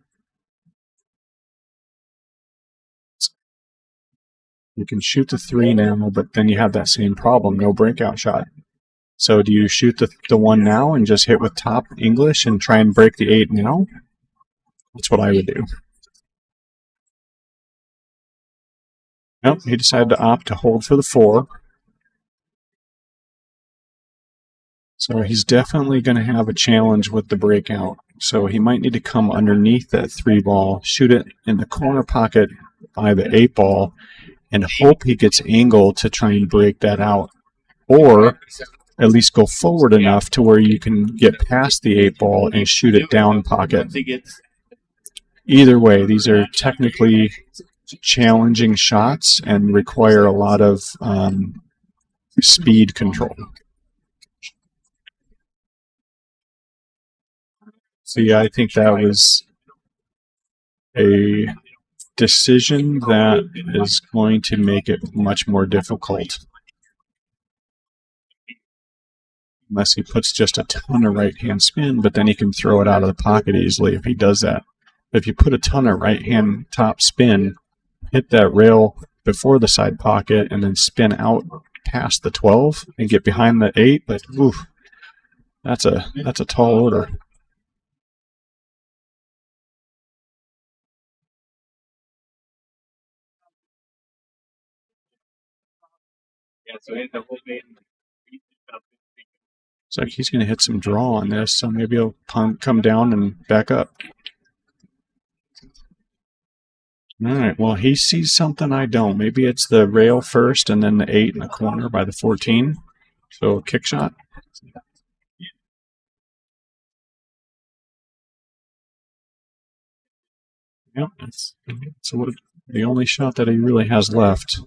You can shoot the 3 now, but then you have that same problem, no breakout shot. So do you shoot the 1 now and just hit with top English and try and break the 8 now? That's what I would do. Nope, he decided to opt to hold for the 4. So he's definitely going to have a challenge with the breakout. So he might need to come underneath that 3 ball, shoot it in the corner pocket by the 8 ball, and hope he gets angle to try and break that out. Or at least go forward enough to where you can get past the 8 ball and shoot it down pocket. Either way, these are technically challenging shots and require a lot of speed control. See, I think that was a decision that is going to make it much more difficult. Unless he puts just a ton of right-hand spin, but then he can throw it out of the pocket easily if he does that. But if you put a ton of right-hand top spin, hit that rail before the side pocket, and then spin out past the 12 and get behind the 8, but oof, that's a tall order. Looks like he's going to hit some draw on this, so maybe he'll come down and back up. All right, well, he sees something I don't. Maybe it's the rail first and then the 8 in the corner by the 14. So kick shot. Yep, that's the only shot that he really has left.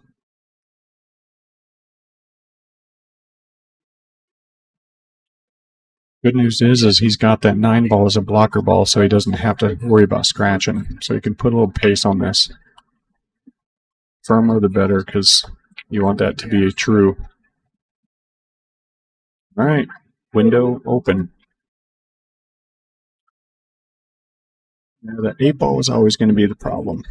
Good news is he's got that 9 ball as a blocker ball, so he doesn't have to worry about scratching. So he can put a little pace on this. Firmer the better, because you want that to be true. All right, window open. Yeah, the 8 ball is always going to be the problem.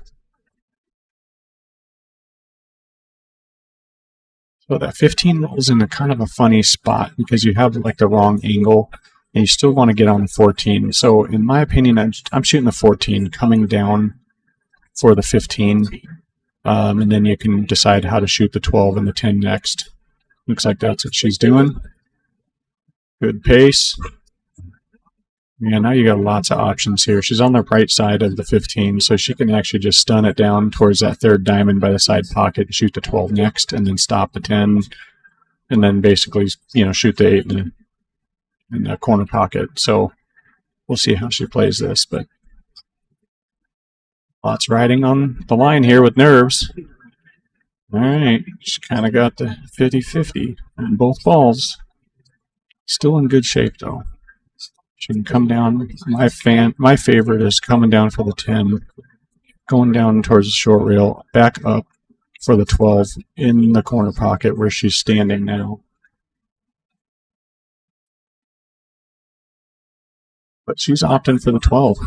So that 15 rolls in a kind of a funny spot because you have like the wrong angle and you still want to get on the 14. So in my opinion, I'm shooting the 14, coming down for the 15, and then you can decide how to shoot the 12 and the 10 next. Looks like that's what she's doing. Good pace. Yeah, now you got lots of options here. She's on the right side of the 15, so she can actually just stun it down towards that 3rd diamond by the side pocket and shoot the 12 next, and then stop the 10, and then basically, shoot the 8 in the corner pocket. So we'll see how she plays this, but lots riding on the line here with nerves. All right, she kind of got the 50-50 on both balls. Still in good shape, though. She can come down. My favorite is coming down for the 10, going down towards the short rail, back up for the 12 in the corner pocket where she's standing now. But she's opting for the 12.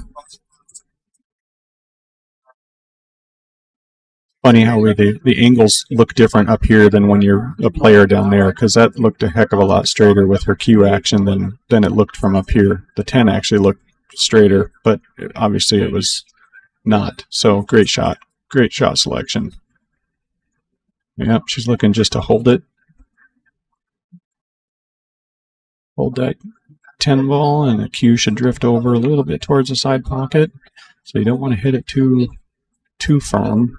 Funny how the angles look different up here than when you're a player down there, because that looked a heck of a lot straighter with her Q action than it looked from up here. The 10 actually looked straighter, but obviously it was not. So great shot selection. Yep, she's looking just to hold it. Hold that 10 ball, and the Q should drift over a little bit towards the side pocket. So you don't want to hit it too firm.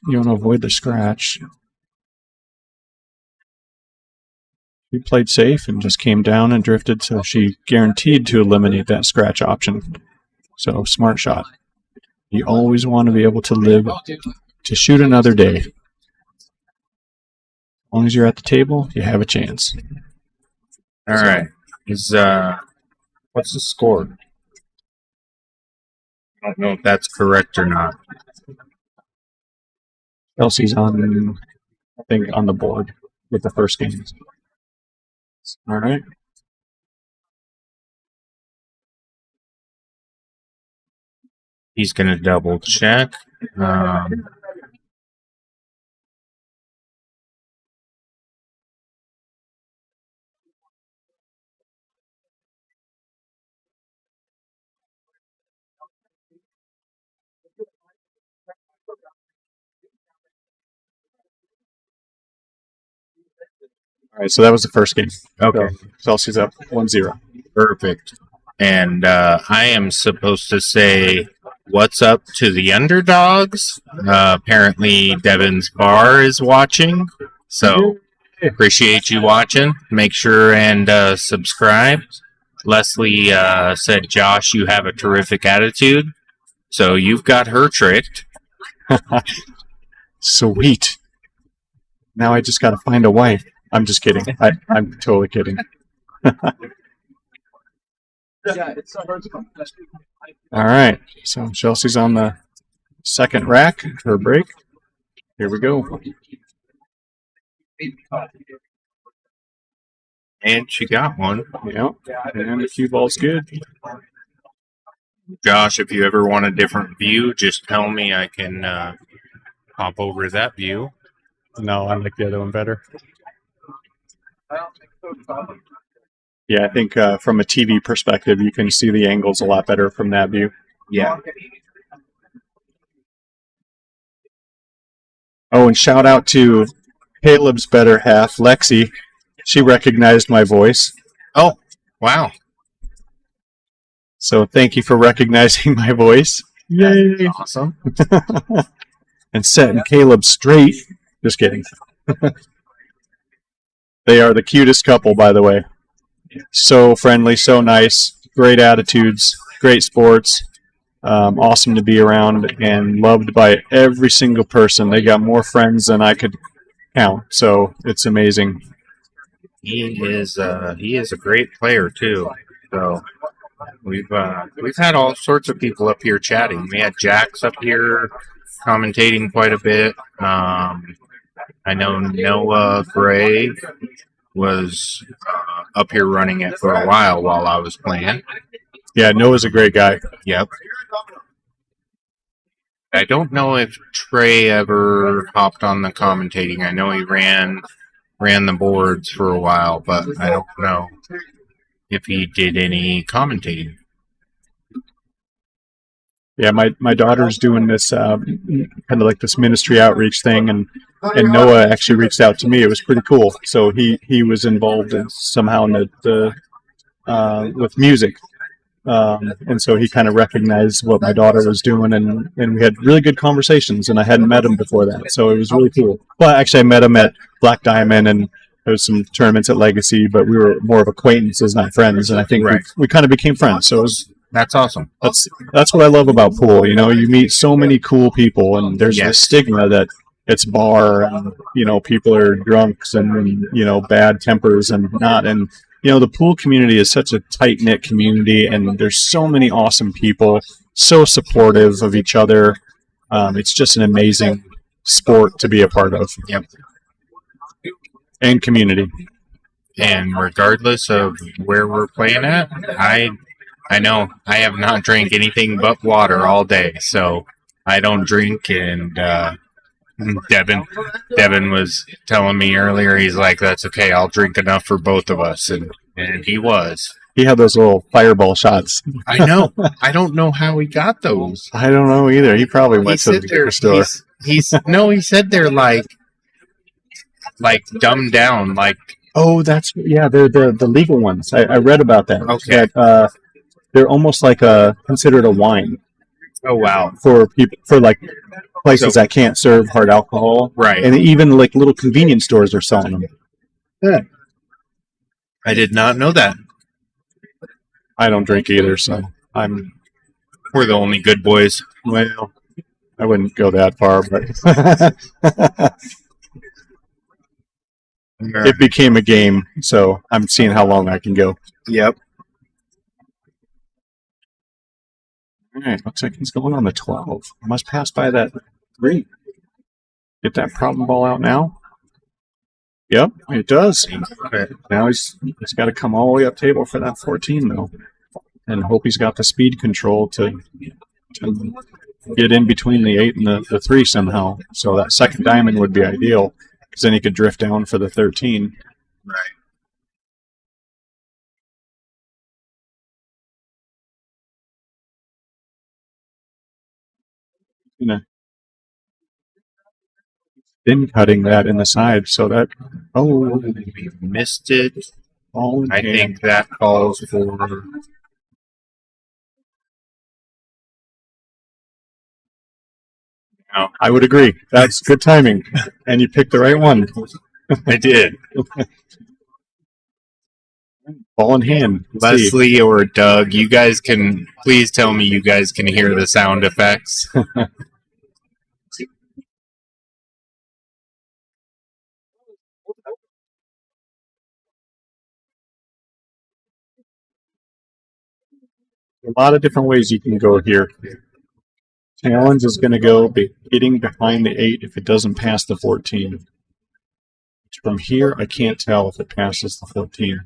You want to avoid the scratch. She played safe and just came down and drifted, so she guaranteed to eliminate that scratch option. So smart shot. You always want to be able to live to shoot another day. As long as you're at the table, you have a chance. All right. What's the score? I don't know if that's correct or not. Chelsea's on, I think, on the board with the first game. All right. He's going to double check. All right, so that was the first game. Okay. So Chelsea's up 1-0. Perfect. And I am supposed to say what's up to the underdogs. Apparently, Devin's bar is watching. So appreciate you watching. Make sure and subscribe. Leslie said, Josh, you have a terrific attitude. So you've got her tricked. Sweet. Now I just got to find a wife. I'm just kidding. I'm totally kidding. All right. So Chelsea's on the second rack, her break. Here we go. And she got one. Yep. And the cue ball's good. Josh, if you ever want a different view, just tell me. I can hop over that view. No, I like the other one better. Yeah, I think from a TV perspective, you can see the angles a lot better from that view. Yeah. Oh, and shout out to Caleb's better half, Lexi. She recognized my voice. Oh, wow. So thank you for recognizing my voice. Yay. Awesome. And setting Caleb straight. Just kidding. They are the cutest couple, by the way. So friendly, so nice, great attitudes, great sports, awesome to be around, and loved by every single person. They got more friends than I could count, so it's amazing. He is a great player too. So we've had all sorts of people up here chatting. We had Jax up here commentating quite a bit. I know Noah Gray was up here running it for a while I was playing. Yeah, Noah's a great guy. Yep. I don't know if Trey ever hopped on the commentating. I know he ran the boards for a while, but I don't know if he did any commentating. Yeah, my daughter's doing this kind of like this ministry outreach thing, and Noah actually reached out to me. It was pretty cool. So he was involved somehow in the with music, and so he kind of recognized what my daughter was doing, and we had really good conversations. And I hadn't met him before that, so it was really cool. Well, actually, I met him at Black Diamond, and there was some tournaments at Legacy, but we were more of acquaintances, not friends. And I think we kind of became friends. So it was. That's awesome. That's what I love about pool. You know, you meet so many cool people, and there's this stigma that it's bar, and people are drunks and bad tempers and not. And the pool community is such a tight-knit community, and there's so many awesome people, so supportive of each other. It's just an amazing sport to be a part of. Yep. And community. And regardless of where we're playing at, I know I have not drank anything but water all day, so I don't drink. And Devin was telling me earlier, he's like, "That's okay, I'll drink enough for both of us," and he was. He had those little fireball shots. I know. I don't know how he got those. I don't know either. He probably went to the liquor store. He said they're like dumbed down, like. Oh, they're the legal ones. I read about that. Okay. That, they're almost like considered a wine. Oh wow. For people, for like places that can't serve hard alcohol, right? And even like little convenience stores are selling them. Yeah. I did not know that. I don't drink either, so we're the only good boys. Well, I wouldn't go that far, but it became a game, so I'm seeing how long I can go. Yep. All right, looks like he's going on the 12. I must pass by that 3. Get that problem ball out now. Yep, it does. Now he's got to come all the way up table for that 14, though. And hope he's got the speed control to get in between the 8 and the 3 somehow. So that second diamond would be ideal, because then he could drift down for the 13. Right. Been cutting that in the side, so that we missed it. I think that calls for. I would agree. That's good timing, and you picked the right one. I did. Ball in hand. Leslie or Doug, you guys can please tell me you guys can hear the sound effects. A lot of different ways you can go here. Challenge is going to go hitting behind the 8 if it doesn't pass the 14. From here, I can't tell if it passes the 14.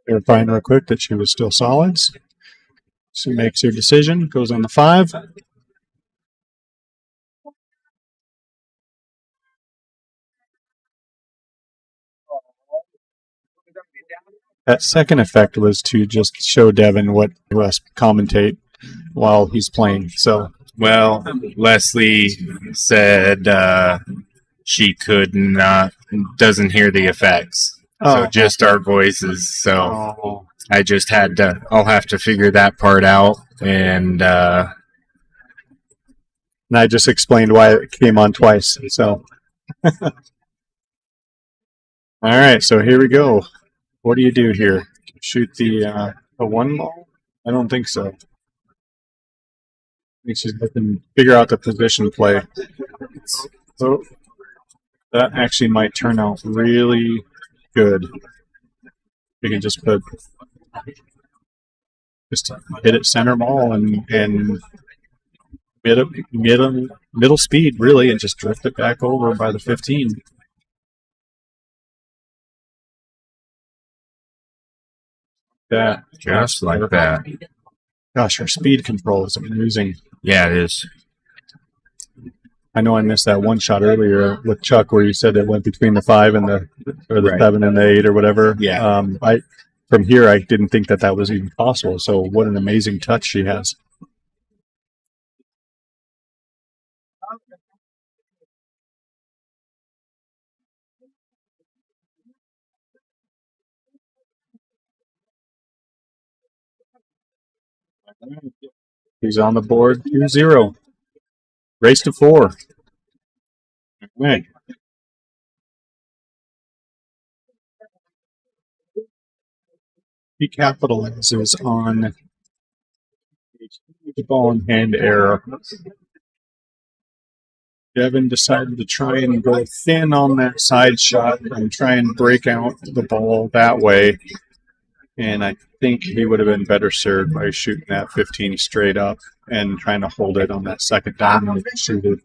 Verifying real quick that she was still solids. She makes her decision, goes on the 5. That second effect was to just show Devin what he must commentate while he's playing. So, well, Leslie said she doesn't hear the effects. So just our voices. So I just had to. I'll have to figure that part out, and I just explained why it came on twice. So, all right. So here we go. What do you do here? Shoot the 1 ball? I don't think so. I think she's looking to figure out the position play. So that actually might turn out really good. We can just hit it center ball and middle speed really, and just drift it back over by the 15. That just like that. Gosh, her speed control is amazing. Yeah, it is. I know I missed that one shot earlier with Chuck where you said it went between the 5 and the 7 and the 8 or whatever. Yeah. From here, I didn't think that was even possible. So what an amazing touch she has. He's on the board 2-0. Race to 4. Right. He capitalizes on the ball in hand error. Devin decided to try and go thin on that side shot and try and break out the ball that way. And I think he would have been better served by shooting that 15 straight up and trying to hold it on that second diamond and shoot it.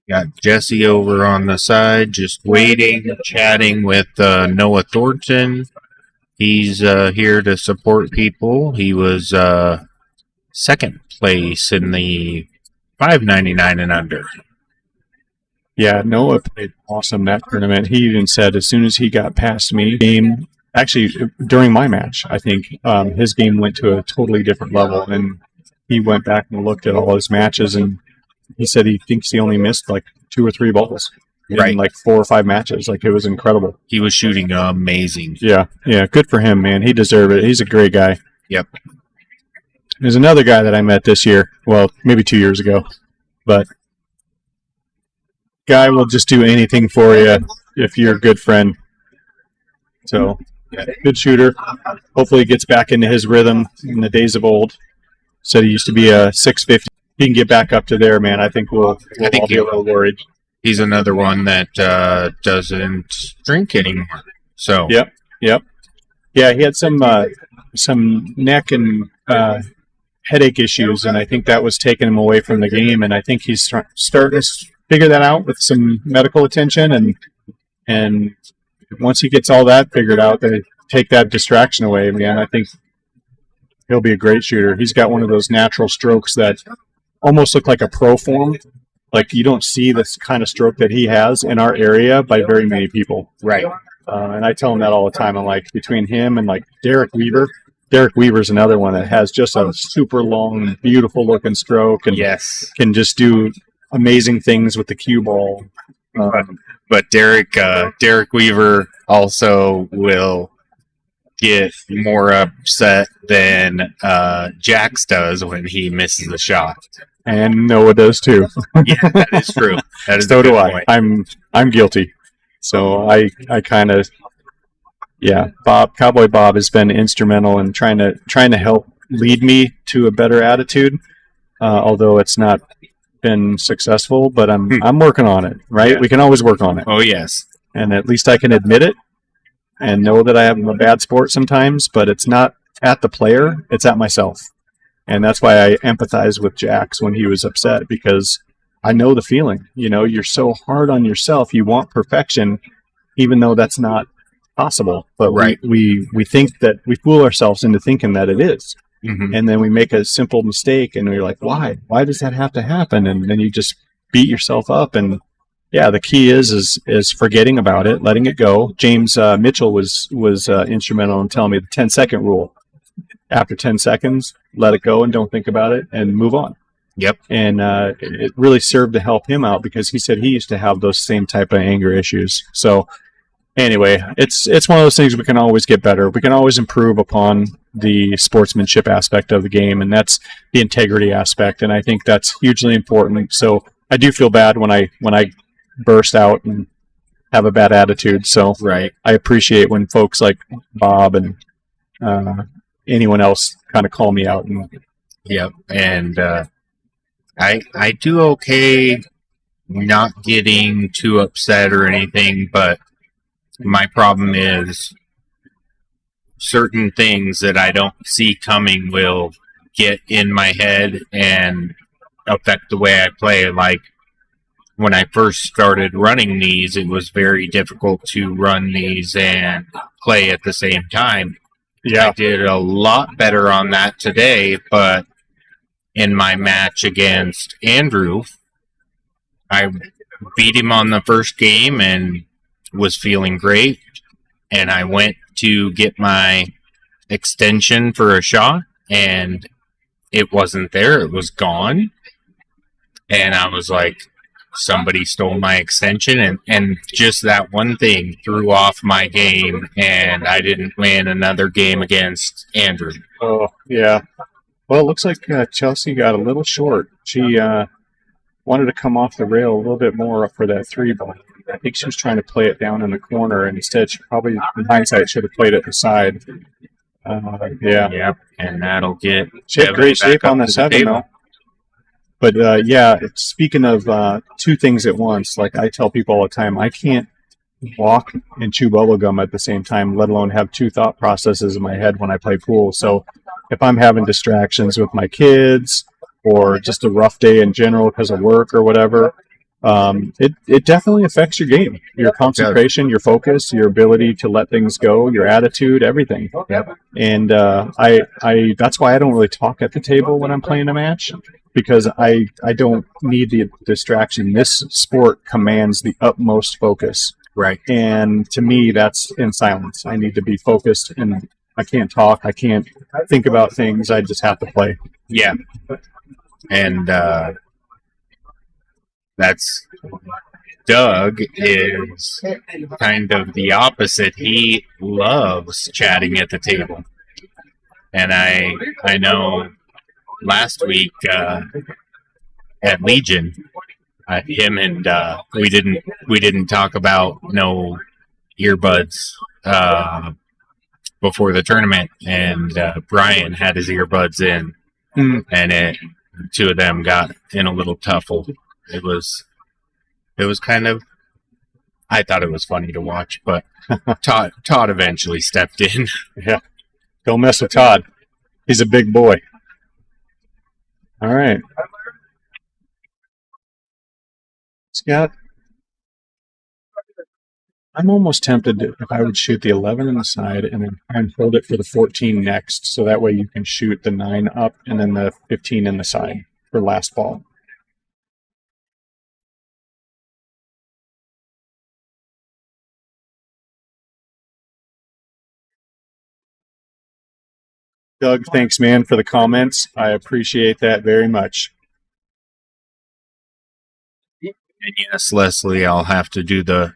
Got Jesse over on the side, just waiting, chatting with Noah Thornton. He's here to support people. He was second place in the $5.99 and under. Yeah, Noah played awesome that tournament. He even said as soon as he got past me, actually during my match, I think his game went to a totally different level. And he went back and looked at all his matches, and he said he thinks he only missed like 2 or 3 balls in like 4 or 5 matches. Like, it was incredible. He was shooting amazing. Yeah, good for him, man. He deserved it. He's a great guy. Yep. There's another guy that I met this year. Well, maybe 2 years ago, but guy will just do anything for you if you're a good friend. So, good shooter. Hopefully, he gets back into his rhythm in the days of old. Said he used to be a 650. He can get back up to there, man. I think we'll all be a little worried. He's another one that doesn't drink anymore. So Yep. Yeah, he had some neck and headache issues, and I think that was taking him away from the game. And I think he's starting to figure that out with some medical attention. And once he gets all that figured out, they take that distraction away, man. I think he'll be a great shooter. He's got one of those natural strokes that almost look like a pro form. Like, you don't see this kind of stroke that he has in our area by very many people. right. And I tell him that all the time. I'm like, between him and like Derek Weaver's another one that has just a super long, beautiful looking stroke and Yes. can just do amazing things with the cue ball. But Derek Weaver also will get more upset than Jax does when he misses a shot. And Noah does too. Yeah, that is true. That is So a good do I. point. I'm guilty. So I kind of, Cowboy Bob has been instrumental in trying to help lead me to a better attitude. Although it's not been successful, but I'm working on it. Right? Yeah. We can always work on it, Oh yes. and at least I can admit it and know that I am a bad sport sometimes. But it's not at the player; it's at myself, and that's why I empathize with Jax when he was upset, because I know the feeling. You know, you're so hard on yourself. You want perfection, even though that's not possible. But Right. we think that we fool ourselves into thinking that it is. Mhm. And then we make a simple mistake and we're like, why does that have to happen? And then you just beat yourself up. And yeah, the key is forgetting about it, letting it go. James Mitchell was instrumental in telling me the 10-second rule. After 10 seconds, let it go and don't think about it and move on. Yep. And it really served to help him out, because he said he used to have those same type of anger issues. So anyway, it's one of those things we can always get better. We can always improve upon the sportsmanship aspect of the game, and that's the integrity aspect. And I think that's hugely important. So I do feel bad when I burst out and have a bad attitude. So Right. I appreciate when folks like Bob and anyone else kind of call me out. And Yep. And I do okay not getting too upset or anything, but my problem is certain things that I don't see coming will get in my head and affect the way I play. Like, when I first started running these, it was very difficult to run these and play at the same time. I did a lot better on that today, but in my match against Andrew. I beat him on the first game and was feeling great. And I went to get my extension for a shot, and it wasn't there. It was gone. And I was like, somebody stole my extension. And just that one thing threw off my game, and I didn't win another game against Andrew. Oh, yeah. Well, it looks like Chelsea got a little short. She wanted to come off the rail a little bit more for that 3 ball. I think she was trying to play it down in the corner, and instead she probably, in hindsight, should have played it the side. Yeah. Yep, and that'll get She had great shape on the 7, though. But, speaking of 2 things at once, like I tell people all the time, I can't walk and chew bubblegum at the same time, let alone have 2 thought processes in my head when I play pool. So if I'm having distractions with my kids or just a rough day in general because of work or whatever, it definitely affects your game, your concentration, your focus, your ability to let things go, your attitude, everything. Yep. And I that's why I don't really talk at the table when I'm playing a match, because I don't need the distraction. This sport commands the utmost focus. Right. And to me, that's in silence. I need to be focused, and I can't talk. I can't think about things. I just have to play. Yeah. And that's Doug is kind of the opposite. He loves chatting at the table. And I know last week at Legion, him and we didn't talk about no earbuds before the tournament, and Brian had his earbuds in, and the 2 of them got in a little tuffle. It was kind of, I thought it was funny to watch, but Todd eventually stepped in. Yeah, don't mess with Todd. He's a big boy. All right. Scott, I'm almost tempted to, if I would shoot the 11 on the side and then try and hold it for the 14 next, so that way you can shoot the 9 up and then the 15 in the side for last ball. Doug, thanks, man, for the comments. I appreciate that very much. And yes, Leslie, I'll have to do the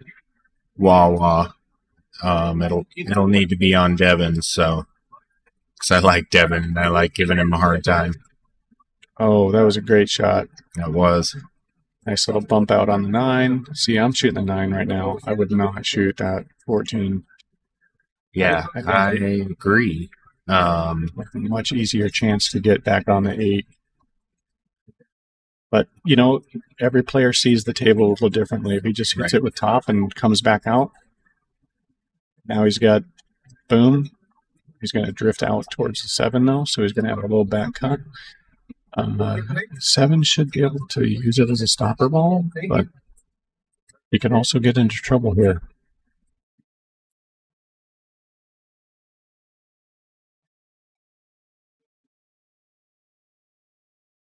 wah-wah. It'll need to be on Devin, so, because I like Devin and I like giving him a hard time. Oh, that was a great shot. That was. Nice little bump out on the 9. See, I'm shooting the 9 right now. I would not shoot that 14. Yeah, I agree. Much easier chance to get back on the 8. But, you know, every player sees the table a little differently. If he just hits it with top and comes back out, now he's got, boom. He's going to drift out towards the 7, though, so he's going to have a little back cut. 7 should be able to use it as a stopper ball, but he can also get into trouble here.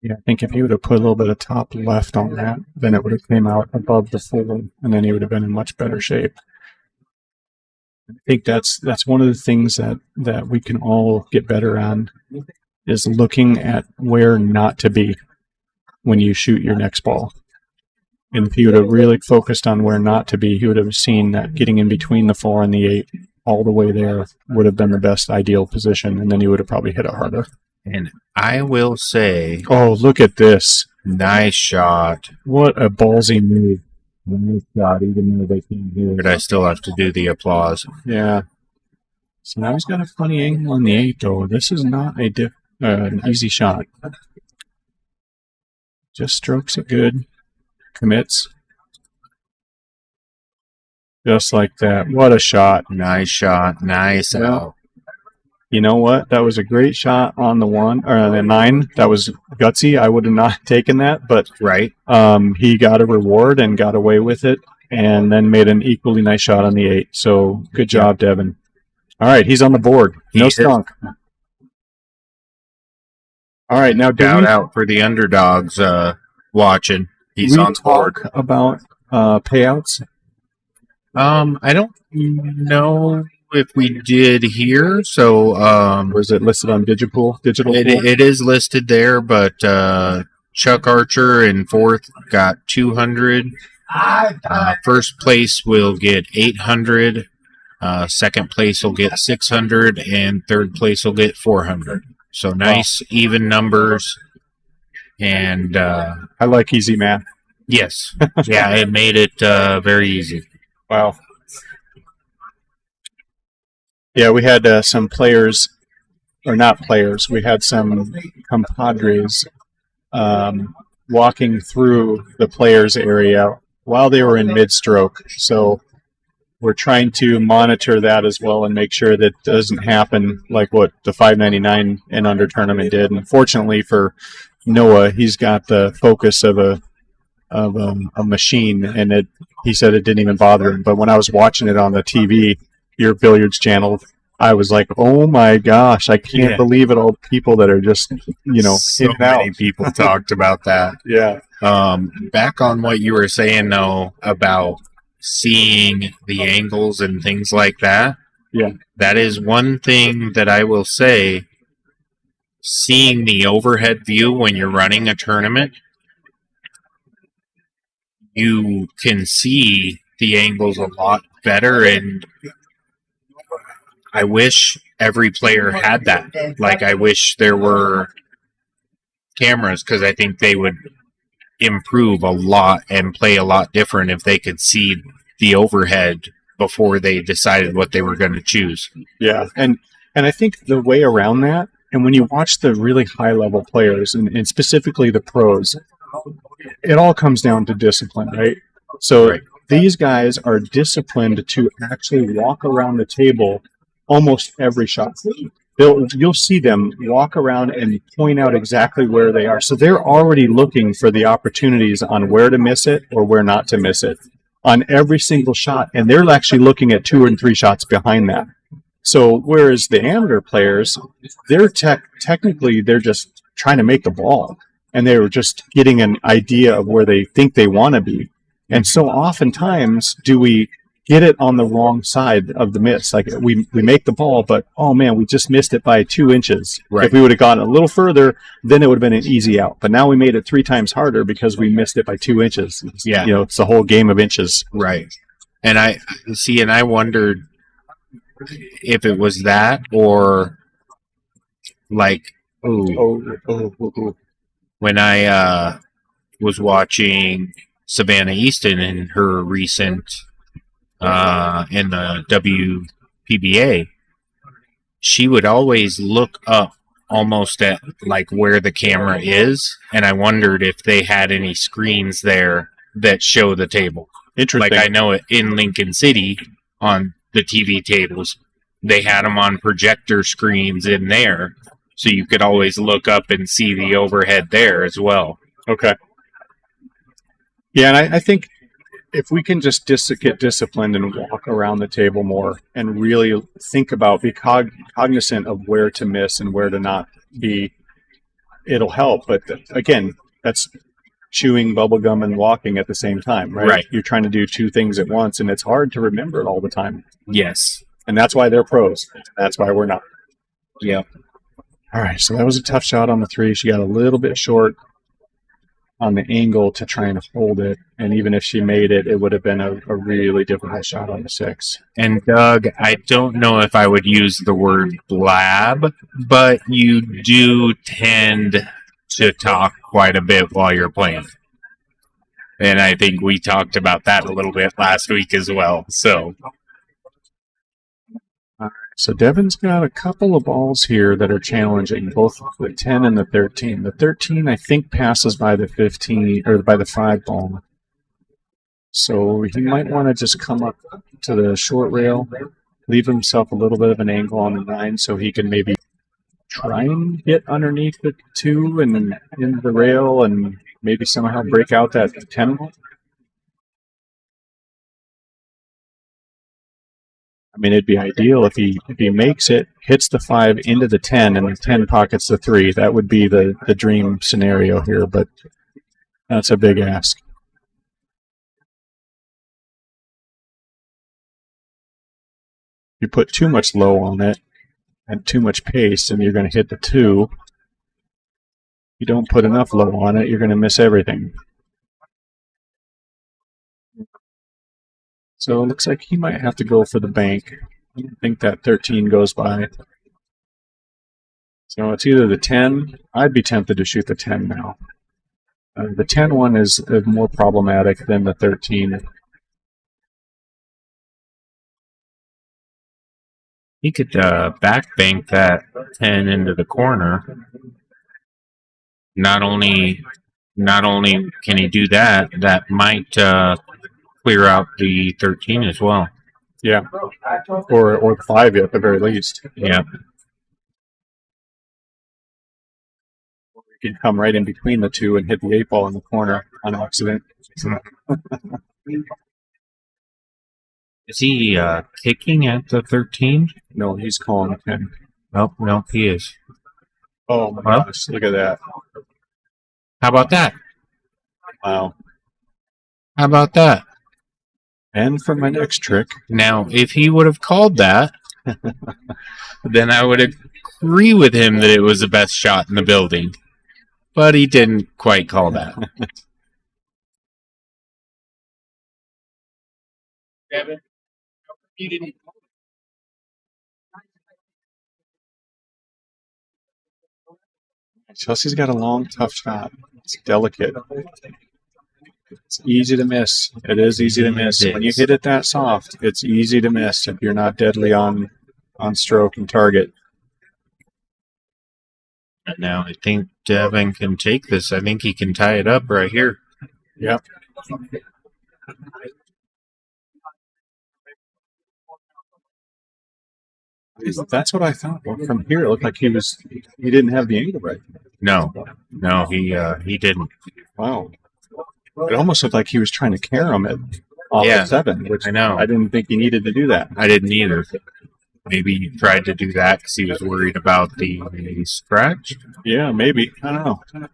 Yeah, I think if he would have put a little bit of top left on that, then it would have came out above the 4, and then he would have been in much better shape. I think that's one of the things that we can all get better on, is looking at where not to be when you shoot your next ball. And if he would have really focused on where not to be, he would have seen that getting in between the 4 and the 8 all the way there would have been the best ideal position, and then he would have probably hit it harder. And I will say, oh, look at this. Nice shot. What a ballsy move. Nice shot, even though they can't hear it. But I still have to do the applause. Yeah. So now he's got a funny angle on the 8, though. This is not an easy shot. Just strokes it good. Commits. Just like that. What a shot. Nice shot. Nice out. You know what? That was a great shot on the 1 or the 9. That was gutsy. I would have not taken that, but he got a reward and got away with it, and then made an equally nice shot on the 8. So good job, Devin. All right, he's on the board. No skunk. All right, now do Shout we, out for the underdogs watching. He's we on board. talk about payouts? I don't know if we did here, so Or is it listed on Digital Pool? it is listed there, but Chuck Archer in fourth got 200. First place will get 800. Second place will get 600, and third place will get 400. So nice, even numbers. And I like easy math. yes, yeah, it made it very easy. Wow. Yeah, we had some players, or not players, we had some compadres walking through the players area while they were in mid-stroke. So we're trying to monitor that as well and make sure that doesn't happen like what the 599 and under tournament did. And fortunately for Noah, he's got the focus of a machine, and he said it didn't even bother him. But when I was watching it on the TV, your billiards channel, I was like, oh my gosh, I can't believe it. All the people that are just, So in and out. many people talked about that. Yeah. Back on what you were saying though about seeing the angles and things like that. Yeah. That is one thing that I will say. Seeing the overhead view when you're running a tournament, you can see the angles a lot better, and I wish every player had that. Like, I wish there were cameras, because I think they would improve a lot and play a lot different if they could see the overhead before they decided what they were going to choose. Yeah, and I think the way around that, and when you watch the really high-level players, and specifically the pros, it all comes down to discipline, right? So Right. these guys are disciplined to actually walk around the table almost every shot. You'll see them walk around and point out exactly where they are. So they're already looking for the opportunities on where to miss it or where not to miss it on every single shot. And they're actually looking at 2 and 3 shots behind that. So whereas the amateur players, they're technically they're just trying to make the ball, and they're just getting an idea of where they think they want to be. And so oftentimes do we get it on the wrong side of the miss. Like we make the ball, but oh man, we just missed it by 2 inches. Right. If we would have gone a little further, then it would have been an easy out. But now we made it 3 times harder because we missed it by 2 inches. Yeah. It's the whole game of inches. Right. And I wondered if it was that, or like, when I was watching Savannah Easton in her recent in the WPBA, she would always look up almost at like where the camera is, and I wondered if they had any screens there that show the table. Interesting. Like, I know it in Lincoln City on the TV tables, they had them on projector screens in there, so you could always look up and see the overhead there as well. Okay. Yeah, and I think if we can just get disciplined and walk around the table more and really think about, be cognizant of where to miss and where to not be, it'll help. But again, that's chewing bubble gum and walking at the same time, right? Right. You're trying to do 2 things at once, and it's hard to remember it all the time. Yes. And that's why they're pros. That's why we're not. Yeah. All right, so that was a tough shot on the 3. She got a little bit short on the angle to try and hold it, and even if she made it, it would have been a really difficult shot on the 6. And Doug, I don't know if I would use the word blab, but you do tend to talk quite a bit while you're playing. And I think we talked about that a little bit last week as well. So So Devin's got a couple of balls here that are challenging, both the 10 and the 13. The 13, I think, passes by the 15 or by the 5 ball. So he might want to just come up to the short rail, leave himself a little bit of an angle on the 9 so he can maybe try and get underneath the 2 and into the rail and maybe somehow break out that 10 ball. I mean, it'd be ideal if he makes it, hits the 5 into the 10, and the 10 pockets the 3. That would be the dream scenario here, but that's a big ask. You put too much low on it and too much pace, and you're going to hit the 2. You don't put enough low on it, you're going to miss everything. So it looks like he might have to go for the bank. I don't think that 13 goes by. So it's either the 10. I'd be tempted to shoot the 10 now. The 10 one is more problematic than the 13. He could back bank that 10 into the corner. Not only can he do that, that might clear out the 13 as well. Yeah, or the 5 at the very least. Yeah. You can come right in between the 2 and hit the 8 ball in the corner on accident. Is he kicking at the 13? No, he's calling the 10. No, he is. Oh my Well, gosh, look at that. How about that? Wow. How about that? And for my next trick. Now, if he would have called that, then I would agree with him that it was the best shot in the building. But he didn't quite call that. Devin, you didn't. Chelsea's got a long, tough shot. It's delicate. It's easy to miss. It is easy to miss. When you hit it that soft, it's easy to miss if you're not deadly on stroke and target. Now, I think Devin can take this. I think he can tie it up right here. Yep. That's what I thought. Well, from here, it looked like he didn't have the angle right. No, he didn't. Wow. It almost looked like he was trying to carry him off Yeah, the 7, which I know. I didn't think he needed to do that. I didn't either. Maybe he tried to do that because he was worried about the scratch. Yeah, maybe. I don't know.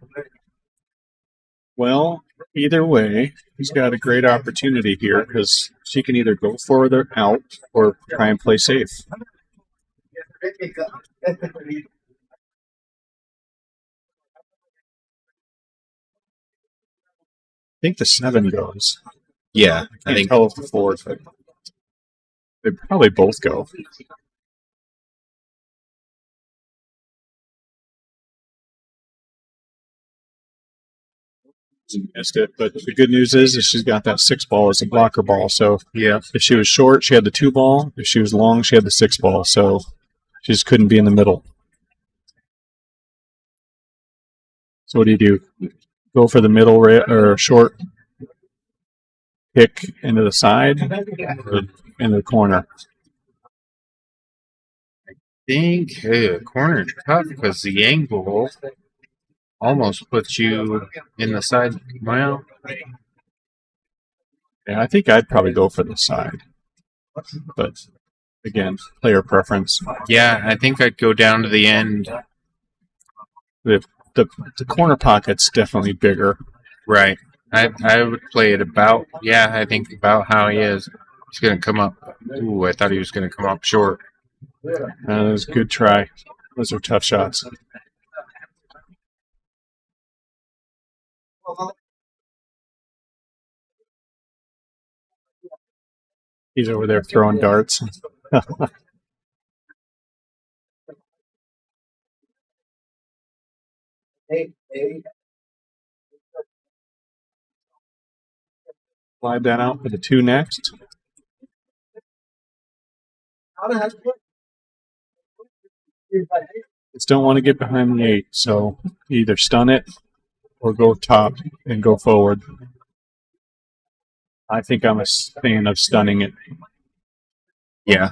Well, either way, he's got a great opportunity here because she can either go further out or try and play safe. I think the 7 goes. Yeah, I think tell if the 4, but they probably both go. Missed it, but the good news is she's got that 6 ball as a blocker ball. So yeah. if she was short, she had the 2 ball. If she was long, she had the 6 ball. So she just couldn't be in the middle. So what do? Go for the middle or short kick into the side or into the corner? I think corner is tough because the angle almost puts you in the side. Well, yeah, I think I'd probably go for the side. But again, player preference. yeah, I think I'd go down to the end. The corner pocket's definitely bigger. Right. I would play it about, I think about how he is. He's going to come up. Ooh, I thought he was going to come up short. That was a good try. Those are tough shots. He's over there throwing darts. Slide that out for the 2 next. Just don't want to get behind the 8, so either stun it or go top and go forward. I think I'm a fan of stunning it. Yeah,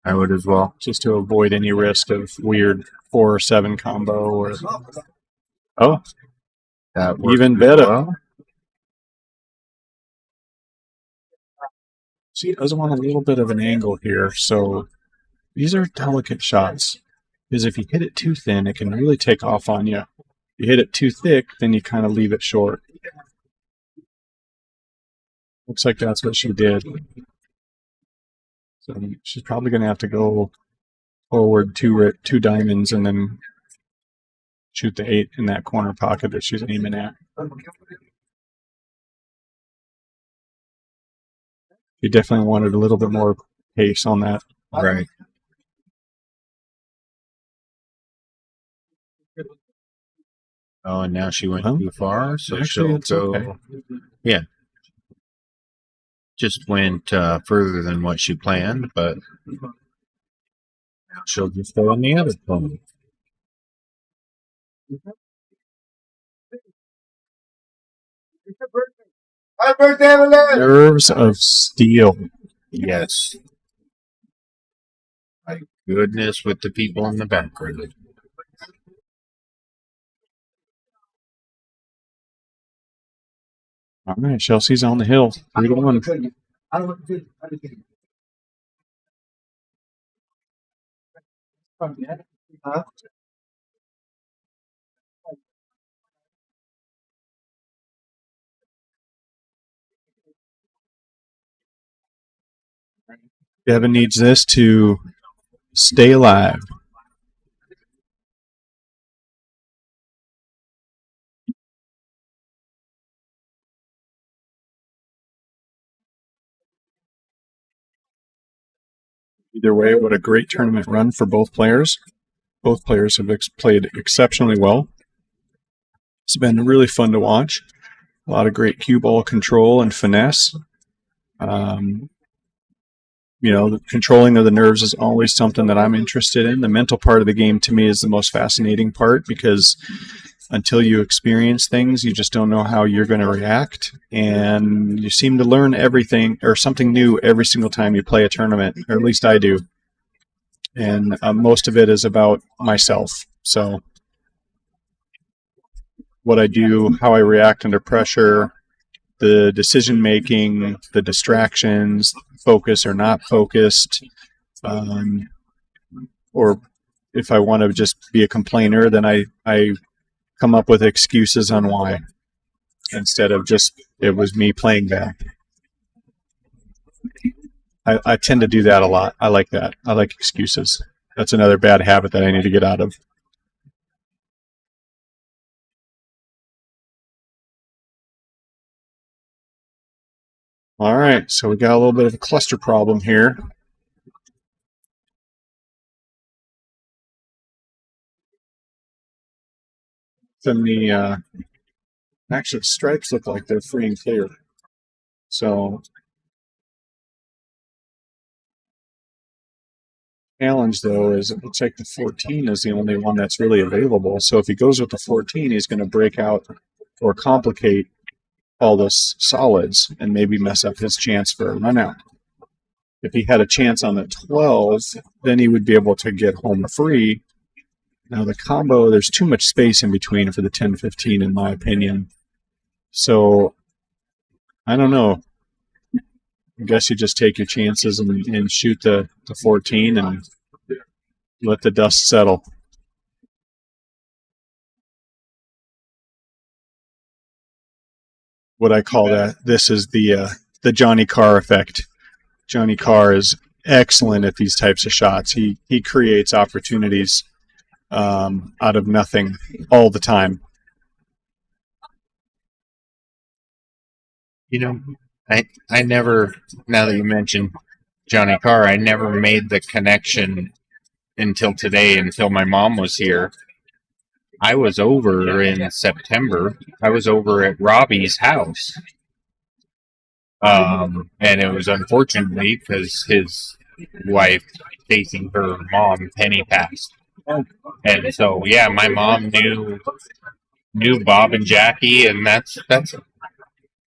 I would as well. Just to avoid any risk of weird 4 or 7 combo or That even better. well. She does want a little bit of an angle here, so these are delicate shots. Because if you hit it too thin, it can really take off on you. You hit it too thick, then you kind of leave it short. Looks like that's what she did. So she's probably going to have to go forward two diamonds and then shoot the 8 in that corner pocket that she's aiming at. She definitely wanted a little bit more pace on that. Right. Oh, and now she went too far, so Actually, she'll it's go. okay. Yeah. Just went further than what she planned, but she'll just go on the other pony. Happy birthday, Evelyn! Nerves of steel. Yes. My goodness, with the people in the background. All right, Chelsea's on the hill. 3-1. I don't want to do it. Huh? Devin needs this to stay alive. Either way, what a great tournament run for both players. Both players have played exceptionally well. It's been really fun to watch. A lot of great cue ball control and finesse. The controlling of the nerves is always something that I'm interested in. The mental part of the game to me is the most fascinating part because until you experience things, you just don't know how you're going to react. And you seem to learn everything or something new every single time you play a tournament, or at least I do. And most of it is about myself. So what I do, how I react under pressure, the decision making, the distractions, focus or not focused, or if I want to just be a complainer, then I come up with excuses on why instead of just it was me playing bad. I tend to do that a lot. I like that. I like excuses. That's another bad habit that I need to get out of. All right, so we got a little bit of a cluster problem here. Then the actually stripes look like they're free and clear. So challenge though is it looks like the 14 is the only one that's really available. So if he goes with the 14, he's going to break out or complicate all those solids and maybe mess up his chance for a run out. If he had a chance on the 12, then he would be able to get home free. Now the combo, there's too much space in between for the 10-15 in my opinion. So I don't know. I guess you just take your chances and shoot the 14 and let the dust settle. What I call that, this is the Johnny Carr effect. Johnny Carr is excellent at these types of shots. He creates opportunities out of nothing all the time. You know, I never, now that you mentioned Johnny Carr, I never made the connection until today, until my mom was here. I was over in September. I was over at Robbie's house. And it was unfortunately because his wife, facing her mom, Penny, passed. And so, yeah, my mom knew Bob and Jackie, and that's.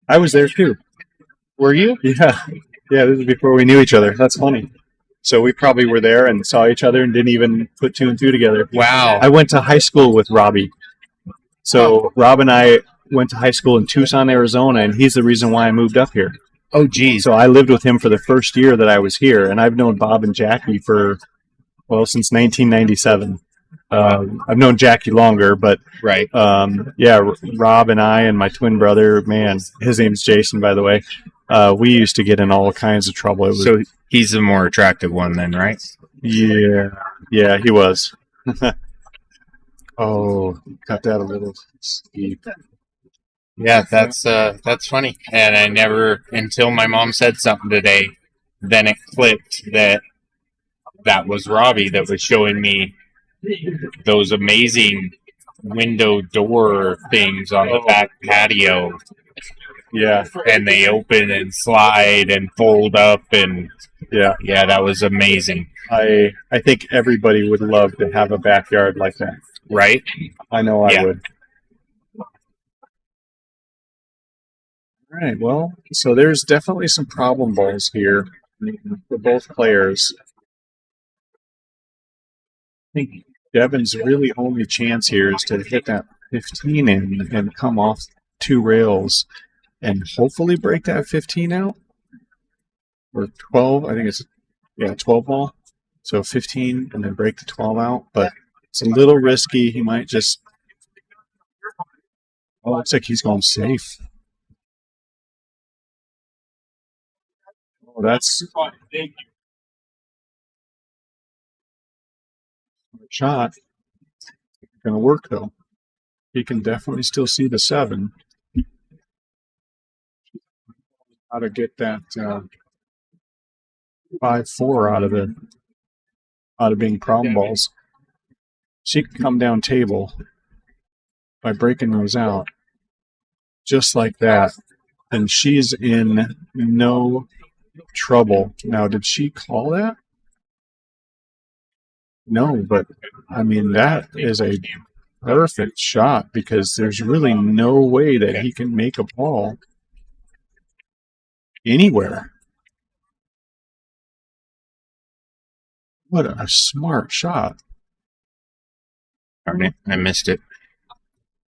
I was there too. Were you? Yeah. Yeah, this is before we knew each other. That's funny. So we probably were there and saw each other and didn't even put 2 and 2 together. Wow. I went to high school with Robbie. So Rob and I went to high school in Tucson, Arizona, and he's the reason why I moved up here. Oh, geez. So I lived with him for the first year that I was here, and I've known Bob and Jackie for, well, since 1997. I've known Jackie longer, but Right. yeah, Rob and I and my twin brother, man, his name's Jason, by the way. We used to get in all kinds of trouble. It was, So he's the more attractive one then, right? yeah, he was. Oh, cut that a little steep. Yeah, that's funny. And I never, until my mom said something today, then it clicked that was Robbie that was showing me those amazing window door things on the back patio. Yeah, And they open and slide and fold up, and yeah. that was amazing. I think everybody would love to have a backyard like that. Right? I know I Yeah. would. All right, well, so there's definitely some problem balls here for both players. I think Devin's really only chance here is to hit that 15 in and come off 2 rails and hopefully break that 15 out. Or 12, I think it's, 12 ball. So 15 and then break the 12 out, but it's a little risky. He might just, looks like he's going safe. Oh, that's a shot. Going to work though. He can definitely still see the 7. How to get that 5-4 out of being problem balls. She can come down table by breaking those out just like that, and she's in no trouble. Now, did she call that? No, but I mean, that is a perfect shot because there's really no way that he can make a ball anywhere. What a smart shot. Darn it, I missed it.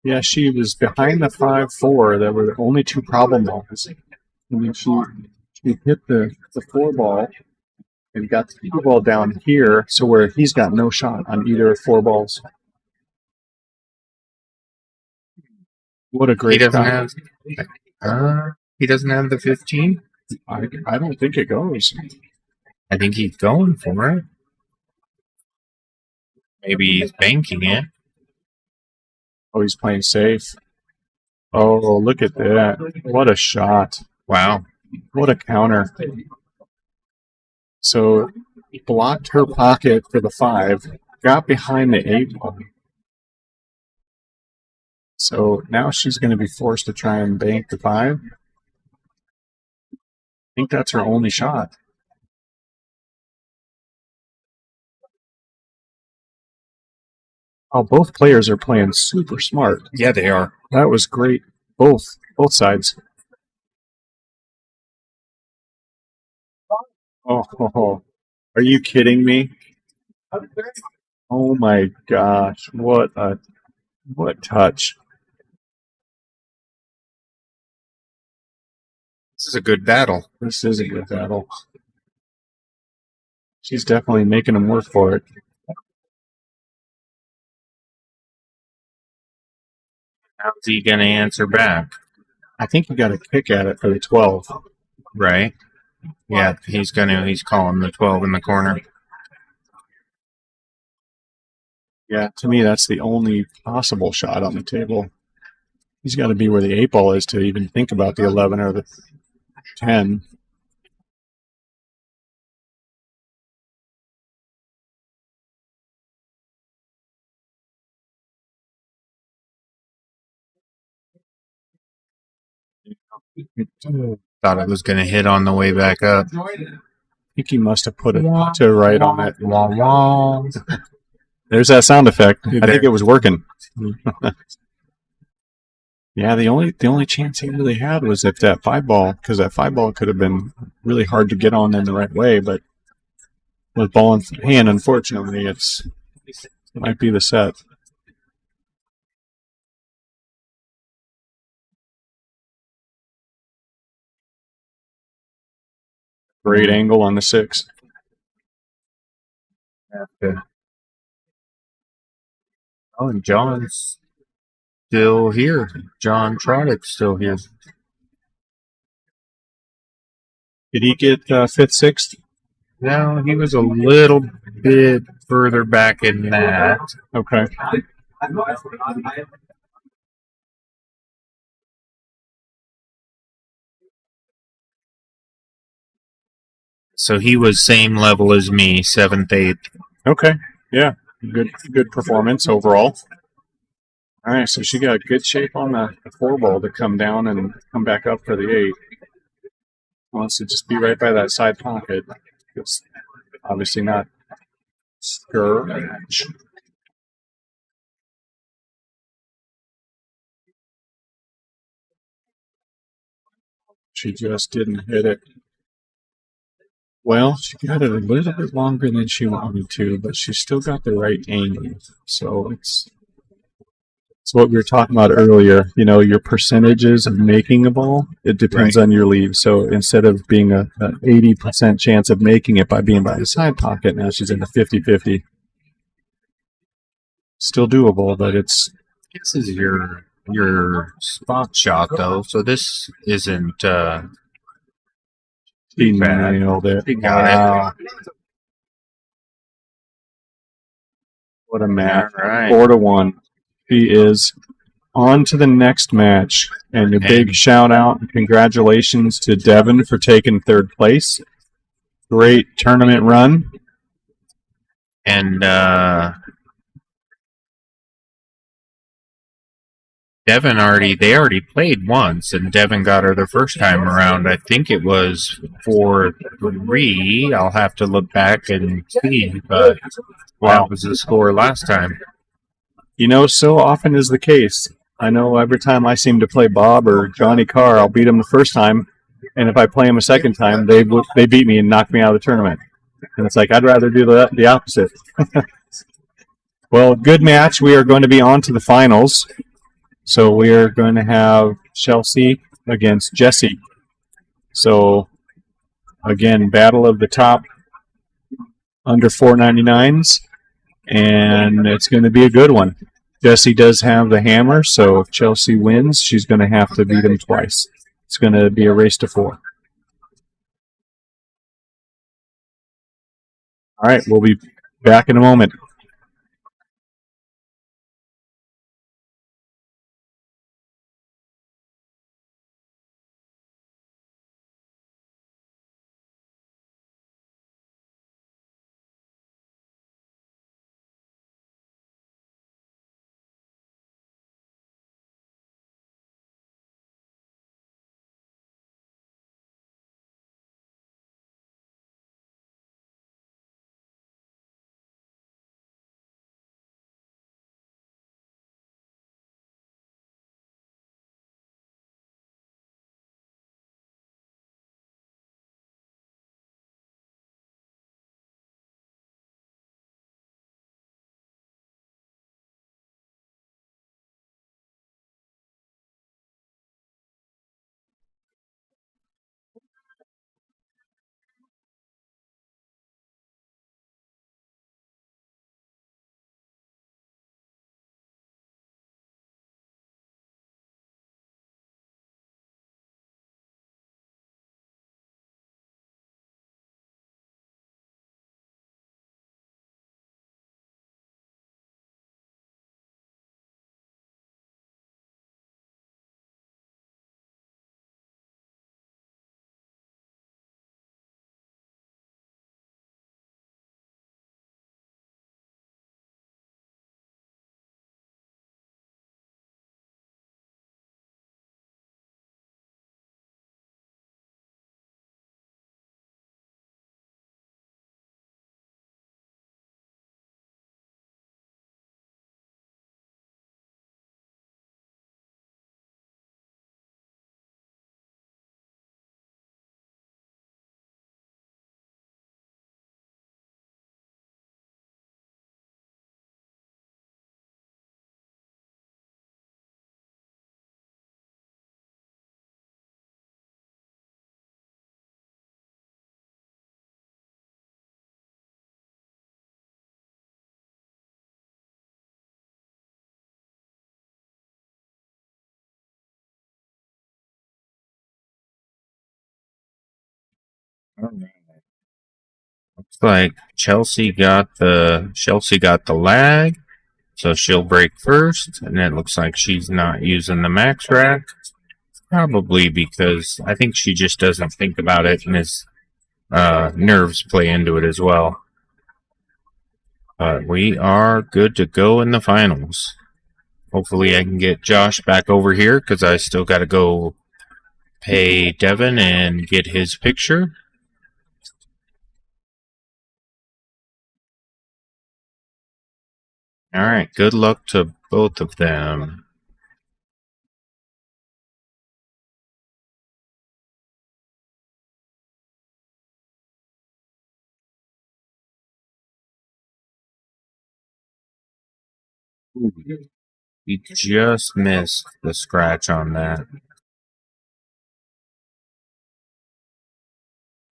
Yeah, she was behind the 5-4. There were only 2 problem balls. And then she hit the 4 ball and got the 2 ball down here, so where he's got no shot on either 4 balls. What a great shot. He doesn't have the 15? I don't think it goes. I think he's going for it. Maybe he's banking it. Oh, he's playing safe. Oh, look at that. What a shot. Wow. What a counter. So, blocked her pocket for the 5, got behind the 8 ball. So, now she's going to be forced to try and bank the 5. I think that's her only shot. Oh, both players are playing super smart. Yeah, they are. That was great. Both sides. Oh, are you kidding me? Oh my gosh, what touch. This is a good battle. This is a good battle. She's definitely making him work for it. How's he going to answer back? I think you got to kick at it for the 12. Right? Yeah, he's calling the 12 in the corner. Yeah, to me, that's the only possible shot on the table. He's got to be where the 8 ball is to even think about the 11 or the 10. Thought it was going to hit on the way back up. I think he must have put it to right on it. There's that sound effect. I think it was working. Yeah, the only chance he really had was if that 5 ball, because that 5 ball could have been really hard to get on in the right way, but with ball in hand, unfortunately, it might be the set. Great angle on the 6. Okay. Oh, and John's still here. John Trottick's still here. Did he get 5th, 6th? No, he was a little bit further back in that. Okay. So he was same level as me, 7th, 8th. Okay. Yeah. Good performance overall. All right, so she got good shape on the 4 ball to come down and come back up for the 8. Wants to just be right by that side pocket. It's obviously not stir. She just didn't hit it. Well, she got it a little bit longer than she wanted to, but she still got the right angle. So it's what we were talking about earlier. You know, your percentages of making a ball, it depends on your lead. So instead of being an 80% chance of making it by being by the side pocket, now she's in the 50-50. Still doable, but it's... This is your spot shot, though, so this isn't... She nailed it. She got it. What a match. All right. 4-1. She is on to the next match. And a big shout out and congratulations to Devin for taking 3rd place. Great tournament run. And Devin they already played once, and Devin got her the first time around. I think it was 4-3. I'll have to look back and see, but what was the score last time? You know, so often is the case. I know every time I seem to play Bob or Johnny Carr, I'll beat them the first time, and if I play them a second time, they beat me and knock me out of the tournament. And it's like, I'd rather do the opposite. Well, good match. We are going to be on to the finals. So we are going to have Chelsea against Jesse. So, again, battle of the top under 499s, and it's going to be a good one. Jesse does have the hammer, so if Chelsea wins, she's going to have to beat him twice. It's going to be a race to 4. All right, we'll be back in a moment. All right. Looks like Chelsea got the lag, so she'll break first, and it looks like she's not using the max rack. Probably because I think she just doesn't think about it, and his nerves play into it as well. But we are good to go in the finals. Hopefully I can get Josh back over here because I still got to go pay Devin and get his picture. All right, good luck to both of them. He just missed the scratch on that.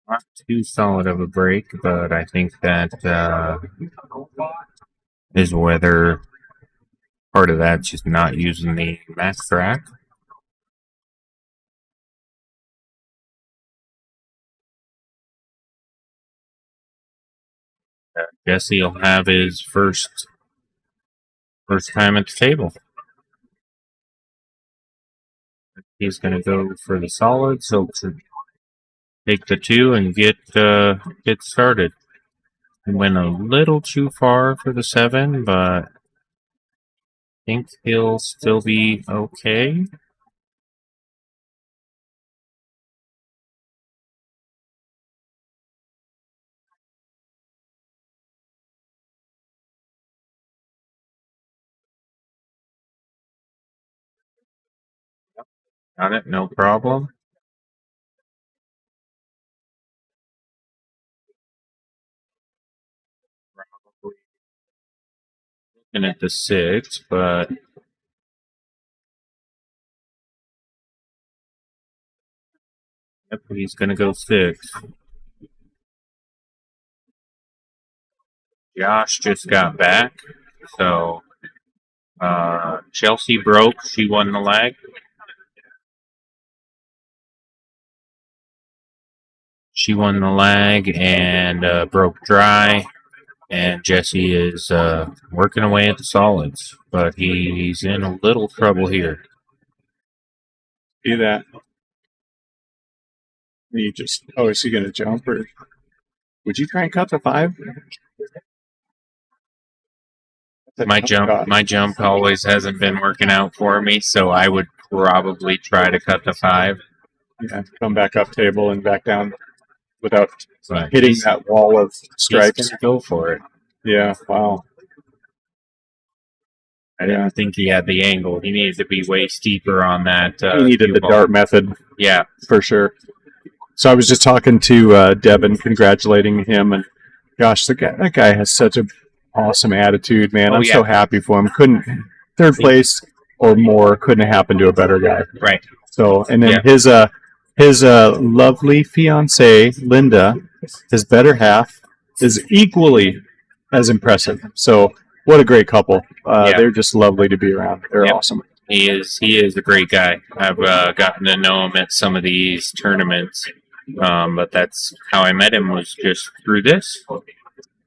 Not too solid of a break, but I think that his weather, part of that's just not using the max track. Jesse will have his first time at the table. He's going to go for the solid, so to take the 2 and get started. He went a little too far for the 7, but I think he'll still be okay. Got it, no problem. Probably looking at the 6, but yep, he's going to go 6. Josh just got back, so Chelsea broke. She won the lag. She won the lag and broke dry. And Jesse is working away at the solids, but he's in a little trouble here. See that? You just, is he going to jump, or would you try and cut the 5? My jump always hasn't been working out for me, so I would probably try to cut the 5. Yeah, come back up table and back down without hitting that wall of stripes. Go for it. Yeah, wow. I didn't think he had the angle. He needed to be way steeper on that. He needed the dart method. Yeah, for sure. So I was just talking to Devin, congratulating him, and gosh, that guy has such an awesome attitude, man. I'm so happy for him. Third place or more couldn't have happened to a better guy. Right. So, and then his lovely fiancee, Linda, his better half, is equally as impressive. So what a great couple. They're just lovely to be around. They're awesome. He is a great guy. I've gotten to know him at some of these tournaments, but that's how I met him, was just through this.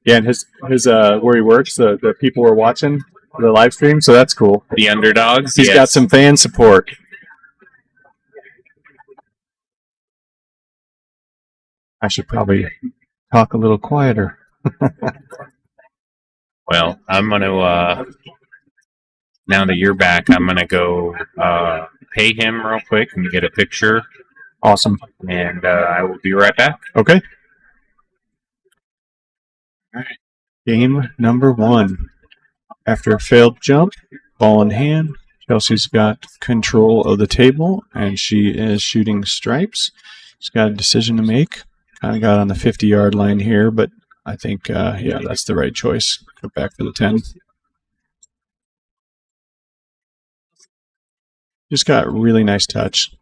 Yeah, and his where he works, the people were watching the live stream, so that's cool. The underdogs. He's got some fan support. I should probably talk a little quieter. Well, I'm going to, now that you're back, I'm going to go pay him real quick and get a picture. Awesome. And I will be right back. Okay. All right. Game number 1. After a failed jump, ball in hand, Chelsea's got control of the table, and she is shooting stripes. She's got a decision to make. Kind of got on the 50-yard line here, but I think, that's the right choice. Go back for the 10. Just got really nice touch.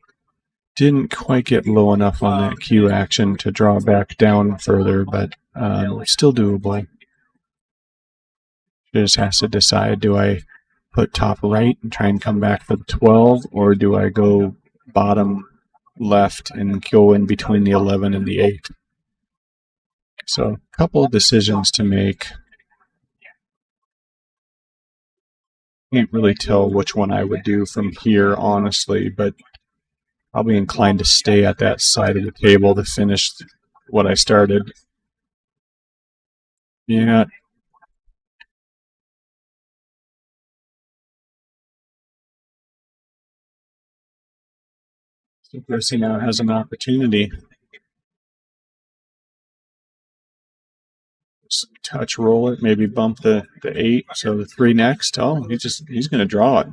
Didn't quite get low enough on that Q action to draw back down further, but still doable. She just has to decide, do I put top right and try and come back for the 12, or do I go bottom left and go in between the 11 and the 8? So a couple of decisions to make. Can't really tell which one I would do from here, honestly, but I'll be inclined to stay at that side of the table to finish what I started. Yeah. So Gracie now has an opportunity. Just touch roll it, maybe bump the 8, so the 3 next. Oh, he's going to draw it.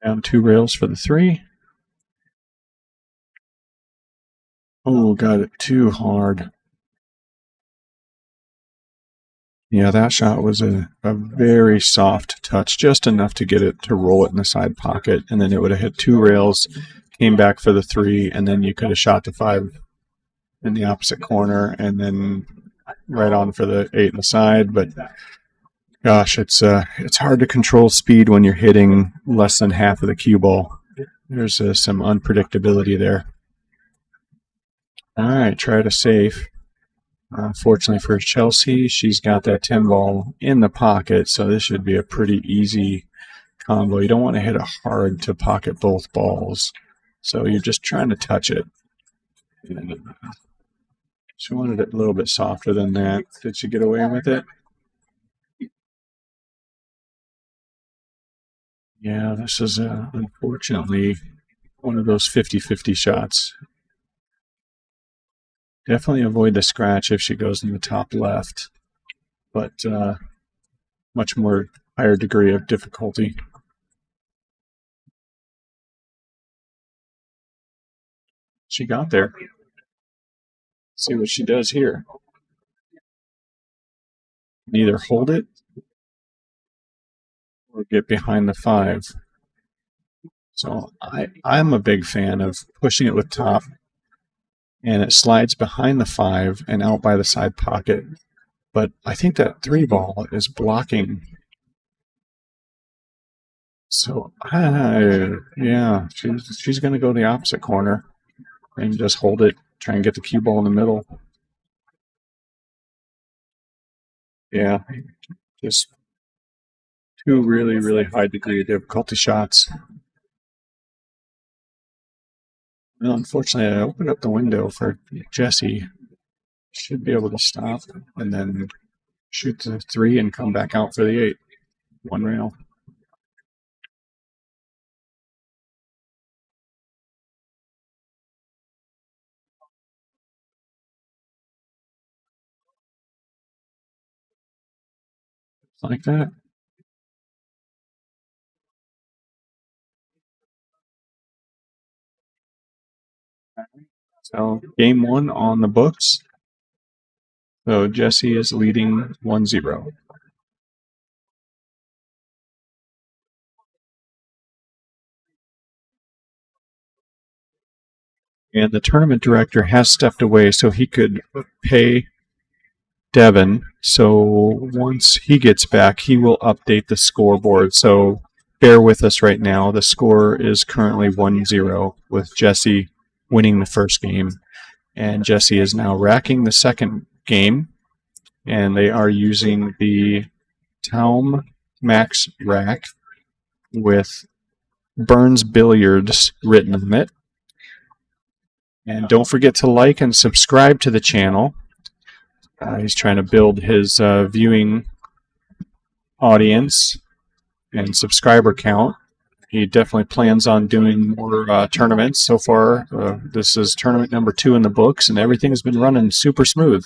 Down 2 rails for the 3. Oh, got it too hard. Yeah, that shot was a very soft touch, just enough to get it to roll it in the side pocket, and then it would have hit 2 rails, came back for the 3, and then you could have shot the 5 in the opposite corner, and then right on for the 8 in the side. But gosh, it's hard to control speed when you're hitting less than half of the cue ball. There's some unpredictability there. All right, try to save. Unfortunately for Chelsea, she's got that 10 ball in the pocket, so this should be a pretty easy combo. You don't want to hit it hard to pocket both balls, so you're just trying to touch it. She wanted it a little bit softer than that. Did she get away with it? Yeah, this is unfortunately one of those 50-50 shots. Definitely avoid the scratch if she goes in the top left, but much more higher degree of difficulty. She got there. See what she does here. Either hold it or get behind the 5. So I'm a big fan of pushing it with top, and it slides behind the 5 and out by the side pocket. But I think that 3 ball is blocking. So, yeah, she's going to go the opposite corner and just hold it, try and get the cue ball in the middle. Yeah, just 2 really, really high degree of difficulty shots. Well, unfortunately, I opened up the window for Jesse. Should be able to stop and then shoot the 3 and come back out for the 8. 1 rail. Like that. So game 1 on the books. So Jesse is leading 1-0. And the tournament director has stepped away so he could pay Devin. So once he gets back, he will update the scoreboard. So bear with us right now. The score is currently 1-0 with Jesse winning the first game. And Jesse is now racking the second game. And they are using the Taum Max rack with Burns Billiards written on it. And don't forget to like and subscribe to the channel. He's trying to build his viewing audience and subscriber count. He definitely plans on doing more tournaments. So far, this is tournament number 2 in the books, and everything's been running super smooth.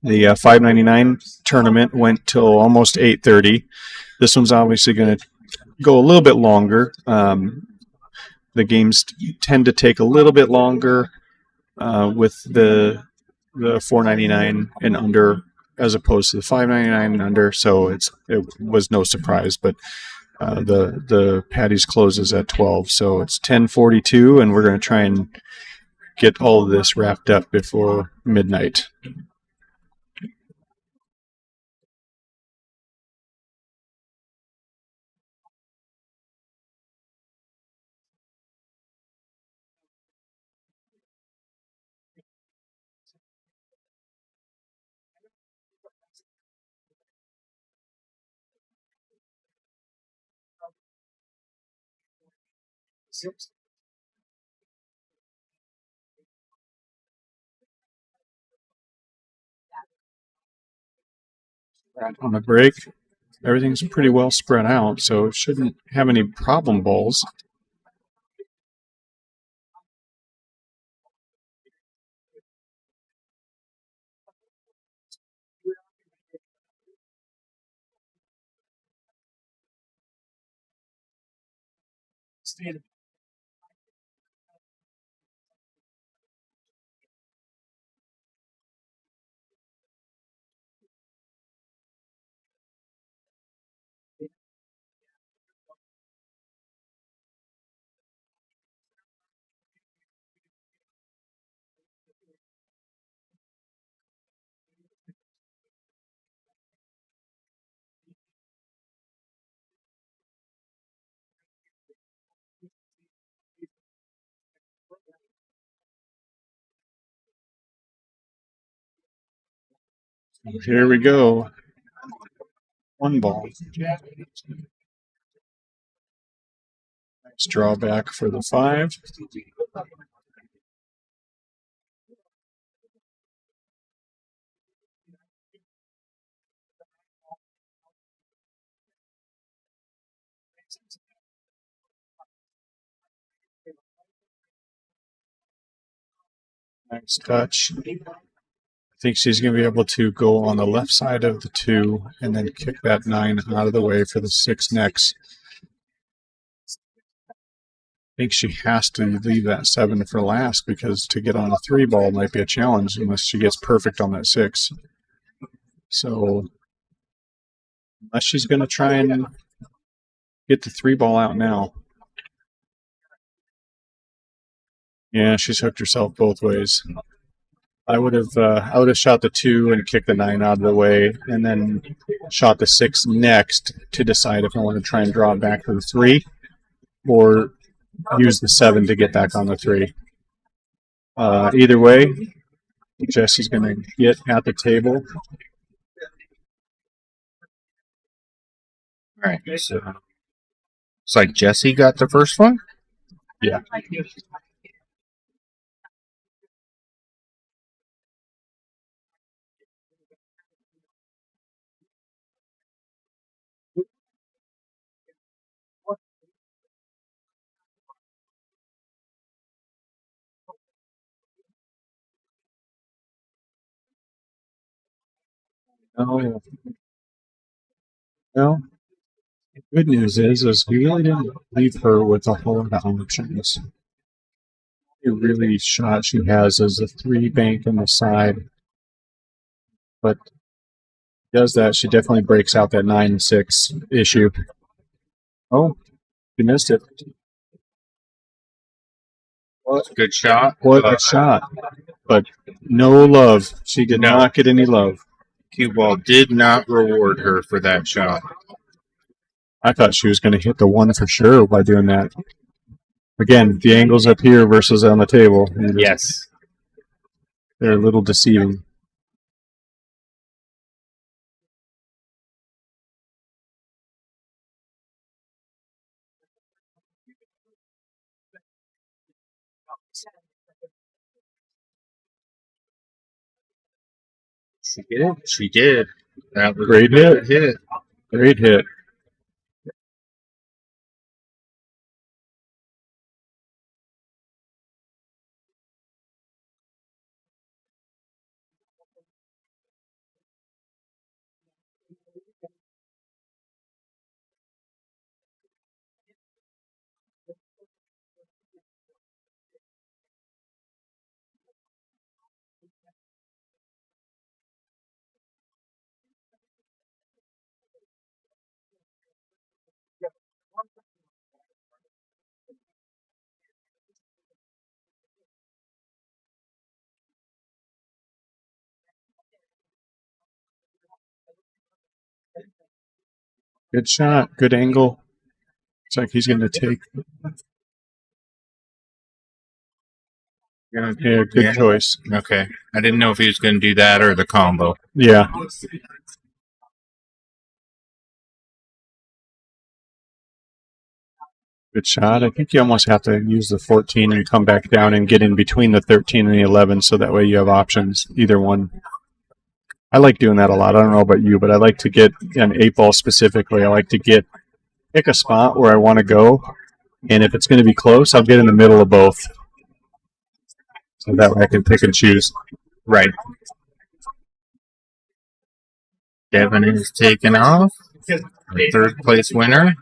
The $5.99 tournament went till almost 8:30. This one's obviously going to go a little bit longer. The games tend to take a little bit longer with the $4.99 and under as opposed to the $5.99 and under, so it was no surprise. But the Paddy's closes at 12, so it's 10:42, and we're going to try and get all of this wrapped up before midnight. On the break, everything's pretty well spread out, so it shouldn't have any problem balls. Here we go. One ball. Nice drawback for the 5. Nice touch. I think she's going to be able to go on the left side of the 2 and then kick that 9 out of the way for the 6 next. I think she has to leave that 7 for last because to get on the 3 ball might be a challenge unless she gets perfect on that 6. So unless she's going to try and get the 3 ball out now. Yeah, she's hooked herself both ways. I would have shot the 2 and kicked the 9 out of the way, and then shot the 6 next to decide if I want to try and draw it back to the 3, or use the 7 to get back on the 3. Either way, Jesse's going to get at the table. All right, so it's like Jesse got the first one. Yeah. Oh, well, the good news is we really didn't leave her with a whole lot of options. The really shot she has is a 3 bank on the side, but does that, she definitely breaks out that 9-6 issue. Oh, she missed it. Good shot. What a shot. But no love. She did No. not get any love. Cue ball did not reward her for that shot. I thought she was going to hit the 1 for sure by doing that. Again, the angles up here versus on the table. Yes. They're a little deceiving. She did. She did. That was Great a good hit. Great hit. Good shot. Good angle. Looks like he's going to take. Yeah, good Yeah. choice. Okay. I didn't know if he was going to do that or the combo. Yeah. Good shot. I think you almost have to use the 14 and come back down and get in between the 13 and the 11, so that way you have options, either one. I like doing that a lot. I don't know about you, but I like to get an 8-ball specifically. I like to pick a spot where I want to go, and if it's going to be close, I'll get in the middle of both. So that way I can pick and choose. Right. Devin is taken off. The third place winner.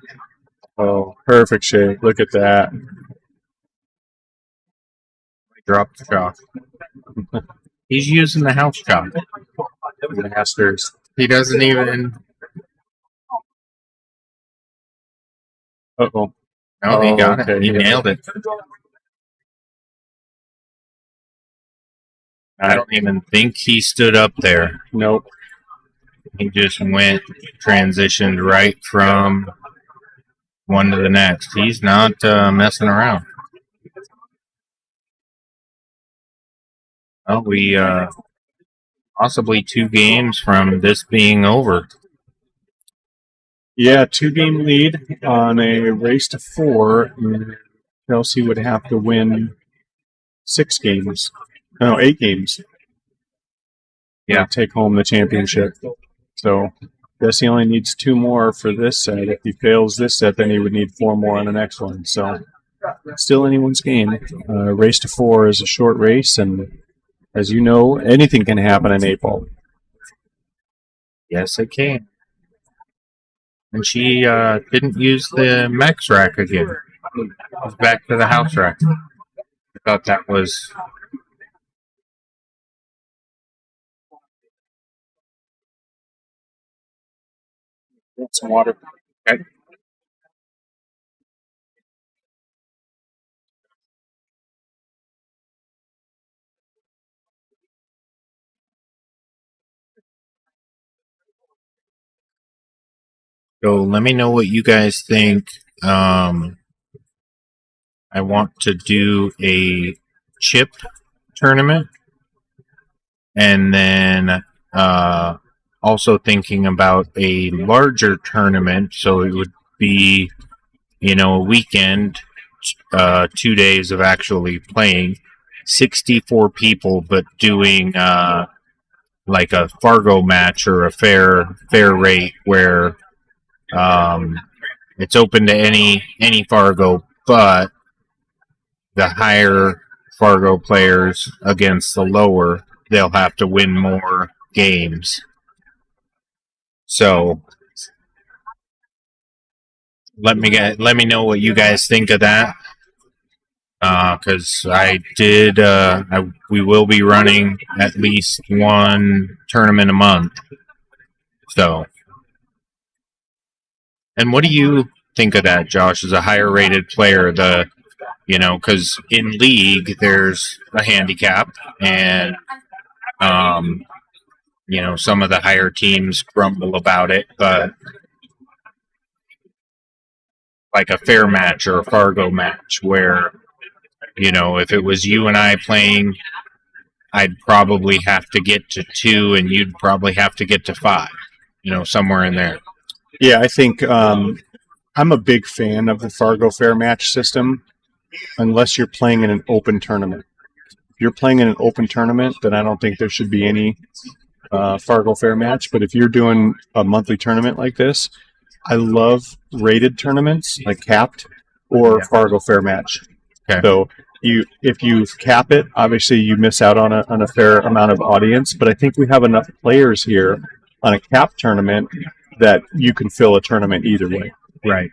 Oh, perfect shake. Look at that. Drop the chalk. He's using the house chalk. Masters. He doesn't even. Uh-oh. No, he got it. okay. He nailed it. I don't even think he stood up there. Nope. He just transitioned right from one to the next. He's not messing around. Well, we possibly 2 games from this being over. Yeah, 2-game lead on a race to 4. Chelsea would have to win 6 games. No, 8 games. Yeah. Take home the championship. So, guess he only needs 2 more for this set. If he fails this set, then he would need 4 more on the next one. So, still anyone's game. Race to 4 is a short race, and as you know, anything can happen in 8-ball. Yes, it can. And she didn't use the max rack again. It was back to the house rack. I thought that was... Some water. Okay. So let me know what you guys think. I want to do a chip tournament, and then also thinking about a larger tournament. So it would be, a weekend, 2 days of actually playing, 64 people, but doing like a Fargo match or a fair rate where it's open to any Fargo, but the higher Fargo players against the lower, they'll have to win more games. So let me know what you guys think of that, because we will be running at least 1 tournament a month. So, and what do you think of that, Josh? As a higher rated player, because in league there's a handicap, and some of the higher teams grumble about it, but like a fair match or a Fargo match where, if it was you and I playing, I'd probably have to get to 2 and you'd probably have to get to 5, somewhere in there. Yeah, I think I'm a big fan of the Fargo fair match system, unless you're playing in an open tournament. If you're playing in an open tournament, then I don't think there should be any Fargo fair match. But if you're doing a monthly tournament like this, I love rated tournaments, like capped, or Fargo fair match. Okay. So if you cap it, obviously you miss out on a fair amount of audience. But I think we have enough players here on a capped tournament that you can fill a tournament either way. Right.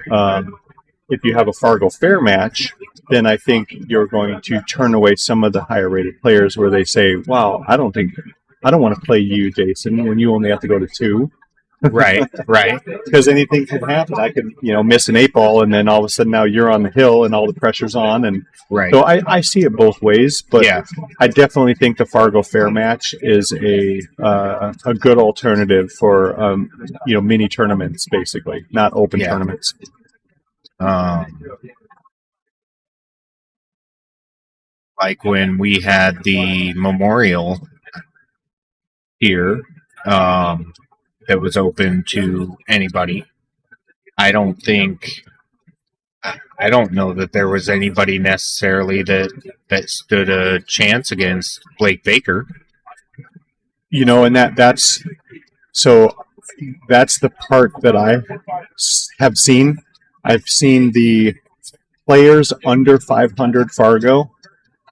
If you have a Fargo fair match, then I think you're going to turn away some of the higher rated players where they say, wow, I don't want to play you, Jason, when you only have to go to 2. Right. Because anything could happen. I could, miss an 8-ball, and then all of a sudden now you're on the hill and all the pressure's on. And right. So I see it both ways, but yeah. I definitely think the Fargo fair match is a good alternative for mini tournaments, basically, not open tournaments. Like when we had the memorial here, that was open to anybody. I don't think I don't know that there was anybody necessarily that stood a chance against Blake Baker. You know, and that's so that's the part that I have seen. I've seen the players under 500 Fargo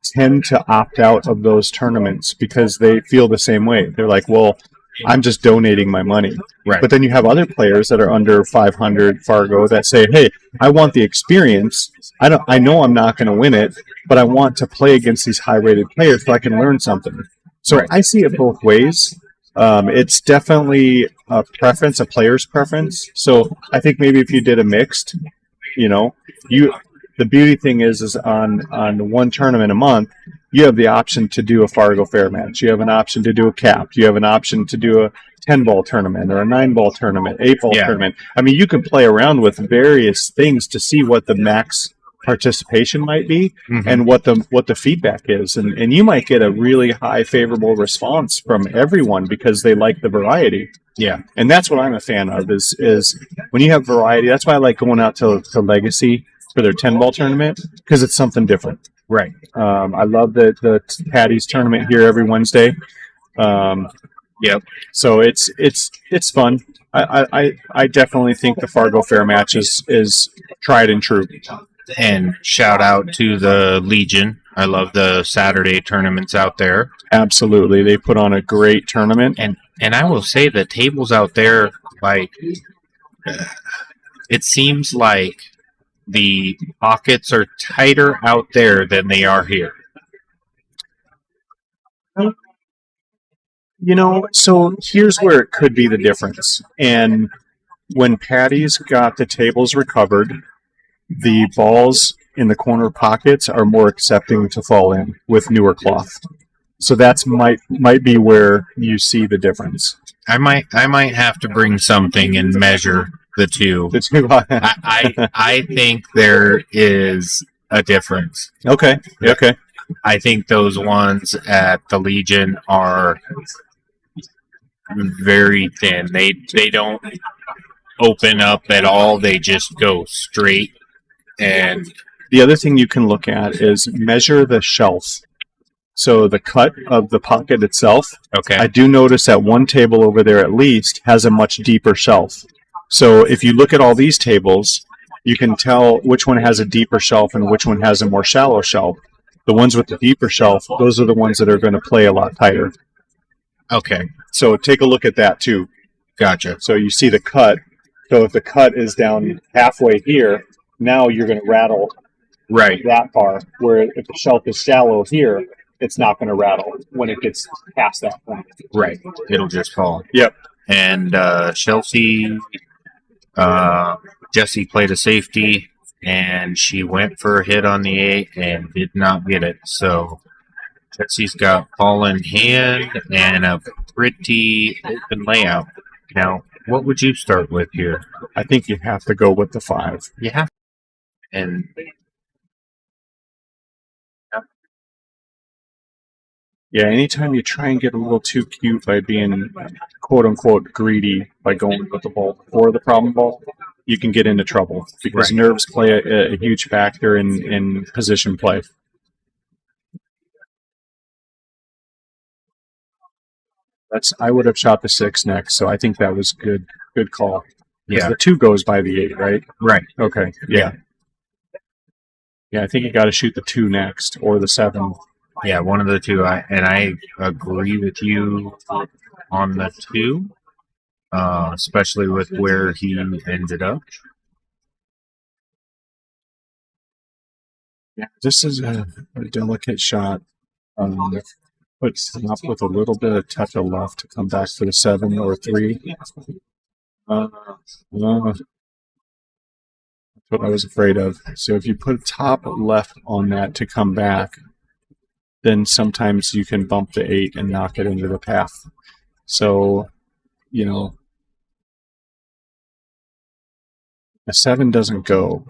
tend to opt out of those tournaments because they feel the same way. They're like, well, I'm just donating my money. Right. But then you have other players that are under 500 Fargo that say, hey, I want the experience. I know I'm not going to win it, but I want to play against these high-rated players so I can learn something. So Right. I see it both ways. It's definitely a preference, a player's preference. So I think maybe if you did a mixed, the beauty thing is on one tournament a month, you have the option to do a Fargo Fair match. You have an option to do a cap. You have an option to do a 10-ball tournament or a 9-ball tournament, 8-ball tournament. I mean, you can play around with various things to see what the max participation might be and what the feedback is. And you might get a really high favorable response from everyone because they like the variety. Yeah. And that's what I'm a fan of is when you have variety. That's why I like going out to Legacy for their 10-ball tournament because it's something different. Right. I love the Paddy's tournament here every Wednesday. Yep. So it's fun. I definitely think the Fargo Fair match is tried and true. And shout out to the Legion. I love the Saturday tournaments out there. Absolutely, they put on a great tournament. And I will say the tables out there, like, it seems like the pockets are tighter out there than they are here. So here's where it could be the difference. And when Paddy's got the tables recovered, the balls in the corner pockets are more accepting to fall in with newer cloth. So that's might be where you see the difference. I might have to bring something and measure the two. I think there is a difference. Okay. I think those ones at the Legion are very thin. They don't open up at all. They just go straight. And the other thing you can look at is measure the shelf. So the cut of the pocket itself. Okay. I do notice that one table over there at least has a much deeper shelf. So if you look at all these tables, you can tell which one has a deeper shelf and which one has a more shallow shelf. The ones with the deeper shelf, those are the ones that are going to play a lot tighter. Okay. So take a look at that too. Gotcha. So you see the cut. So if the cut is down halfway here, now you're going to rattle that far. Where if the shelf is shallow here, it's not going to rattle when it gets past that point. Right. It'll just fall. Yep. And Chelsea, Jessie played a safety, and she went for a hit on the 8 and did not get it. So Jessie's got ball in hand and a pretty open layout. Now, what would you start with here? I think you have to go with the 5. You have to. And yeah, anytime you try and get a little too cute by being quote-unquote greedy by going with the ball before the problem ball, you can get into trouble because nerves play a huge factor in position play. I would have shot the 6 next, so I think that was good call. Yeah, the 2 goes by the 8, right? Right. Okay. Yeah. Yeah, I think you got to shoot the 2 next or the 7. Yeah, one of the two. I agree with you on the 2, especially with where he ended up. Yeah, this is a delicate shot. Puts him up with a little bit of touch of left to come back to the 7 or 3. That's what I was afraid of. So if you put top left on that to come back, then sometimes you can bump the 8 and knock it into the path. So, a 7 doesn't go.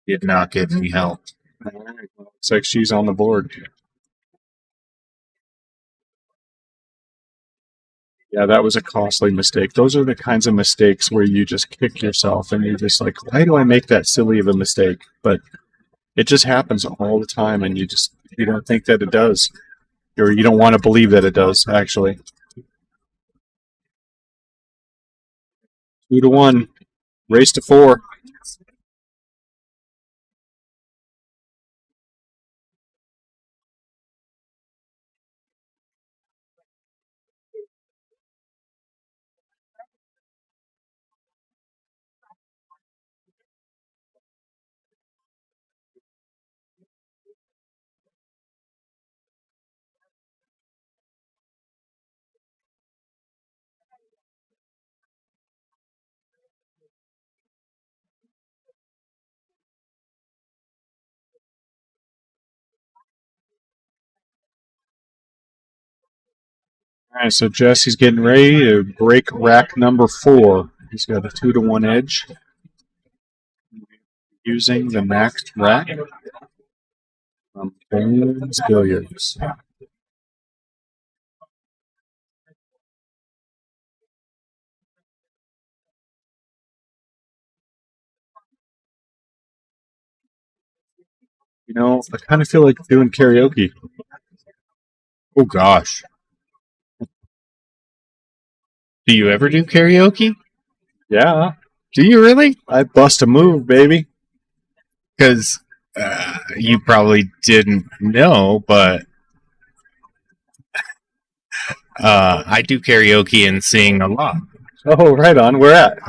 Did not get any help. Looks like she's on the board. Yeah, that was a costly mistake. Those are the kinds of mistakes where you just kick yourself and you're just like, why do I make that silly of a mistake? But it just happens all the time, and you don't think that it does, or you don't want to believe that it does. Actually, 2-1, race to 4. All right, so Jesse's getting ready to break rack number 4. He's got a 2-1 edge using the maxed rack from Bones Billiards. You know, I kind of feel like doing karaoke. Oh gosh. Do you ever do karaoke? Yeah, Do you really? I bust a move, baby. Because you probably didn't know, but I do karaoke and sing a lot. Oh, right on. Where at?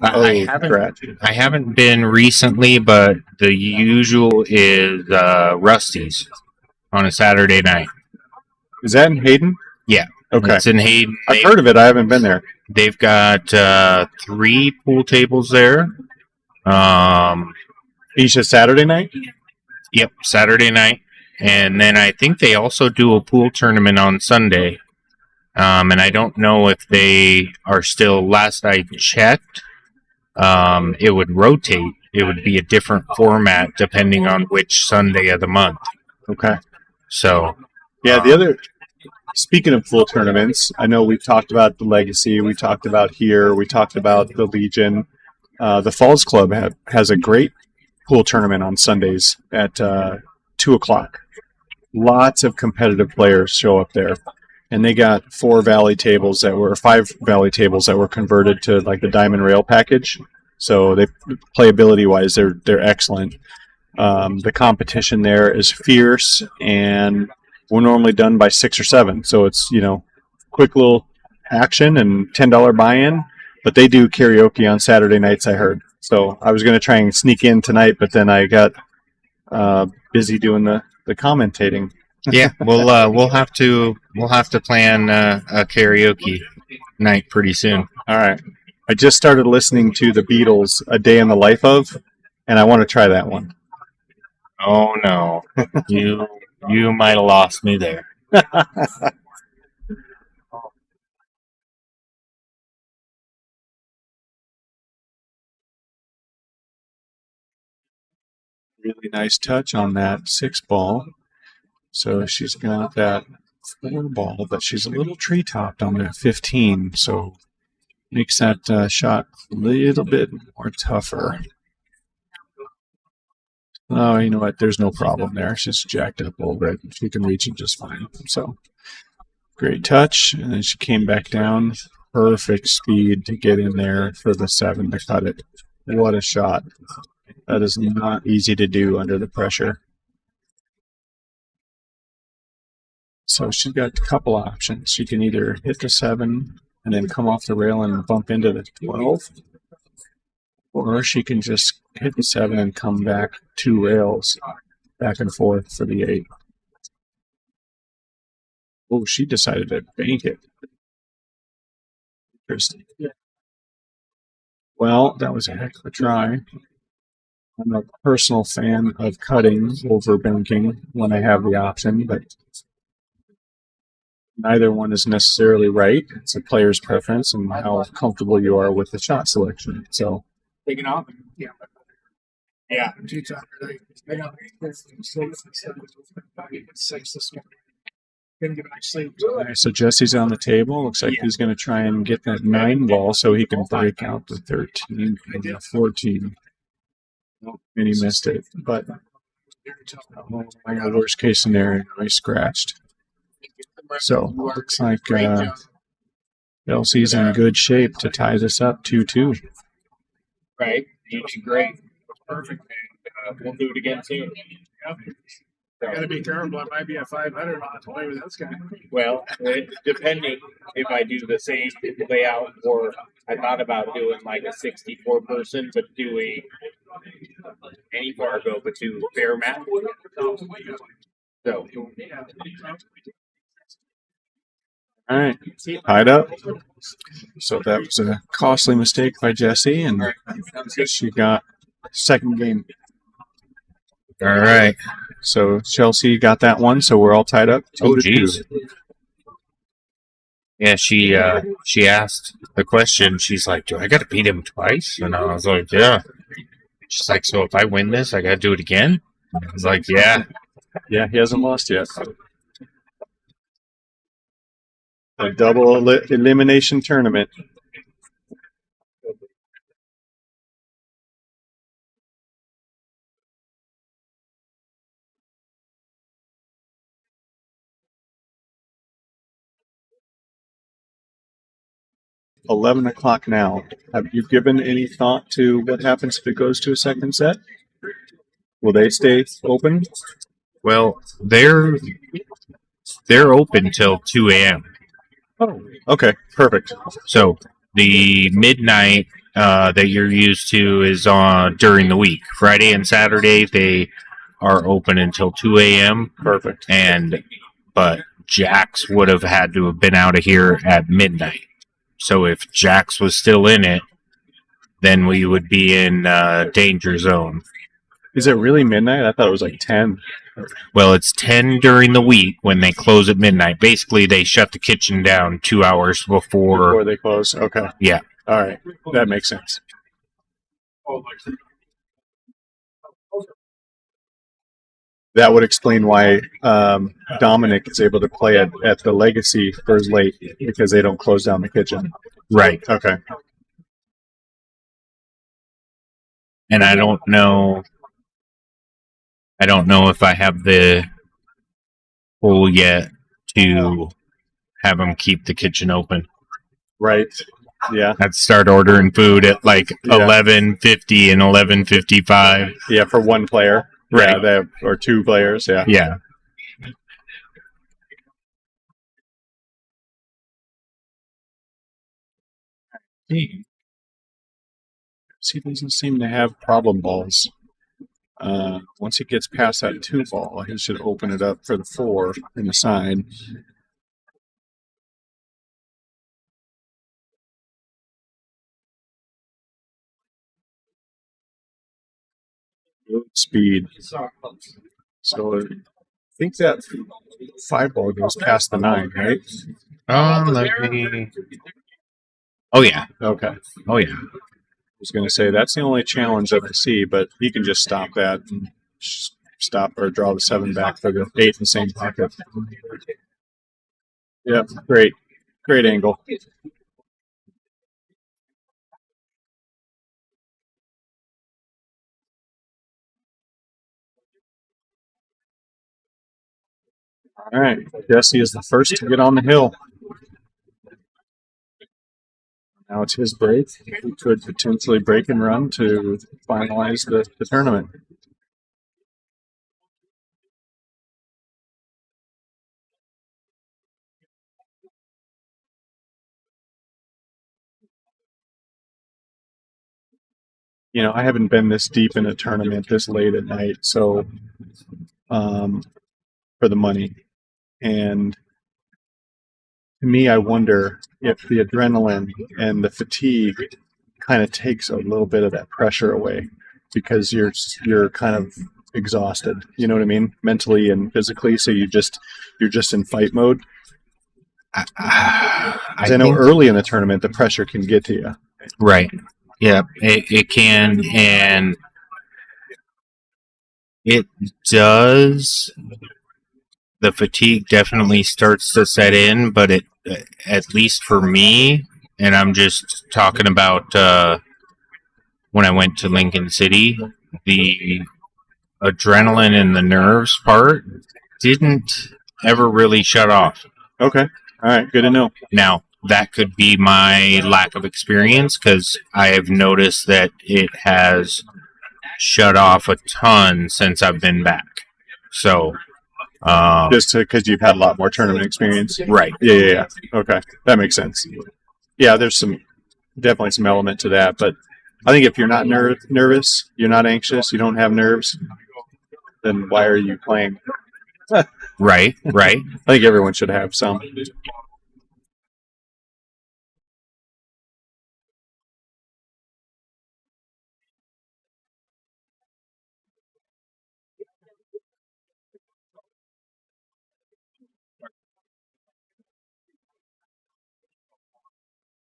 I haven't been recently, but the usual is Rusty's on a Saturday night. Is that in Hayden? Yeah. Okay. It's in Hayden. I've heard of it. I haven't been there. They've got 3 pool tables there. Each a Saturday night? Yep, Saturday night. And then I think they also do a pool tournament on Sunday. And I don't know if they are still, last I checked, it would rotate. It would be a different format depending on which Sunday of the month. Okay. So, yeah, speaking of pool tournaments, I know we've talked about the Legacy, we talked about here, we talked about the Legion. The Falls Club has a great pool tournament on Sundays at 2 o'clock. Lots of competitive players show up there. And they got 5 valley tables that were converted to like the Diamond Rail package. So they playability wise, they're excellent. The competition there is fierce, and we're normally done by 6 or 7. So it's, quick little action and $10 buy-in. But they do karaoke on Saturday nights, I heard. So I was going to try and sneak in tonight, but then I got busy doing the commentating. yeah, we'll have to plan a karaoke night pretty soon. All right. I just started listening to the Beatles, A Day in the Life of, and I want to try that one. Oh no, you might have lost me there. Really nice touch on that 6 ball. So she's got that 4 ball, but she's a little tree-topped on that 15, so makes that shot a little bit more tougher. Oh, you know what? There's no problem there. She's jacked up over it. She can reach it just fine. So great touch, and then she came back down. Perfect speed to get in there for the 7 to cut it. What a shot. That is not easy to do under the pressure. So she's got a couple options. She can either hit the 7 and then come off the rail and bump into the 12, or she can just hit the 7 and come back 2 rails back and forth for the 8. Oh, she decided to bank it. Interesting. Well, that was a heck of a try. I'm a personal fan of cutting over banking when I have the option, but neither one is necessarily right. It's a player's preference and how comfortable you are with the shot selection. So, Taking off? Yeah. Yeah. All right, so Jesse's on the table. Looks like he's going to try and get that 9 ball so he can break out the 13 and the 14. And he missed it. But worst case scenario, he scratched. So looks like Chelsea's in good shape to tie this up 2-2. Right. You did great. Perfect. We'll do it again soon. Gotta be careful. I might be a 500 on to play with this guy. Well, depending if I do the same layout, or I thought about doing like a 64 person, but doing any Fargo, but do fair map. So, All right, tied up. So that was a costly mistake by Jesse, and she got second game. All right. So Chelsea got that one, so we're all tied up. Oh, 2-2. geez. Yeah, she asked the question. She's like, "Do I got to beat him twice?" And I was like, "Yeah." She's like, "So if I win this, I got to do it again?" I was like, "Yeah." Yeah, he hasn't lost yet. A double elimination tournament. $11 now. Have you given any thought to what happens if it goes to a second set? Will they stay open? Well, they're open till 2 a.m. Oh, okay, perfect. So the midnight that you're used to is on during the week. Friday and Saturday they are open until 2 a.m. Perfect. But Jax would have had to have been out of here at midnight. So if Jax was still in it, then we would be in danger zone. Is it really midnight? I thought it was like 10. Well, it's 10 during the week when they close at midnight. Basically, they shut the kitchen down 2 hours Before they close? Okay. Yeah. All right. That makes sense. That would explain why Dominic is able to play at the Legacy for his late, because they don't close down the kitchen. Right. Okay. And I don't know if I have the pull yet to have them keep the kitchen open. Right. Yeah. I'd start ordering food at like 11:50 and 11:55. Yeah, for one player. Right. Yeah, or 2 players. Yeah. Yeah. He doesn't seem to have problem balls. Once he gets past that 2 ball, he should open it up for the 4 in the side. Speed. So I think that 5 ball goes past the 9, right? Let me. Oh yeah. Okay. Oh yeah. I was going to say that's the only challenge that I see, but he can just stop that and stop or draw the 7 back for the 8 in the same pocket. Yeah, great angle. All right, Jesse is the first to get on the hill. Now it's his break. He could potentially break and run to finalize the tournament. You know, I haven't been this deep in a tournament this late at night, so for the money. And to me, I wonder if the adrenaline and the fatigue kind of takes a little bit of that pressure away, because you're kind of exhausted. You know what I mean, mentally and physically. So you're just in fight mode. I know early in the tournament the pressure can get to you. Right. Yeah, it can, and it does. the fatigue definitely starts to set in, but it, at least for me, and I'm just talking about when I went to Lincoln City, the adrenaline and the nerves part didn't ever really shut off. Okay. All right. Good to know. Now, that could be my lack of experience because I have noticed that it has shut off a ton since I've been back. So, Just because you've had a lot more tournament experience. right. Yeah. Okay. That makes sense. Yeah, there's definitely some element to that. But I think if you're not nervous, you're not anxious, you don't have nerves, then why are you playing? Right. I think everyone should have some.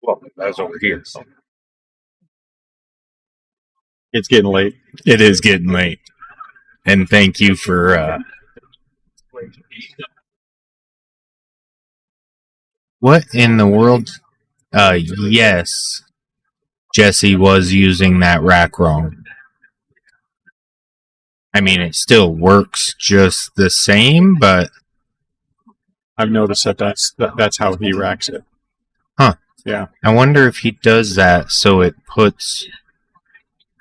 Well, that's over here. It's getting late. It is getting late. And thank you for what in the world? Yes. Jesse was using that rack wrong. I mean, it still works just the same, but I've noticed that's how he racks it. Huh. Yeah. I wonder if he does that so it puts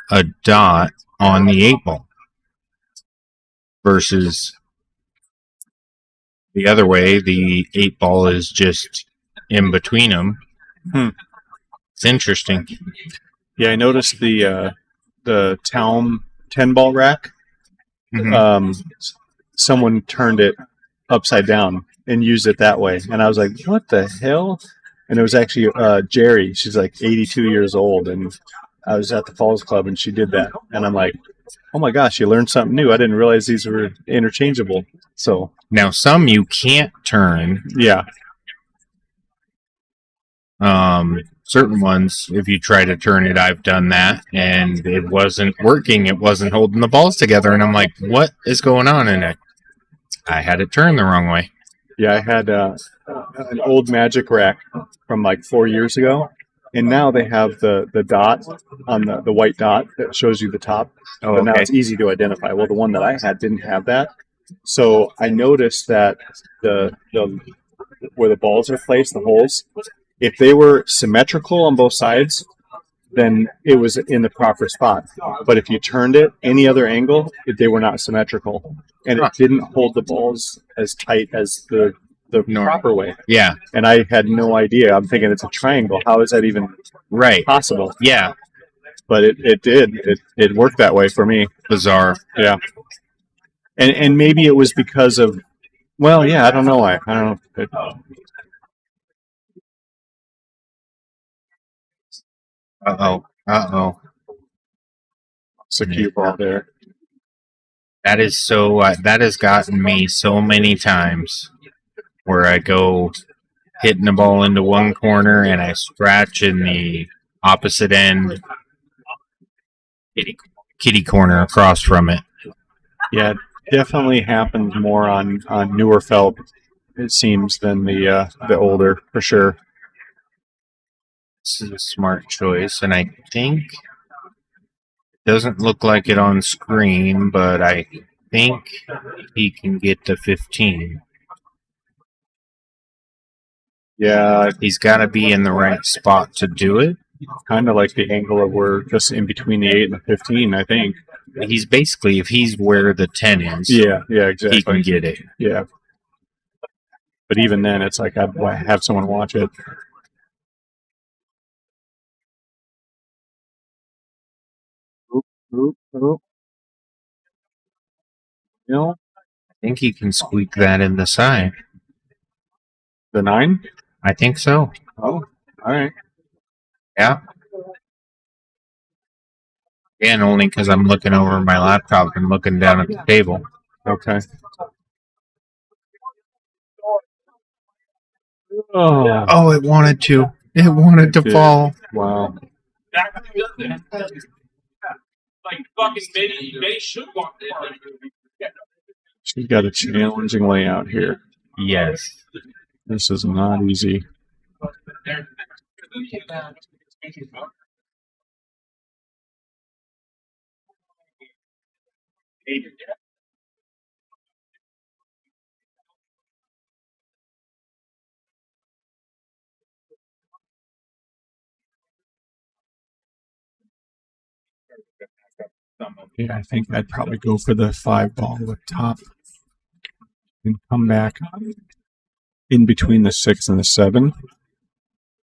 a dot on the 8-ball versus the other way, the 8-ball is just in between them. It's interesting. Yeah, I noticed the Town 10-ball rack. Mhm. Someone turned it upside down and used it that way, and I was like, "What the hell?" And it was actually Jerry. She's like 82 years old, and I was at the Falls Club, and she did that, and I'm like, "Oh my gosh, you learned something new! I didn't realize these were interchangeable." So Now, some you can't turn. yeah, Certain ones, if you try to turn it, I've done that, and it wasn't working. It wasn't holding the balls together, and I'm like, what is going on in it? I had it turned the wrong way. yeah, I had an old Magic rack from like 4 years ago, and now they have the dot on the white dot that shows you the top. Oh, But now okay. it's easy to identify. Well, the one that I had didn't have that, so I noticed that the where the balls are placed, the holes, if they were symmetrical on both sides, then it was in the proper spot. But if you turned it any other angle, they were not symmetrical, and it didn't hold the balls as tight as the proper way. Yeah, And I had no idea. I'm thinking it's a triangle. How is that even right. possible? Yeah, But it did. It worked that way for me. bizarre. Yeah. And maybe it was because of, well, yeah, I don't know why. I don't know. Uh-oh. It's a cue ball there. That is so, that has gotten me so many times where I go hitting the ball into one corner and I scratch in the opposite end, kitty corner across from it. Yeah, it definitely happens more on newer felt, it seems, than the older, for sure. This is a smart choice, and I think it doesn't look like it on screen, but I think he can get to 15. Yeah, He's got to be in the right spot to do it. kind of like the angle of where just in between the 8 and the 15, I think. He's basically, if he's where the 10 is, Yeah, he exactly. can get it. Yeah. But even then, it's like I'd have someone watch it. Oop. You know, I think he can squeak that in the side. the 9? I think so. Oh, all right. Yeah. Again, only because I'm looking over my laptop and looking down at the table. Okay. Oh, Oh, it wanted to. It wanted to did. fall. Wow. Like fucking maybe should walk. She's got a challenging layout here. Yes. This is not easy. Yeah, I think I'd probably go for the 5-ball up top and come back in between the 6 and the 7.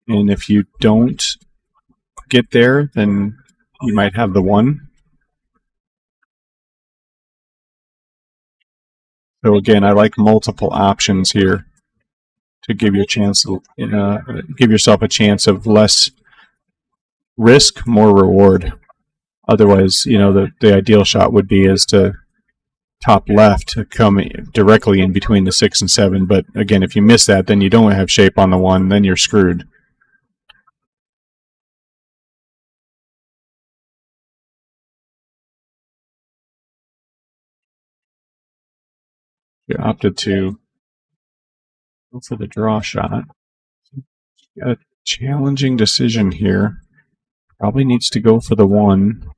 And if you don't get there, then you might have the 1. So again, I like multiple options here to give you a chance to give yourself a chance of less risk, more reward. Otherwise, the ideal shot would be is to top left to come directly in between the 6 and 7. But again, if you miss that, then you don't have shape on the 1. Then you're screwed. You opted to go for the draw shot. Got a challenging decision here. Probably needs to go for the 1.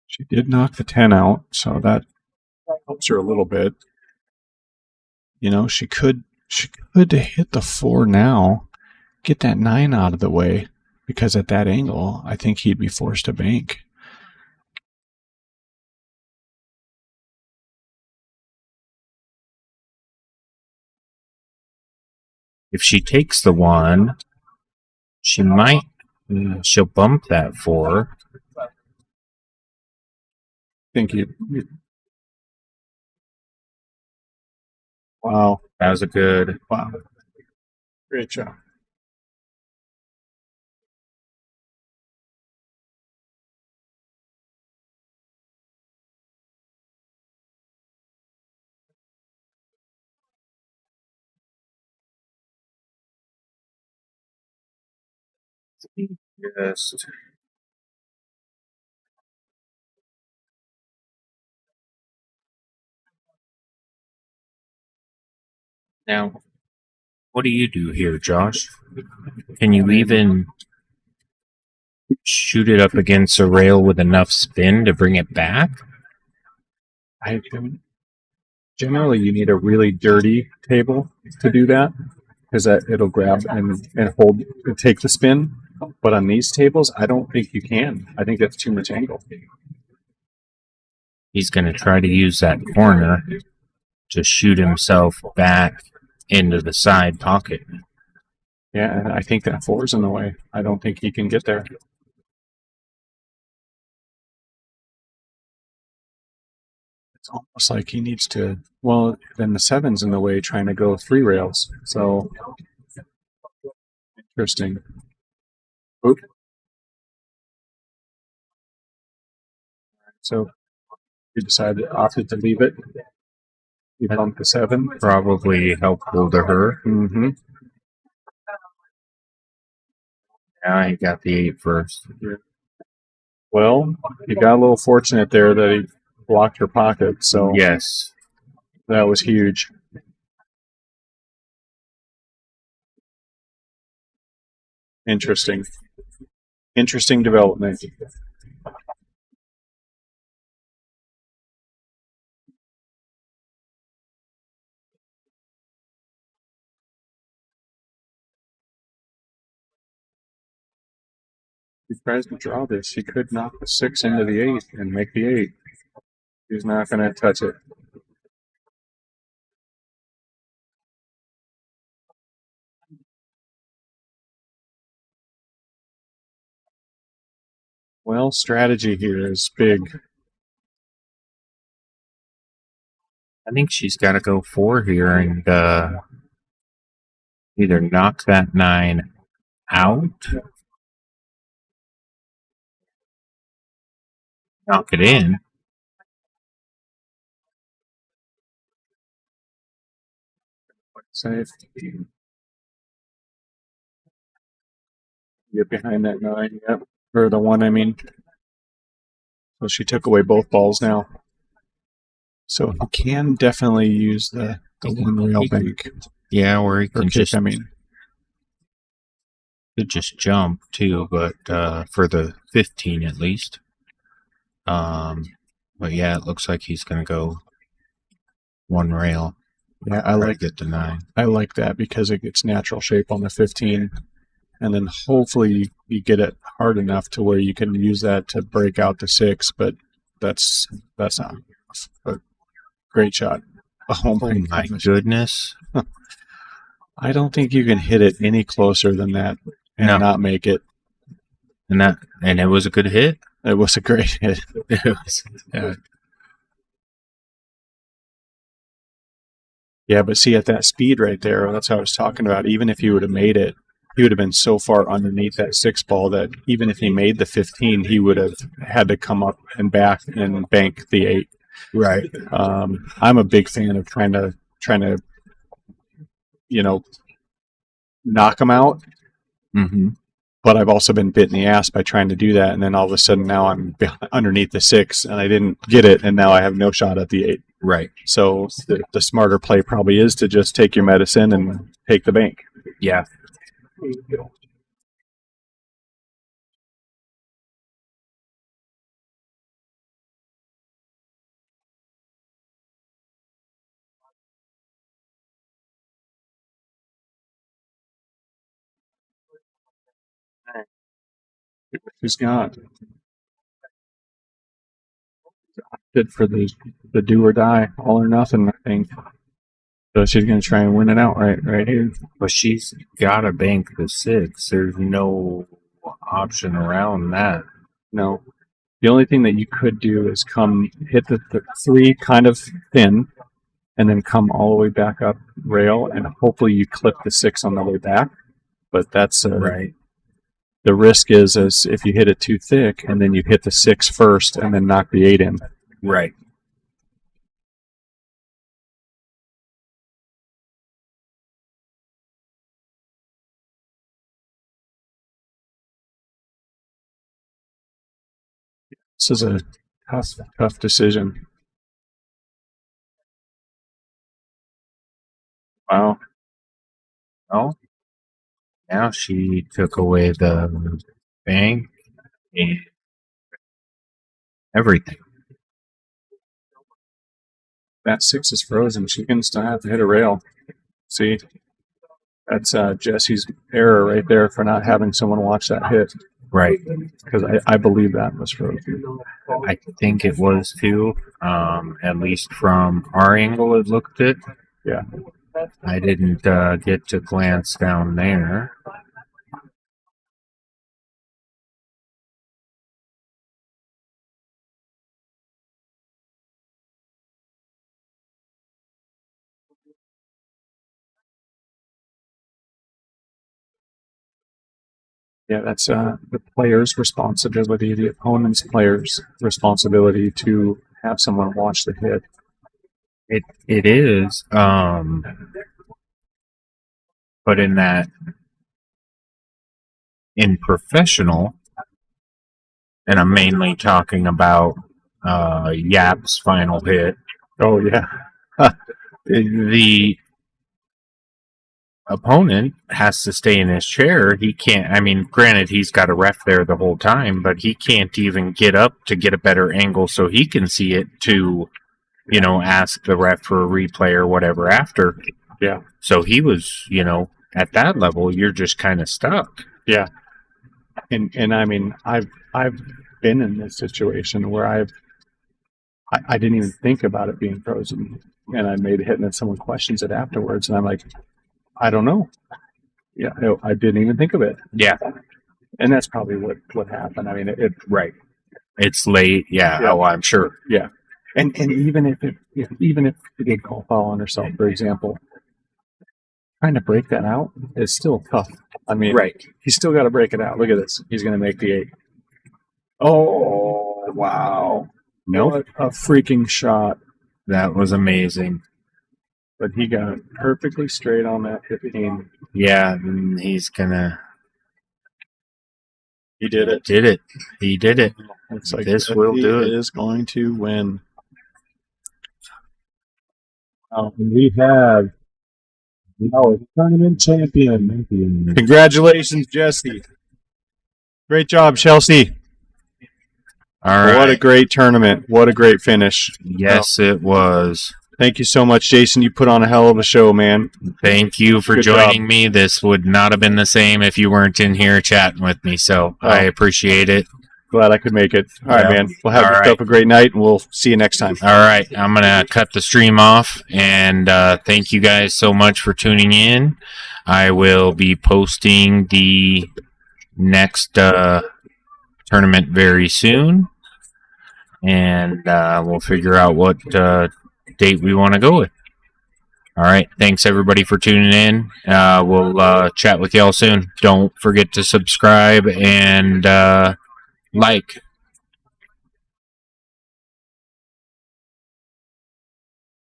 She did knock the 10 out, so that helps her a little bit. She could hit the 4 now, get that 9 out of the way, because at that angle, I think he'd be forced to bank. If she takes the 1, she might. She'll bump that 4. I think you. Wow. That was a good. Wow. Great job. Just. Now, what do you do here, Josh? Can you even shoot it up against a rail with enough spin to bring it back? Generally, you need a really dirty table to do that, because it'll grab and hold and take the spin. But on these tables, I don't think you can. I think that's too much angle. He's going to try to use that corner to shoot himself back into the side pocket. Yeah, and I think that 4's in the way. I don't think he can get there. It's almost like he needs to. Well, then the 7's in the way, trying to go 3 rails. So interesting. Oop. So you opted to leave it. You bumped the 7. Probably helpful to her. Mm-hmm. Now he got the 8 first. Well, he got a little fortunate there that he blocked her pocket. So yes, that was huge. Interesting development. If he tries to draw this, he could knock the 6 into the 8 and make the 8. He's not going to touch it. Well, strategy here is big. I think she's got to go 4 here and either knock that 9 out, knock it in. Safe. Get behind that 9, yep. Or the 1, I mean. So she took away both balls now. So you can definitely use the one rail bank. Yeah, or he Or can kick, just I mean. could just jump too, but for the 15 at least. But yeah, it looks like he's gonna go one rail. Yeah, Try to get the 9. I like that because it gets natural shape on the 15, and then hopefully you get it hard enough to where you can use that to break out the 6. But that's not a great shot. Oh my Goodness! I don't think you can hit it any closer than that and No. not make it. And it was a good hit. It was a great hit. It was, Yeah. Yeah, but see, at that speed right there, that's what I was talking about. Even if he would have made it, he would have been so far underneath that 6 ball that even if he made the 15, he would have had to come up and back and bank the 8. right. I'm a big fan of trying to knock him out. Mm-hmm. But I've also been bit in the ass by trying to do that, and then all of a sudden now I'm underneath the 6, and I didn't get it, and now I have no shot at the 8. Right. So the smarter play probably is to just take your medicine and take the bank. Yeah. She's got opted for the do or die, all or nothing, I think. So she's going to try and win it out right here. But she's got to bank the 6. There's no option around that. No. The only thing that you could do is come hit the 3 kind of thin, and then come all the way back up rail, and hopefully you clip the 6 on the way back. But that's Right. The risk is if you hit it too thick, and then you hit the 6 first, and then knock the 8 in. Right. This is a tough decision. Wow. Oh. Now she took away the bank and everything. That 6 is frozen. She can still have to hit a rail. See? That's Jesse's error right there for not having someone watch that hit. Right. Because I believe that was frozen. I think it was too. At least from our angle, it looked it. Yeah. I didn't get to glance down there. Yeah, that's the player's responsibility, the opponent's player's responsibility to have someone watch the hit. It is. But in professional, and I'm mainly talking about Yap's final hit. Oh yeah. The opponent has to stay in his chair. He can't. I mean, granted, he's got a ref there the whole time, but he can't even get up to get a better angle so he can see it to, ask the ref for a replay or whatever after. Yeah. So he was, at that level, you're just kind of stuck. Yeah. And I mean, I've been in this situation where I didn't even think about it being frozen, and I made a hit, and then someone questions it afterwards, and I'm like, I don't know. Yeah, I didn't even think of it. Yeah. And that's probably what happened. I mean, it right. It's late. Yeah. Oh, I'm sure. Yeah. And even if it did call foul on herself, for example, trying to break that out is still tough. I mean, right. He's still got to break it out. Look at this. He's going to make the 8. Oh, wow. Nope. What a freaking shot. That was amazing. But he got perfectly straight on that 15. Yeah, and he's gonna. He did it. He did it. Looks like this will do it. Is going to win. And we have our tournament champion. Congratulations, Jesse. Great job, Chelsea. All right. What a great tournament. What a great finish. Yes, it was. Thank you so much, Jason. You put on a hell of a show, man. Thank you for Good joining job. me. This would not have been the same if you weren't in here chatting with me. So I appreciate it. Glad I could make it. All right, Yeah. man. We'll have All yourself a great night, and we'll see you next time. All right. I'm going to cut the stream off. And thank you guys so much for tuning in. I will be posting the next tournament very soon. And we'll figure out what date we want to go with. All right. Thanks, everybody, for tuning in. We'll chat with y'all soon. Don't forget to subscribe and like.